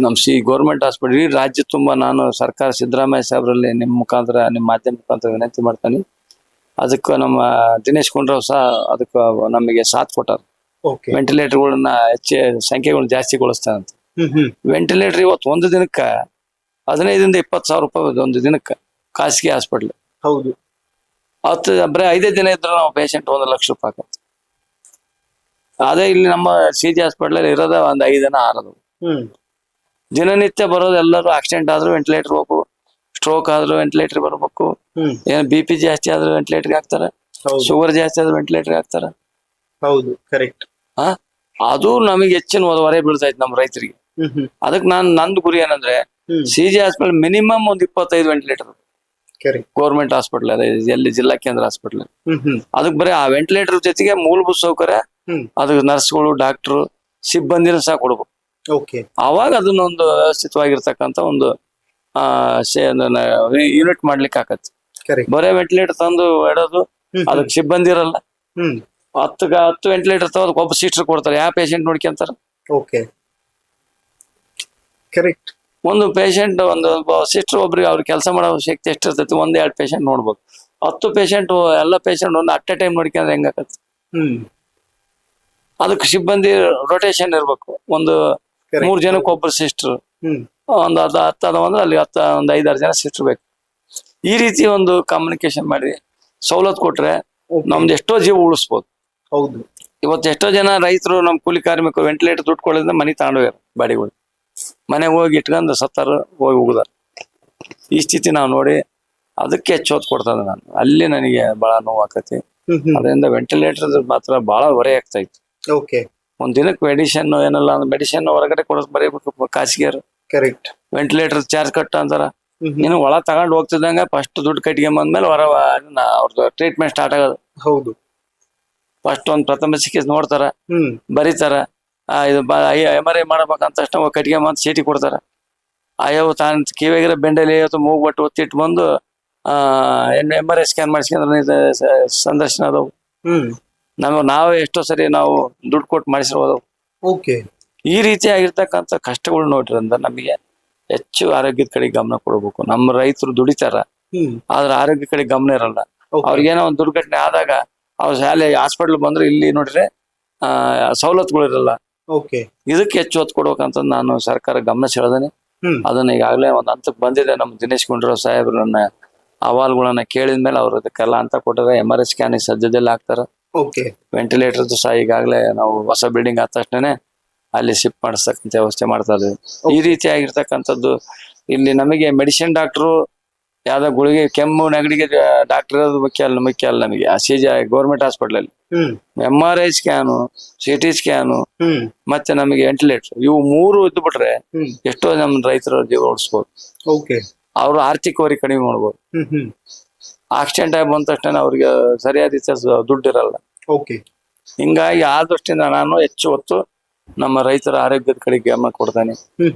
ನಮ್ ಗೌರ್ಮೆಂಟ್ ಹಾಸ್ಪಿಟಲ್ ಈ ರಾಜ್ಯ ತುಂಬಾ. ನಾನು ಸರ್ಕಾರ ಸಿದ್ದರಾಮಯ್ಯ ಸಾಹೇಬ್ರಲ್ಲಿ ನಿಮ್ಮ ಮುಖಾಂತರ, ನಿಮ್ಮ ಮಾಧ್ಯಮ ಮುಖಾಂತರ ವಿನಂತಿ ಮಾಡ್ತಾನೆ, ಅದಕ್ಕೆ ನಮ್ಮ ದಿನೇಶ್ ಗುಂಡೂರಾವ್ ಸಹ ಅದಕ್ಕೆ ನಮಗೆ ಸಾಥ್ ಕೊಟ್ಟಾರ. ಓಕೆ. ವೆಂಟಿಲೇಟರ್ಗಳನ್ನ ಸಂಖ್ಯೆಗಳನ್ನ ಜಾಸ್ತಿಗೊಳಿಸ್ತಾನಂತ. ವೆಂಟಿಲೇಟರ್ ಇವತ್ತು ಒಂದು ದಿನಕ್ಕೆ 15,000 to 20,000 ರೂಪಾಯಿ ಒಂದು ದಿನಕ್ಕೆ ಖಾಸಗಿ ಹಾಸ್ಪಿಟ್ಲ್. ಹೌದು. ಬರೀ 5 ದಿನ ಇದ್ರೆ ನಾವು ಪೇಷಂಟ್ 1 ಲಕ್ಷ ರೂಪಾಯಿ ಆಗತ್ತೆ. ಅದೇ ಇಲ್ಲಿ ನಮ್ಮ CG ಹಾಸ್ಪಿಟ್ಲ್ ಇರೋದ ಒಂದು 5 ದಿನ 6 ಅದಾವ. ದಿನನಿತ್ಯ ಬರೋದು ಎಲ್ಲರೂ ಆಕ್ಸಿಡೆಂಟ್ ಆದ್ರೂ ವೆಂಟಿಲೇಟರ್ ಹೋಗ್ಬೇಕು, ಸ್ಟ್ರೋಕ್ ಆದ್ರೂ ವೆಂಟಿಲೇಟರ್ ಬರ್ಬೇಕು, ಏನ್ BP ಜಾಸ್ತಿ ಆದ್ರೂ ವೆಂಟಿಲೇಟರ್ ಹಾಕ್ತಾರ, ಶುಗರ್ ಜಾಸ್ತಿ ಆದ್ರೂ ವೆಂಟಿಲೇಟರ್ ಹಾಕ್ತಾರ. ಹೌದು, ಕರೆಕ್ಟ್. ಅದು ನಮಗೆ ಹೆಚ್ಚಿನ ಹೊರೆ ಬೀಳ್ತೈತಿ ನಮ್ಮ ರೈತರಿಗೆ. ಅದಕ್ಕೆ ನಂದು ಗುರಿ ಏನಂದ್ರೆ CG ಹಾಸ್ಪಿಟಲ್ ಮಿನಿಮಮ್ ಒಂದು 25 ವೆಂಟಿಲೇಟರ್ ಗೌರ್ಮೆಂಟ್ ಹಾಸ್ಪಿಟಲ್ ಅದೇ ಎಲ್ಲಿ ಜಿಲ್ಲಾ ಕೇಂದ್ರ ಹಾಸ್ಪಿಟಲ್. ಅದಕ್ಕೆ ಬರೀ ಆ ವೆಂಟಿಲೇಟರ್ ಜೊತೆಗೆ ಮೂಲಭೂತ ಸೌಕರ್ಯ, ಅದಕ್ಕೆ ನರ್ಸ್ಗಳು, ಡಾಕ್ಟರ್, ಸಿಬ್ಬಂದಿನ ಸಹ ಕೊಡ್ಬೇಕು. ಅವಾಗ ಅದನ್ನೊಂದು ವ್ಯವಸ್ಥಿತವಾಗಿರ್ತಕ್ಕಂಥ ಒಂದು ಯೂನಿಟ್ ಮಾಡ್ಲಿಕ್ಕೆ ಆಗತ್ತೆ. ಬರೇ ವೆಂಟಿಲೇಟರ್ ತಂದು ಇಡೋದು, ಅದಕ್ಕೆ ಸಿಬ್ಬಂದಿ ಇರಲ್ಲ. 10 ವೆಂಟಿಲೇಟರ್ ತಗೋದು ಒಬ್ಬ ಸಿಸ್ಟರ್ ಕೊಡ್ತಾರೆ, ಯಾವ ಪೇಷಂಟ್ ನೋಡ್ಕೊಂತಾರ. ಕರೆಕ್ಟ್. ಒಂದು ಪೇಷಂಟ್ ಒಂದು ಸಿಸ್ಟರ್ ಒಬ್ರಿಗೆ ಅವ್ರ ಕೆಲಸ ಮಾಡೋ ಶಕ್ತಿ ಎಷ್ಟಿರ್ತೈತಿ, 1-2 ಪೇಷಂಟ್ ನೋಡ್ಬೋದು. 10 ಪೇಷಂಟ್ ಎಲ್ಲ ಪೇಷಂಟ್ ಒಂದು ಅಟ್ ಎ ಟೈಮ್ ನೋಡ್ಕೊಂಡ್ರೆ ಹೆಂಗಾಕತ್ತೆ. ಅದಕ್ಕೆ ಸಿಬ್ಬಂದಿ ರೊಟೇಷನ್ ಇರ್ಬೇಕು. ಒಂದು 3 ಜನಕ್ಕೆ ಒಬ್ಬರು ಸಿಸ್ಟರ್, ಒಂದು 10 ಅದಾವಂದ್ರೆ ಅಲ್ಲಿ 5-6 ಜನ ಸಿಸ್ಟರ್ ಬೇಕು. ಈ ರೀತಿ ಒಂದು ಕಮ್ಯುನಿಕೇಶನ್ ಮಾಡಿ ಸವಲತ್ತು ಕೊಟ್ರೆ ನಮ್ದು ಎಷ್ಟೋ ಜೀವ ಉಳಿಸ್ಬೋದು. ಹೌದು. ಇವತ್ತು ಎಷ್ಟೋ ಜನ ರೈತರು, ನಮ್ಮ ಕೂಲಿ ಕಾರ್ಮಿಕರು ವೆಂಟಿಲೇಟರ್ ದುಡ್ಡು ಕೊಡೋದ್ರಿಂದ ಮನೆ ತಗೊಂಡೋಗ್ಯಾರ, ಬಾಡಿಗಳು ಮನೆಗೆ ಹೋಗಿ ಇಟ್ಕೊಂಡು ಸತ್ತಾರು, ಹೋಗಿ ಹೋಗುದಾರ. ಈ ಸ್ಥಿತಿ ನಾವು ನೋಡಿ ಅದಕ್ಕೆ ಹೆಚ್ಚು ಹೊತ್ತು ಕೊಡ್ತದೆ. ನಾನು ಅಲ್ಲಿ ನನಗೆ ಬಹಳ ನೋವು ಆಕತಿ. ಅದರಿಂದ ವೆಂಟಿಲೇಟರ್ ಮಾತ್ರ ಬಹಳ ಹೊರೆ ಆಗ್ತಾ ಇತ್ತು. ಒಂದ್ ದಿನಕ್ಕೆ ಮೆಡಿಸಿನ್ ಏನಲ್ಲ, ಮೆಡಿಸಿನ್ ಹೊರಗಡೆ ಕೊಡೋದು ಬರೀಬೇಕು ಖಾಸಗಿಯರು. ಕರೆಕ್ಟ್. ವೆಂಟಿಲೇಟರ್ ಚಾರ್ಜ್ ಕಟ್ ಅಂತಾರ. ನೀನು ಒಳ ತಗೊಂಡ್ ಹೋಗ್ತಿದ್ದಂಗ ಫಸ್ಟ್ ದುಡ್ಡು ಕಟ್ಟಿಗೆ ಬಂದ್ಮೇಲೆ ಅವ್ರದ್ದು ಟ್ರೀಟ್ಮೆಂಟ್ ಸ್ಟಾರ್ಟ್ ಆಗೋದು. ಹೌದು. ಫಸ್ಟ್ ಒಂದು ಪ್ರಥಮ ಚಿಕಿತ್ಸೆ ನೋಡ್ತಾರ, ಬರೀತಾರ. ಇದು MRI ಮಾಡ್ಬೇಕಂತ ತಕ್ಷಣ ಕಟ್ಟಿಗೆ ಬಂದು ಚೀಟಿ ಕೊಡ್ತಾರ. ಅಯ್ಯವು ತಾನು ಕಿವಿಯಾಗಿರೋ ಬೆಂಡಲ್ಲಿ ಮೂಗು ಬಟ್ಟು ಒತ್ತಿಟ್ಟು ಬಂದು MRI ಸ್ಕ್ಯಾನ್ ಮಾಡಿಸ್ಕೊಂಡ್ರೆ ಸಂದರ್ಶನ ಅದಾವು. ನಾವು ಎಷ್ಟೋ ಸರಿ ನಾವು ದುಡ್ಡು ಕೊಟ್ಟು ಮಾಡಿಸಿರೋದು. ಈ ರೀತಿ ಆಗಿರ್ತಕ್ಕಂಥ ಕಷ್ಟಗಳು ನೋಡ್ರಿಂದ ನಮಗೆ ಹೆಚ್ಚು ಆರೋಗ್ಯದ ಕಡೆ ಗಮನ ಕೊಡ್ಬೇಕು. ನಮ್ಮ ರೈತರು ದುಡಿತಾರ, ಆದ್ರೆ ಆರೋಗ್ಯ ಕಡೆ ಗಮನ ಇರಲ್ಲ. ಅವ್ರಿಗೇನೋ ಒಂದು ದುರ್ಘಟನೆ ಆದಾಗ ಅವ್ರ ಶಾಲೆ ಹಾಸ್ಪಿಟ್ಲ್ ಬಂದ್ರೆ ಇಲ್ಲಿ ನೋಡ್ರೆ ಸವಲತ್ತುಗಳು ಇರಲ್ಲ. ಇದಕ್ಕೆ ಹೆಚ್ಚು ಒತ್ತು ಕೊಡ್ಬೇಕಂತ ನಾನು ಸರ್ಕಾರ ಗಮನ ಸೆಳೆದೇನೆ. ಅದನ್ನ ಈಗಾಗಲೇ ಒಂದು ಹಂತಕ್ಕೆ ಬಂದಿದೆ. ನಮ್ಮ ದಿನೇಶ್ ಗುಂಡೂರಾವ್ ಸಾಹೇಬ್ರನ್ನ ಅಹವಾಲುಗಳನ್ನ ಕೇಳಿದ್ಮೇಲೆ ಅವ್ರು ಅದಕ್ಕೆಲ್ಲ ಅಂತ ಕೊಟ್ಟರೆ MRI ಸ್ಕ್ಯಾನಿಂಗ್ ಸದ್ಯದಲ್ಲಿ ಹಾಕ್ತಾರ. ವೆಂಟಿಲೇಟರ್ದು ಸಹ ಈಗಾಗಲೇ ನಾವು ಹೊಸ ಬಿಲ್ಡಿಂಗ್ ಆದ ತಕ್ಷಣನೇ ಅಲ್ಲಿ ಶಿಫ್ಟ್ ಮಾಡಿಸ್ತಕ್ಕಂಥ ವ್ಯವಸ್ಥೆ ಮಾಡ್ತಾ ಇದ್ದೀವಿ. ಈ ರೀತಿ ಆಗಿರ್ತಕ್ಕಂಥದ್ದು ಇಲ್ಲಿ ನಮಗೆ ಮೆಡಿಸಿನ್ ಡಾಕ್ಟ್ರು ಯಾವ್ದೋ ಗುಳಿಗೆ, ಕೆಮ್ಮು, ನೆಗಡಿಗೆ ಡಾಕ್ಟರ್ ಇರೋದು ಮುಖ್ಯ ಅಲ್ಲ ನಮಗೆ. ಆ CG ಗೌರ್ಮೆಂಟ್ ಹಾಸ್ಪಿಟಲ್ ಅಲ್ಲಿ MRI ಸ್ಕ್ಯಾನು, CT ಸ್ಕ್ಯಾನು, ಮತ್ತೆ ನಮಗೆ ವೆಂಟಿಲೇಟರ್, ಇವು 3 ಇದ್ದು ಬಿಟ್ರೆ ಎಷ್ಟೋ ನಮ್ಮ ರೈತರ ಜೀವ ಉಳಿಸ್ಬೋದು. ಅವ್ರು ಆರ್ಥಿಕ ಹೊರೆ ಕಡಿಮೆ ಮಾಡ್ಬೋದು. ಆಕ್ಸಿಡೆಂಟ್ ಆಗಿ ಬಂದ ತಕ್ಷಣ ಅವ್ರಿಗೆ ಸರಿಯಾದ ದುಡ್ಡು ಇರಲ್ಲ. ಹಿಂಗಾಗಿ ಆ ದೃಷ್ಟಿಯಿಂದ ನಾನು ಹೆಚ್ಚು ಹೊತ್ತು ನಮ್ಮ ರೈತರ ಆರೋಗ್ಯದ ಕಡೆ ಗಮನ ಕೊಡ್ತಾನೆ.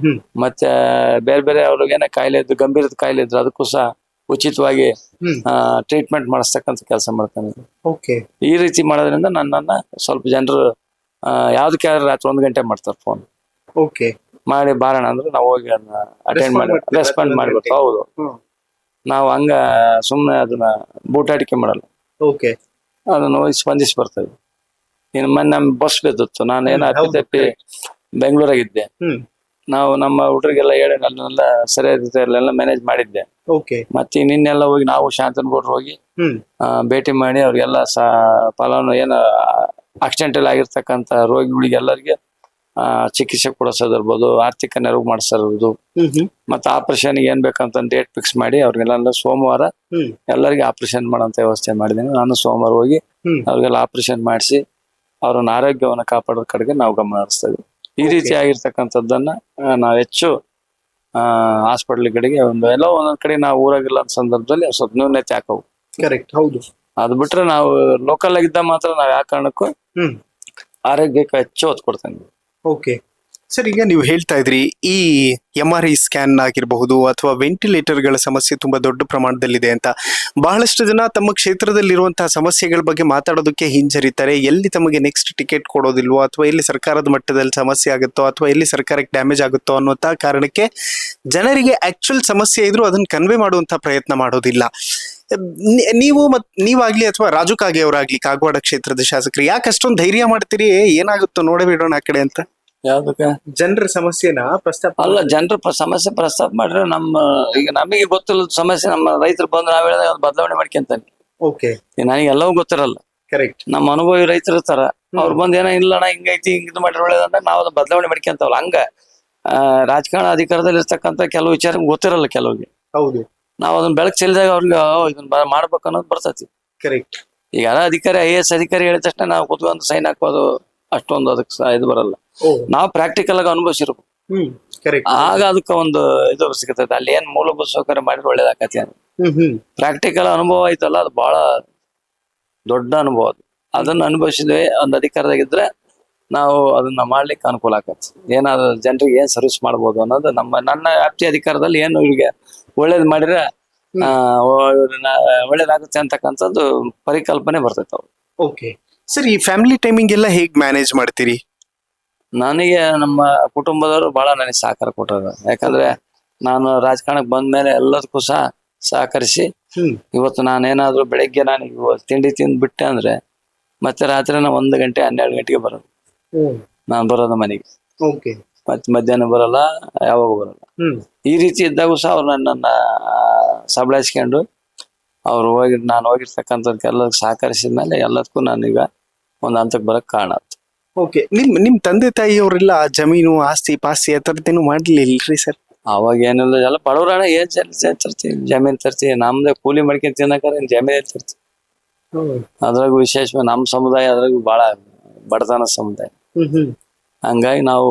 ಮತ್ತೆ ಬೇರೆ ಬೇರೆ ಅವ್ರಿಗೇನ ಕಾಯಿಲೆ ಇದ್ದು, ಗಂಭೀರದ ಕಾಯಿಲೆ ಇದ್ರೆ ಅದಕ್ಕೂ ಸಹ ಉಚಿತವಾಗಿ ಟ್ರೀಟ್ಮೆಂಟ್ ಮಾಡಿಸ್ತಕ್ಕಂಥ ಕೆಲಸ ಮಾಡ್ತಾನೆ. ಈ ರೀತಿ ಮಾಡೋದ್ರಿಂದ ನನ್ನನ್ನ ಸ್ವಲ್ಪ ಜನರು ಯಾವ್ದಕ್ಕೆ ರಾತ್ರಿ 1 ಗಂಟೆ ಮಾಡ್ತಾರೆ ಫೋನ್ ಮಾಡಿ, ಬಾರಣ ಅಂದ್ರೆ ನಾವು ಹೋಗಿ ಅಟೆಂಡ್ ಮಾಡಿ ರೆಸ್ಪಾಂಡ್ ಮಾಡ್ಬೇಕು. ಹೌದು, ನಾವು ಹಂಗ ಸುಮ್ಮನೆ ಅದನ್ನ ಬೂಟಾಟಿಕೆ ಮಾಡಲ್ಲ. ಅದನ್ನ ಹೋಗಿ ಸ್ಪಂದಿಸಿ ಬರ್ತೇವೆ. ಇನ್ನು ಮೊನ್ನೆ ನಮ್ ಬಸ್ ಬಿದ್ದಿತ್ತು. ನಾನು ಏನೋ ಅಪ್ಪಿ ಬೆಂಗಳೂರಾಗಿದ್ದೆ. ನಾವು ನಮ್ಮ ಹುಡುಗರಿಗೆಲ್ಲ ಹೇಳಿ ಅಲ್ಲೆಲ್ಲ ಸರಿಯಾದ ಮ್ಯಾನೇಜ್ ಮಾಡಿದ್ದೆ. ಮತ್ತೆ ನಿನ್ನೆಲ್ಲ ಹೋಗಿ ನಾವು ಶಾಂತನಗೌಡ್ರು ಹೋಗಿ ಭೇಟಿ ಮಾಡಿ ಅವ್ರಿಗೆಲ್ಲ ಫಲಾನು ಏನ ಆಕ್ಸಿಡೆಂಟಲ್ ಆಗಿರ್ತಕ್ಕಂಥ ರೋಗಿಗಳಿಗೆಲ್ಲರಿಗೆ ಚಿಕಿತ್ಸೆ ಕೊಡಿಸೋದಿರ್ಬೋದು, ಆರ್ಥಿಕ ನೆರವು ಮಾಡಿಸೋದು, ಮತ್ತೆ ಆಪರೇಷನ್ ಏನ್ ಬೇಕಂತ ಡೇಟ್ ಫಿಕ್ಸ್ ಮಾಡಿ ಅವ್ರಿಗೆಲ್ಲ ಸೋಮವಾರ ಎಲ್ಲರಿಗೆ ಆಪರೇಷನ್ ಮಾಡೋಂತ ವ್ಯವಸ್ಥೆ ಮಾಡಿದ್ದೀನಿ. ನಾನು ಸೋಮವಾರ ಹೋಗಿ ಅವ್ರಿಗೆಲ್ಲ ಆಪರೇಷನ್ ಮಾಡಿಸಿ ಅವ್ರನ್ನ ಆರೋಗ್ಯವನ್ನ ಕಾಪಾಡೋ ಕಡೆಗೆ ನಾವು ಗಮನ ಹರಿಸ್ತೇವೆ. ಈ ರೀತಿ ಆಗಿರ್ತಕ್ಕಂಥದ್ದನ್ನ ನಾವು ಹೆಚ್ಚು ಹಾಸ್ಪಿಟ್ಲ್ ಕಡೆಗೆ ಎಲ್ಲೋ ಒಂದೊಂದ್ ಕಡೆ ನಾವು ಊರಾಗಿಲ್ಲ ಅಂತ ಸಂದರ್ಭದಲ್ಲಿ ಸ್ವಲ್ಪ ನ್ಯೂನತೆ ಹಾಕವು. ಅದು ಬಿಟ್ರೆ ನಾವು ಲೋಕಲ್ ಆಗಿದ್ದ ಮಾತ್ರ ನಾವ್ ಯಾವ ಕಾರಣಕ್ಕೂ ಆರೋಗ್ಯಕ್ಕೆ ಹೆಚ್ಚು ಒತ್ತು ಕೊಡ್ತೇನೆ. ಸರ್, ಈಗ ನೀವು ಹೇಳ್ತಾ ಇದ್ರಿ ಈ MRI ಸ್ಕ್ಯಾನ್ ಆಗಿರಬಹುದು ಅಥವಾ ವೆಂಟಿಲೇಟರ್ಗಳ ಸಮಸ್ಯೆ ತುಂಬಾ ದೊಡ್ಡ ಪ್ರಮಾಣದಲ್ಲಿದೆ ಅಂತ. ಬಹಳಷ್ಟು ಜನ ತಮ್ಮ ಕ್ಷೇತ್ರದಲ್ಲಿರುವಂತಹ ಸಮಸ್ಯೆಗಳ ಬಗ್ಗೆ ಮಾತಾಡೋದಕ್ಕೆ ಹಿಂಜರಿತಾರೆ. ಎಲ್ಲಿ ತಮಗೆ ನೆಕ್ಸ್ಟ್ ಟಿಕೆಟ್ ಕೊಡೋದಿಲ್ವೋ, ಅಥವಾ ಎಲ್ಲಿ ಸರ್ಕಾರದ ಮಟ್ಟದಲ್ಲಿ ಸಮಸ್ಯೆ ಆಗುತ್ತೋ, ಅಥವಾ ಎಲ್ಲಿ ಸರ್ಕಾರಕ್ಕೆ ಡ್ಯಾಮೇಜ್ ಆಗುತ್ತೋ ಅನ್ನುವಂತಹ ಕಾರಣಕ್ಕೆ ಜನರಿಗೆ ಆಕ್ಚುಯಲ್ ಸಮಸ್ಯೆ ಇದ್ರೂ ಅದನ್ನ ಕನ್ವೆ ಮಾಡುವಂತಹ ಪ್ರಯತ್ನ ಮಾಡೋದಿಲ್ಲ. ನೀವಾಗ್ಲಿ ಅಥವಾ ರಾಜು ಕಾಗೆ ಅವರಾಗ್ಲಿ ಕಾಗವಾಡ ಕ್ಷೇತ್ರದ ಶಾಸಕರು ಯಾಕೆ ಅಷ್ಟೊಂದು ಧೈರ್ಯ ಮಾಡ್ತೀರಿ, ಏನಾಗುತ್ತೋ ನೋಡೇ ಬಿಡೋಣ ಆ ಕಡೆ ಅಂತ? ಯಾವ್ದಕ್ಕೆ? ಜನರ ಸಮಸ್ಯೆನ ಪ್ರಸ್ತಾಪ ಅಲ್ಲ, ಜನರ ಸಮಸ್ಯೆ ಪ್ರಸ್ತಾಪ ಮಾಡಿದ್ರೆ ಈಗ ನಮಗೆ ಗೊತ್ತಿಲ್ಲ ಸಮಸ್ಯೆ, ನಮ್ಮ ರೈತರು ಬಂದು ನಾವ್ ಹೇಳಿದಾಗ ಅದು ಬದಲಾವಣೆ ಮಾಡ್ಕೊಂತಾನೆ. ಓಕೆ, ನನಗೆ ಎಲ್ಲವೂ ಗೊತ್ತಿರಲ್ಲ, ಕರೆಕ್ಟ್. ನಮ್ಮ ಅನುಭವಿ ರೈತರು ಇರ್ತಾರ, ಅವ್ರು ಬಂದ್ ಏನೋ ಇಲ್ಲಣ್ಣ ಹಿಂಗೈತಿ ಹಿಂಗ್ ಇದು ಮಾಡಿದ್ರೆ ಒಳ್ಳೇದಂದ್ರೆ ನಾವು ಅದು ಬದಲಾವಣೆ ಮಾಡ್ಕೊಂತವಲ್ಲ. ಹಂಗ ರಾಜಕಾರಣ ಅಧಿಕಾರದಲ್ಲಿ ಇರ್ತಕ್ಕಂಥ ಕೆಲವು ವಿಚಾರ ಗೊತ್ತಿರಲ್ಲ ಕೆಲವ್ರಿಗೆ. ಹೌದು, ನಾವ್ ಅದನ್ನ ಬೆಳಕು ಚೆಲ್ಲಿದಾಗ ಅವ್ರಿಗೆ ಇದನ್ನ ಮಾಡ್ಬೇಕು ಅನ್ನೋದು ಬರ್ತೈತಿ. ಕರೆಕ್ಟ್. ಈಗ ಯಾರ ಅಧಿಕಾರಿ IAS ಅಧಿಕಾರಿ ಹೇಳಿದ ತಕ್ಷಣ ನಾವು ಕೂತ್ಕೊಂಡು ಸೈನ್ ಹಾಕೋದು ಅಷ್ಟೊಂದು ಅದಕ್ಕೆ ಇದು ಬರಲ್ಲ. ನಾವು ಪ್ರಾಕ್ಟಿಕಲ್ ಆಗಿ ಅನುಭವಿಸಿರ್ಬೇಕು, ಕರೆಕ್ಟ್. ಆಗ ಅದಕ್ಕೆ ಒಂದು ಇದು ಸಿಗತೈತೆ. ಅಲ್ಲಿ ಏನ್ ಮೂಲಭೂತ ಸೌಕರ್ಯ ಮಾಡಿದ್ರೆ ಒಳ್ಳೇದಾಕತಿ ಅಂತ ಪ್ರಾಕ್ಟಿಕಲ್ ಅನುಭವ ಐತಲ್ಲ, ಅದು ಬಹಳ ದೊಡ್ಡ ಅನುಭವ. ಅದನ್ನ ಅನುಭವಿಸಿದ್ವಿ ಒಂದು ಅಧಿಕಾರದಾಗಿದ್ರೆ ನಾವು ಅದನ್ನ ಮಾಡ್ಲಿಕ್ಕೆ ಅನುಕೂಲ ಆಗತ್ತೆ. ಏನಾದ್ರು ಜನರಿಗೆ ಏನ್ ಸರ್ವಿಸ್ ಮಾಡ್ಬೋದು ಅನ್ನೋದು ನನ್ನ ವ್ಯಾಪ್ತಿ ಅಧಿಕಾರದಲ್ಲಿ ಏನು ಇವ್ರಿಗೆ ಒಳ್ಳೇದ್ ಮಾಡಿದ್ರೆ ಒಳ್ಳೇದಾಗುತ್ತೆ ಅಂತಕ್ಕಂಥದ್ದು ಪರಿಕಲ್ಪನೆ ಬರ್ತೈತೆ ಅವ್ರು. ಓಕೆ ಸರ್, ಈ ಫ್ಯಾಮಿಲಿ ಟೈಮಿಂಗ್ ಎಲ್ಲ ಹೇಗ್ ಮ್ಯಾನೇಜ್ ಮಾಡ್ತೀರಿ? ನನಗೆ ನಮ್ಮ ಕುಟುಂಬದವರು ಬಹಳ ನನಗೆ ಸಹಕಾರ ಕೊಟ್ಟರು. ಯಾಕಂದ್ರೆ ನಾನು ರಾಜಕಾರಣಕ್ಕೆ ಬಂದ್ಮೇಲೆ ಎಲ್ಲದಕ್ಕೂ ಸಹಕರಿಸಿ ಇವತ್ತು ನಾನೇನಾದ್ರೂ ಬೆಳಿಗ್ಗೆ ನಾನು ತಿಂಡಿ ತಿಂದು ಬಿಟ್ಟೆ ಅಂದ್ರೆ ಮತ್ತೆ ರಾತ್ರಿ 1 ಗಂಟೆ 12 ಗಂಟೆಗೆ ಬರೋದು. ನಾನು ಬರೋದು ಮನೆಗೆ, ಮತ್ತೆ ಮಧ್ಯಾಹ್ನ ಬರಲ್ಲ, ಯಾವಾಗ ಬರಲ್ಲ. ಈ ರೀತಿ ಇದ್ದಾಗೂ ಸಹ ಅವ್ರು ನನ್ನನ್ನ ಸಬಳಾಯಿಸ್ಕೊಂಡು ಅವ್ರು ನಾನು ಹೋಗಿರ್ತಕ್ಕಂಥದಕ್ಕೆ ಎಲ್ಲದಕ್ಕೂ ಸಹಕರಿಸಿದ್ಮೇಲೆ ಎಲ್ಲದಕ್ಕೂ ನಾನೀಗ ಒಂದು ಹಂತಕ್ಕೆ ಬರಕ್ ಕಾರಣ ಆಯ್ತು. ಓಕೆ, ನಿಮ್ ತಂದೆ ತಾಯಿ ಅವರೆಲ್ಲ ಜಮೀನು ಆಸ್ತಿ ಪಾಸ್ತಿ ಆ ಥರದ್ದೇನು ಮಾಡ್ಲಿಲ್ರಿ ಸರ್? ಅವಾಗ ಏನಿಲ್ಲ, ಎಲ್ಲ ಬಡವರಣ ಏನ್ ತರ್ತೀವಿ, ಜಮೀನ್ ತರ್ತೀವಿ. ನಮ್ದೇ ಕೂಲಿ ಮಾಡ್ಕೊಂಡ್ ತಿನ್ನಕಾರ ಜಮೀನ್ ತರ್ತೀವಿ. ಅದ್ರಾಗೂ ವಿಶೇಷವಾಗಿ ನಮ್ಮ ಸಮುದಾಯ ಅದ್ರಾಗೂ ಬಹಳ ಬಡತನ ಸಮುದಾಯ. ಹಂಗಾಗಿ ನಾವು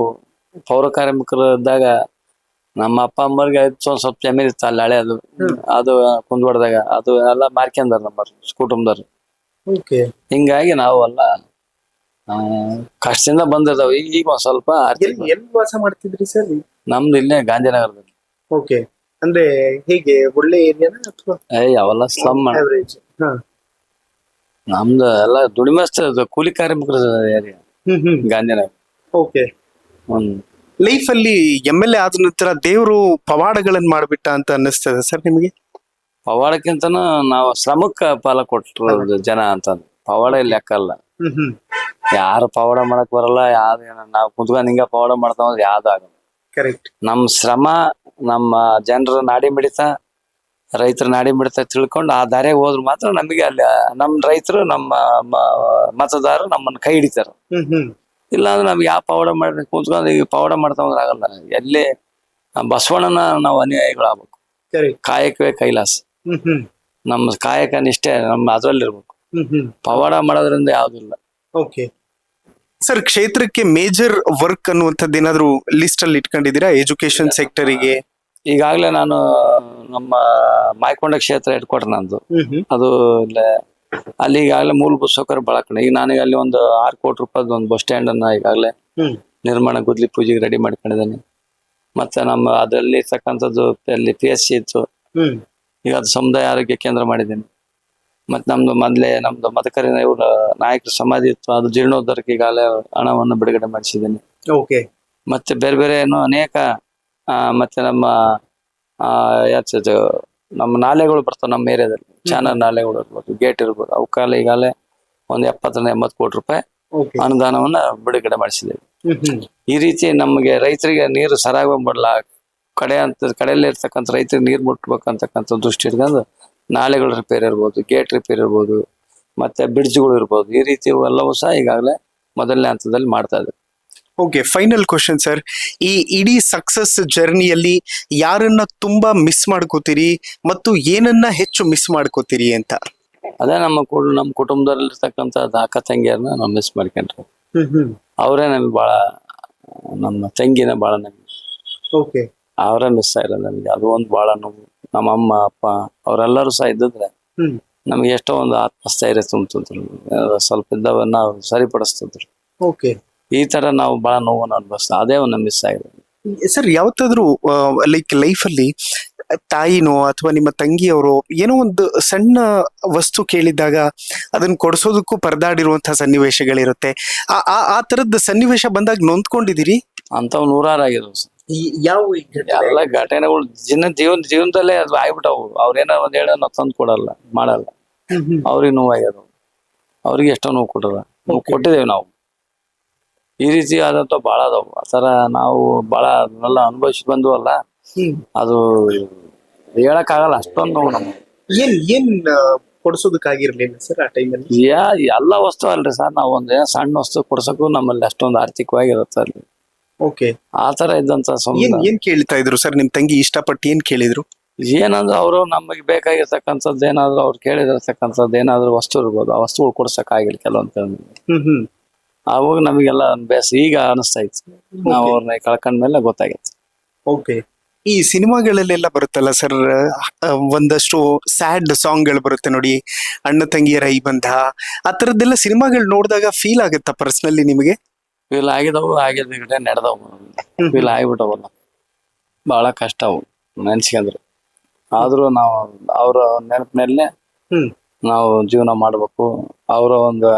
ಪೌರ ಕಾರ್ಮಿಕರು ಇದ್ದಾಗ ನಮ್ಮ ಅಪ್ಪ ಅಮ್ಮರಿಗೆ ಸ್ವಲ್ಪ ಜಮೀನ್ ಇತ್ತು ಅಲ್ಲಿ ಹಳೆ, ಅದು ಕುಂದ್ವಡ್ದಾಗ ಅದು ಎಲ್ಲ ಮಾರ್ಕೊಂಡಾರ ನಮ್ಮ ಕುಟುಂಬದವ್ರು. ಹಿಂಗಾಗಿ ನಾವು ಎಲ್ಲ ಕಷ್ಟದಿಂದ ಬಂದಿದ್ದಾವ. ಈಗ ಒಂದ್ ಸ್ವಲ್ಪ ಎಲ್ಲಿ ವಾಸ ಮಾಡ್ತಿದ್ರಿ ಸರ್? ನಮ್ದು ಇಲ್ಲೇ ಗಾಂಧಿನಗರದಲ್ಲಿ. ಓಕೆ, ಅಂದ್ರೆ ಹೇಗೆ ಒಳ್ಳೆ ಏರಿಯಾನ ಅಥವಾ? ಅವೆಲ್ಲ ಸ್ಲಮ್. ನಮ್ದು ಎಲ್ಲ ದುಡಿಮೆ ಕೂಲಿ ಕಾರ್ಮಿಕರ ಏರಿಯಾ ಗಾಂಧಿನಗರ. ಓಕೆ, ಲೈಫ್ ಅಲ್ಲಿ MLA ಆದ ನಂತರ ದೇವರು ಪವಾಡಗಳನ್ನ ಮಾಡ್ಬಿಟ್ಟ ಅಂತ ಅನ್ನಿಸ್ತದೆ ಸರ್ ನಿಮಗೆ? ಪವಾಡಕ್ಕಿಂತನೂ ನಾವು ಶ್ರಮಕ್ಕ ಫಲ ಕೊಟ್ಟರು ಜನ ಅಂತ. ಪವಾಡ ಇಲ್ಲಿ ಲೆಕ್ಕಲ್ಲ, ಯಾರು ಪವಾಡ ಮಾಡಕ್ ಬರಲ್ಲ. ನಾವು ಕುತ್ಕೊಂಡ್ ಹಿಂಗ ಪವಾಡ ಮಾಡ್ತಾವ ಯಾವ್ದು ಆಗಲ್ಲ. ಕರೆಕ್ಟ್. ನಮ್ ಶ್ರಮ, ನಮ್ಮ ಜನರ ನಾಡಿ ಮಿಡಿತ, ರೈತರ ನಾಡಿ ಮಿಡಿತ ತಿಳ್ಕೊಂಡು ಆ ದಾರಿಯಾಗ ಹೋದ್ರು ಮಾತ್ರ ನಮಗೆ ಅಲ್ಲಿ ನಮ್ ರೈತರು, ನಮ್ಮ ಮತದಾರರು ನಮ್ಮನ್ನ ಕೈ ಹಿಡಿತಾರ. ಇಲ್ಲಾಂದ್ರೆ ನಮ್ಗೆ ಯಾವ ಪವಾಡ ಮಾಡಿ ಕುಂತ್ಕೊಂಡು ಈಗ ಪವಾಡ ಮಾಡ್ತಾವಂದ್ರೆ ಆಗಲ್ಲ. ಎಲ್ಲಿ ಬಸವಣ್ಣನ ನಾವು ಅನುಯಾಯಿಗಳಾಗ್ಬೇಕು. ಕಾಯಕವೇ ಕೈಲಾಸ. ನಮ್ಮ ಕಾಯಕ ನಿಷ್ಠೆ ನಮ್ಮ ಅದ್ರಲ್ಲಿರ್ಬೇಕು. ಪವಾಡ ಮಾಡೋದ್ರಿಂದ ಯಾವ್ದಿಲ್ಲ. ಓಕೆ ಸರ್, ಕ್ಷೇತ್ರಕ್ಕೆ ಮೇಜರ್ ವರ್ಕ್ ಅನ್ನುವಂಥದ್ದು ಏನಾದ್ರು ಲಿಸ್ಟ್ ಅಲ್ಲಿ ಇಟ್ಕೊಂಡಿದ್ದೀರಾ ಎಜುಕೇಶನ್ ಸೆಕ್ಟರಿಗೆ? ಈಗಾಗಲೇ ನಾನು ನಮ್ಮ ಮಾಯಕೊಂಡ ಕ್ಷೇತ್ರ ಹೆಡ್ಕ್ವಾರ್ಟರ್ ನಂದು, ಅದು ಅಲ್ಲಿ ಈಗಾಗಲೇ ಮೂಲಭೂತ ಸೌಕರ್ಯ ಬಹಳ ಕಡೆ. ಈಗ ನಾನೀಗ ಅಲ್ಲಿ ಒಂದು 6 ಕೋಟಿ ರೂಪಾಯಿ ಒಂದು ಬಸ್ ಸ್ಟ್ಯಾಂಡ್ ಅನ್ನ ಈಗಾಗಲೇ ನಿರ್ಮಾಣ ಗುದ್ಲಿ ಪೂಜೆಗೆ ರೆಡಿ ಮಾಡ್ಕೊಂಡಿದ್ದೇನೆ. ಮತ್ತೆ ನಮ್ಮ ಅದರಲ್ಲಿ ಇರ್ತಕ್ಕಂಥದ್ದು ಅಲ್ಲಿ PSC ಇತ್ತು, ಈಗ ಅದು ಸಮುದಾಯ ಆರೋಗ್ಯ ಕೇಂದ್ರ ಮಾಡಿದ್ದೀನಿ. ಮತ್ತೆ ನಮ್ದು ಮದಕರಿ ಇವರ ನಾಯಕರ ಸಮಾಧಿ ಇತ್ತು, ಅದು ಜೀರ್ಣೋದ್ಧಾರಕ್ಕೆ ಈಗಾಗಲೇ ಹಣವನ್ನು ಬಿಡುಗಡೆ ಮಾಡಿಸಿದ್ದೀನಿ. ಮತ್ತೆ ಬೇರೆ ಬೇರೆ ಏನು ಅನೇಕ ಮತ್ತೆ ನಮ್ಮ ನಾಲೆಗಳು ಬರ್ತಾವ ನಮ್ಮ ಏರಿಯಾದಲ್ಲಿ, ಚಾನಲ್ ನಾಲೆಗಳು ಇರ್ಬೋದು, ಗೇಟ್ ಇರ್ಬೋದು, ಅವಕ್ಕೆಲ್ಲ ಈಗಾಗಲೇ ಒಂದು 70-80 ಕೋಟಿ ರೂಪಾಯಿ ಅನುದಾನವನ್ನ ಬಿಡುಗಡೆ ಮಾಡಿಸಿದ್ದೇವೆ. ಈ ರೀತಿ ನಮಗೆ ರೈತರಿಗೆ ನೀರು ಸರಾಗ ಮಾಡಲ್ಲ, ಕಡೆಯಲ್ಲಿ ಇರ್ತಕ್ಕಂಥ ರೈತರಿಗೆ ನೀರು ಮುಟ್ಬೇಕಂತಕ್ಕಂಥ ದೃಷ್ಟಿ ಇಟ್ಕೊಂಡು ನಾಲೆಗಳು ರಿಪೇರ್ ಇರ್ಬೋದು, ಗೇಟ್ ರಿಪೇರ್ ಇರ್ಬೋದು, ಮತ್ತೆ ಬ್ರಿಡ್ಜ್ಗಳು ಇರ್ಬೋದು, ಈ ರೀತಿ ಎಲ್ಲವೂ ಸಹ ಈಗಾಗಲೇ ಮೊದಲನೇ ಹಂತದಲ್ಲಿ ಮಾಡ್ತಾ ಇದ್ದಾರೆ. ಓಕೆ, ಫೈನಲ್ ಕ್ವಶನ್ ಸರ್, ಈ ಇಡೀ ಸಕ್ಸಸ್ ಜರ್ನಿಯಲ್ಲಿ ಯಾರನ್ನ ತುಂಬಾ ಮಿಸ್ ಮಾಡ್ಕೋತೀರಿ ಮತ್ತು ಏನನ್ನ ಹೆಚ್ಚು ಮಿಸ್ ಮಾಡ್ಕೋತೀರಿ ಅಂತ? ಅದೇ ನಮ್ಮ ಕುಟುಂಬದಲ್ಲಿರ್ತಕ್ಕಂಥ ಅಕ್ಕ ತಂಗಿಯರನ್ನ ನಾವು ಮಿಸ್ ಮಾಡ್ಕೊಂಡ್ರೆ, ಅವರೇ ನಮ್ಗೆ ಬಹಳ, ನಮ್ಮ ತಂಗಿನ ಬಹಳ ನಮ್ಗೆ ಅವರೇ ಮಿಸ್ ಆಗಿರೋದು ನಮ್ಗೆ. ಅದು ಒಂದು ಬಹಳ ನೋವು. ನಮ್ಮ ಅಮ್ಮ ಅಪ್ಪ ಅವರೆಲ್ಲರೂ ಸಹ ಇದ್ದಿದ್ರೆ ನಮ್ಗೆ ಎಷ್ಟೋ ಒಂದು ಆತ್ಮಸ್ಥೈರ್ಯ ತುಂಬ್ತಿದ್ರು, ಸ್ವಲ್ಪ ಇದ್ದವ ನಾವು ಸರಿಪಡಿಸ್ತಿದ್ರು. ಈ ತರ ನಾವು ಬಹಳ ನೋವನ್ನು ಅನುಭವಿಸ್ತಾ, ಅದೇ ಒಂದು ಮಿಸ್ ಆಗಿದೆ ಸರ್. ಯಾವತ್ತಾದ್ರೂ ಲೈಫ್ ಅಲ್ಲಿ ತಾಯಿನೋ ಅಥವಾ ನಿಮ್ಮ ತಂಗಿಯವರು ಏನೋ ಒಂದು ಸಣ್ಣ ವಸ್ತು ಕೇಳಿದಾಗ ಅದನ್ನ ಕೊಡಿಸೋದಕ್ಕೂ ಪರದಾಡಿರುವಂತಹ ಸನ್ನಿವೇಶಗಳಿರುತ್ತೆ. ಆ ತರದ ಸನ್ನಿವೇಶ ಬಂದಾಗ ನೊಂದ್ಕೊಂಡಿದ್ದೀರಿ? ಅಂತವ್ 100 ಆಗಿದ್ವು ಸರ್. ಯಾವ ಎಲ್ಲ ಘಟನೆಗಳು ಜೀವನದಲ್ಲೇ ಅದು ಆಗ್ಬಿಟ್ಟವು. ಅವ್ರೇನೋ ಒಂದ್ ಹೇಳ ನಾವು ತಂದು ಕೊಡಲ್ಲ, ಮಾಡಲ್ಲ. ಅವ್ರಿಗೆ ನೋವಾಗ್ಯದ, ಅವ್ರಿಗೆ ಎಷ್ಟೋ ನೋವು ಕೊಟ್ಟದ, ನೋವು ಕೊಟ್ಟಿದ್ದೇವೆ ನಾವು. ಈ ರೀತಿ ಆದಂತ ಬಾಳ ಅದಾವು. ಆ ತರ ನಾವು ಬಾಳ ಅದನ್ನೆಲ್ಲ ಅನುಭವಿಸಿ ಬಂದ್ವಲ್ಲ, ಅದು ಹೇಳಕ್ ಆಗಲ್ಲ, ಅಷ್ಟೊಂದು ನೋವು ನಮ್ಗೆ. ಏನ್ ಕೊಡ್ಸೋದಕ್ಕಾಗಿರ್ಲಿಲ್ಲ ಸರ್ ಆ ಟೈಮಲ್ಲಿ? ಎಲ್ಲ ವಸ್ತು ಅಲ್ರಿ ಸರ್, ನಾವು ಒಂದ್ ಸಣ್ಣ ವಸ್ತು ಕೊಡ್ಸಕ್ಕೂ ನಮ್ಮಲ್ಲಿ ಅಷ್ಟೊಂದು ಆರ್ಥಿಕವಾಗಿರುತ್ತೆ ಅಲ್ಲಿ. ಓಕೆ. ಆ ತರ ಇದ್ದಂತ ಏನ್ ಕೇಳ್ತಾ ಇದ್ರು ಸರ್ ನಿಮ್ ತಂಗಿ? ಇಷ್ಟಪಟ್ಟು ಏನ್ ಕೇಳಿದ್ರು? ಏನಂದ್ರೆ ಅವರು ನಮಗೆ ಬೇಕಾಗಿರ್ತಕ್ಕಂಥದ್ದು ಏನಾದ್ರು ಅವ್ರು ಕೇಳಿದಿರ್ತಕ್ಕಂಥದ್ದು ಏನಾದ್ರು ವಸ್ತು ಇರ್ಬೋದು, ಆ ವಸ್ತುಗಳು ಕೊಡ್ಸಕ್ ಆಗಿಲ್ಲ ಕೆಲವೊಂದು. ಅವಾಗ ನಮಗೆಲ್ಲ ಬೇಸ ಈಗ ಅನಿಸ್ತಾ ಇತ್ತು, ನಾವು ಅವ್ರನ್ನ ಕಳ್ಕೊಂಡ್ಮೇಲೆ ಗೊತ್ತಾಗಿತ್ತು. ಓಕೆ. ಈ ಸಿನಿಮಾಗಳಲ್ಲೆಲ್ಲ ಬರುತ್ತಲ್ಲ ಸರ್, ಒಂದಷ್ಟು ಸ್ಯಾಡ್ ಸಾಂಗ್ ಗಳು ಬರುತ್ತೆ ನೋಡಿ, ಅಣ್ಣ ತಂಗಿಯರ ಈ ಬಂಧ, ಆ ತರದ್ದೆಲ್ಲ ಸಿನಿಮಾಗಳು ನೋಡಿದಾಗ ಫೀಲ್ ಆಗುತ್ತಾ ಪರ್ಸನಲಿ ನಿಮಗೆ? ಫೀಲ್ ಆಗಿದ ನಡೆದವು, ಫೀಲ್ ಆಗಿಬಿಟ್ಟವಲ್ಲ, ಬಹಳ ಕಷ್ಟ ಅವು ನೆನ್ಸ್ಕೊಂಡ್ರು. ಆದ್ರೂ ನಾವು ಅವ್ರ ನೆನಪಿನಲ್ಲೇ ನಾವು ಜೀವನ ಮಾಡ್ಬೇಕು, ಅವರ ಒಂದು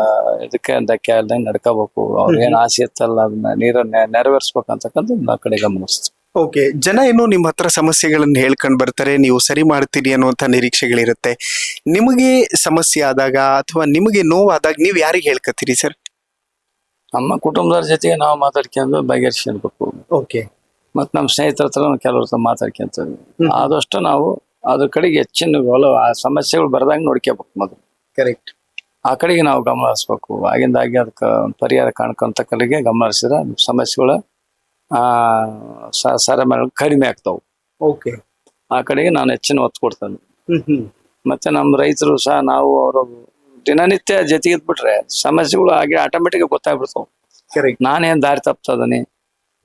ಇದಕ್ಕೆ ಧಕ್ಕೆ ಆಲ್ದಂಗೆ ನಡ್ಕೋಬೇಕು, ಅವ್ರ ಏನ್ ಆಸೆ ಇತ್ತಲ್ಲ ಅದನ್ನ ನೆರವೇರಿಸ್ಬೇಕಂತಕ್ಕಂಥ ಆ ಕಡೆ ಗಮನಿಸ್ತು. ಓಕೆ. ಜನ ಏನೋ ನಿಮ್ಮ ಹತ್ರ ಸಮಸ್ಯೆಗಳನ್ನ ಹೇಳ್ಕೊಂಡ್ ಬರ್ತಾರೆ, ನೀವು ಸರಿ ಮಾಡ್ತೀರಿ ಅನ್ನುವಂತ ನಿರೀಕ್ಷೆಗಳಿರುತ್ತೆ. ನಿಮಗೆ ಸಮಸ್ಯೆ ಆದಾಗ ಅಥವಾ ನಿಮಗೆ ನೋವಾದಾಗ ನೀವು ಯಾರಿಗೆ ಹೇಳ್ಕತ್ತೀರಿ ಸರ್? ನಮ್ಮ ಕುಟುಂಬದವ್ರ ಜೊತೆಗೆ ನಾವು ಮಾತಾಡ್ಕೊಂಡು ಬಗೆಹರಿಸ್ಕೊಳ್ಬೇಕು. ಓಕೆ. ಮತ್ ನಮ್ಮ ಸ್ನೇಹಿತರ ಹತ್ರ ಕೆಲವ್ರ ಮಾತಾಡ್ಕೊಂತೀವಿ. ಆದಷ್ಟು ನಾವು ಅದ್ರ ಕಡೆಗೆ ಹೆಚ್ಚಿನ ಆ ಸಮಸ್ಯೆಗಳು ಬರ್ದಂಗೆ ನೋಡ್ಕೋಬೇಕು ಮೊದಲು. ಕರೆಕ್ಟ್. ಆ ಕಡೆಗೆ ನಾವು ಗಮನ ಹರಿಸ್ಬೇಕು. ಆಗಿಂದಾಗಿ ಅದಕ್ಕೆ ಪರಿಹಾರ ಕಾಣ್ಕೊಂತ ಕಡೆಗೆ ಗಮನ ಹರಿಸಿದ್ರೆ ಸಮಸ್ಯೆಗಳು ಕಡಿಮೆ ಆಗ್ತಾವು. ಓಕೆ. ಆ ಕಡೆಗೆ ನಾನು ಹೆಚ್ಚಿನ ಒತ್ತು ಕೊಡ್ತೇನೆ. ಮತ್ತೆ ನಮ್ಮ ರೈತರು ಸಹ ನಾವು ಅವರು ದಿನನಿತ್ಯ ಜೊತೆಗೆ ಇದ್ಬಿಟ್ರೆ ಸಮಸ್ಯೆಗಳು ಹಾಗೆ ಆಟೋಮೆಟಿಕ್ ಗೊತ್ತಾಗ್ಬಿಡ್ತಾವ. ನಾನೇನ್ ದಾರಿ ತಪ್ತದನಿ,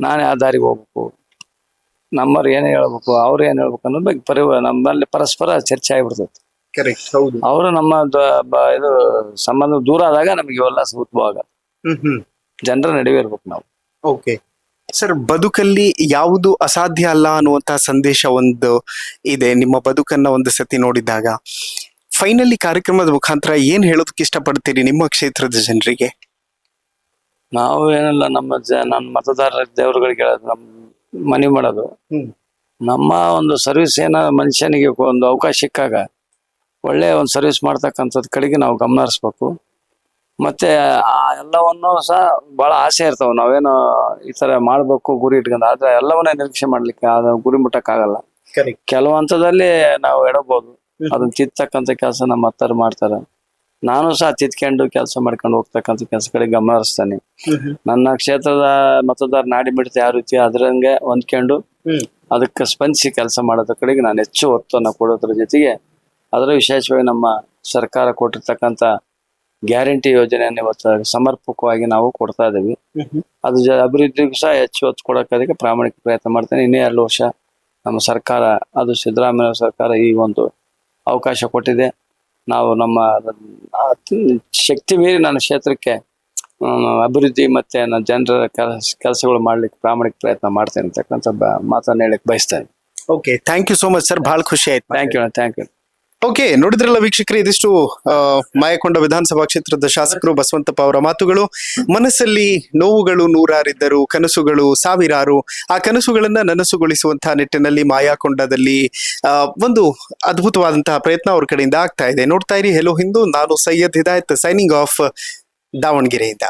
ನಾನೇ ಆ ದಾರಿಗೆ ಹೋಗ್ಬೇಕು, ನಮ್ಮವ್ರು ಏನೇ ಹೇಳ್ಬೇಕು, ಅವ್ರು ಏನ್ ಹೇಳ್ಬೇಕು ಅನ್ನೋದ್ ಬಗ್ಗೆ ನಮ್ಮಲ್ಲಿ ಪರಸ್ಪರ ಚರ್ಚೆ ಆಗಿಬಿಡ್ತೈತಿ. ಕರೆಕ್ಟ್. ಹೌದು. ಅವರು ನಮ್ಮ ಇದು ಸಂಬಂಧ ದೂರ ಆದಾಗ ನಮಗೆ ಇವೆಲ್ಲ ಉದ್ಭವ ಆಗಲ್ಲ. ಜನರ ನಡುವೆ ಇರ್ಬೇಕು ನಾವು. ಓಕೆ ಸರ್, ಬದುಕಲ್ಲಿ ಯಾವುದು ಅಸಾಧ್ಯ ಅಲ್ಲ ಅನ್ನುವಂತಹ ಸಂದೇಶ ಒಂದು ಇದೆ. ನಿಮ್ಮ ಬದುಕನ್ನ ಒಂದು ಸತಿ ನೋಡಿದಾಗ ಫೈನಲಿ ಕಾರ್ಯಕ್ರಮದ ಮುಖಾಂತರ ಏನ್ ಹೇಳೋದಕ್ಕೆ ಇಷ್ಟಪಡ್ತೀರಿ ನಿಮ್ಮ ಕ್ಷೇತ್ರದ ಜನರಿಗೆ? ನಾವು ಏನಿಲ್ಲ, ನನ್ನ ಮತದಾರರ ದೇವರುಗಳಿಗೆ ಹೇಳೋದು, ನಮ್ ಮನೆ ಮಾಡೋದು, ನಮ್ಮ ಒಂದು ಸರ್ವಿಸ್ ಏನ ಮನುಷ್ಯನಿಗೆ ಒಂದು ಅವಕಾಶ ಸಿಕ್ಕಾಗ ಒಳ್ಳೆ ಒಂದು ಸರ್ವಿಸ್ ಮಾಡ್ತಕ್ಕಂಥದ್ ಕಡೆಗೆ ನಾವು ಗಮನ ಹರಿಸ್ಬೇಕು. ಮತ್ತೆ ಆ ಎಲ್ಲವನ್ನು ಸಹ ಬಹಳ ಆಸೆ ಇರ್ತಾವ, ನಾವೇನೋ ಈ ತರ ಮಾಡ್ಬೇಕು ಗುರಿ ಇಟ್ಕೊಂಡ್, ಆದ್ರೆ ಎಲ್ಲವನ್ನ ನಿರೀಕ್ಷೆ ಮಾಡ್ಲಿಕ್ಕೆ ಗುರಿ ಮುಟ್ಟಕ್ ಆಗಲ್ಲ. ಕೆಲವು ಹಂತದಲ್ಲಿ ನಾವು ಎಡಬಹುದು, ಅದನ್ನ ತಿದ್ದತಕ್ಕಂಥ ಕೆಲಸ ನಮ್ಮ ಹತ್ತಾರು ಮಾಡ್ತಾರ. ನಾನು ಸಹ ತಿದ್ಕೊಂಡು ಕೆಲಸ ಮಾಡ್ಕೊಂಡು ಹೋಗ್ತಕ್ಕಂಥ ಕೆಲಸ ಕಡೆ ಗಮನ ಹರಿಸ್ತೇನೆ. ನನ್ನ ಕ್ಷೇತ್ರದ ಮತದಾರ ನಾಡಿ ಮಿಡಿತ ಯಾವ ರೀತಿ ಅದ್ರಂಗೆ ಹೊಂದ್ಕೊಂಡು ಅದಕ್ಕೆ ಸ್ಪಂದಿಸಿ ಕೆಲಸ ಮಾಡೋದ್ರ ಕಡೆಗೆ ನಾನು ಹೆಚ್ಚು ಒತ್ತನ್ನು ಕೊಡೋದ್ರ ಜೊತೆಗೆ ಅದರ ವಿಶೇಷವಾಗಿ ನಮ್ಮ ಸರ್ಕಾರ ಕೊಟ್ಟಿರ್ತಕ್ಕಂಥ ಗ್ಯಾರಂಟಿ ಯೋಜನೆಯನ್ನು ಇವತ್ತು ಸಮರ್ಪಕವಾಗಿ ನಾವು ಕೊಡ್ತಾ ಇದ್ದೀವಿ. ಅದು ಅಭಿವೃದ್ಧಿಗೂ ಸಹ ಹೆಚ್ಚು ಒತ್ತು ಕೊಡೋಕೆ ಪ್ರಾಮಾಣಿಕ ಪ್ರಯತ್ನ ಮಾಡ್ತೇನೆ. ಇನ್ನೇ 2 ವರ್ಷ ನಮ್ಮ ಸರ್ಕಾರ, ಅದು ಸಿದ್ದರಾಮಯ್ಯ ಸರ್ಕಾರ ಈ ಒಂದು ಅವಕಾಶ ಕೊಟ್ಟಿದೆ. ನಾವು ನಮ್ಮ ಶಕ್ತಿ ಮೀರಿ ನನ್ನ ಕ್ಷೇತ್ರಕ್ಕೆ ಅಭಿವೃದ್ಧಿ ಮತ್ತೆ ನನ್ನ ಜನರ ಕೆಲಸಗಳು ಮಾಡ್ಲಿಕ್ಕೆ ಪ್ರಾಮಾಣಿಕ ಪ್ರಯತ್ನ ಮಾಡ್ತೇನೆ ಅಂತಕ್ಕಂಥ ಮಾತನ್ನ ಹೇಳಕ್ ಬಯಸ್ತೇನೆ. Okay, thank you so much sir, ಬಹಳ ಖುಷಿ ಆಯ್ತು. Thank you. ಓಕೆ, ನೋಡಿದ್ರಲ್ಲ ವೀಕ್ಷಕರೇ, ಇದಿಷ್ಟು ಮಾಯಕೊಂಡ ವಿಧಾನಸಭಾ ಕ್ಷೇತ್ರದ ಶಾಸಕರು ಬಸವಂತಪ್ಪ ಅವರ ಮಾತುಗಳು. ಮನಸ್ಸಲ್ಲಿ ನೋವುಗಳು ನೂರಾರಿದ್ದರು, ಕನಸುಗಳು ಸಾವಿರಾರು. ಆ ಕನಸುಗಳನ್ನ ನನಸುಗೊಳಿಸುವಂತಹ ನಿಟ್ಟಿನಲ್ಲಿ ಮಾಯಾಕೊಂಡದಲ್ಲಿ ಒಂದು ಅದ್ಭುತವಾದಂತಹ ಪ್ರಯತ್ನ ಅವ್ರ ಕಡೆಯಿಂದ ಆಗ್ತಾ ಇದೆ. ನೋಡ್ತಾ ಇರಿ ಹೆಲೋ ಹಿಂದೂ. ನಾನು ಸೈಯದ್ ಹಿದಾಯತ್, ಸೈನಿಂಗ್ ಆಫ್ ದಾವಣಗೆರೆಯಿಂದ.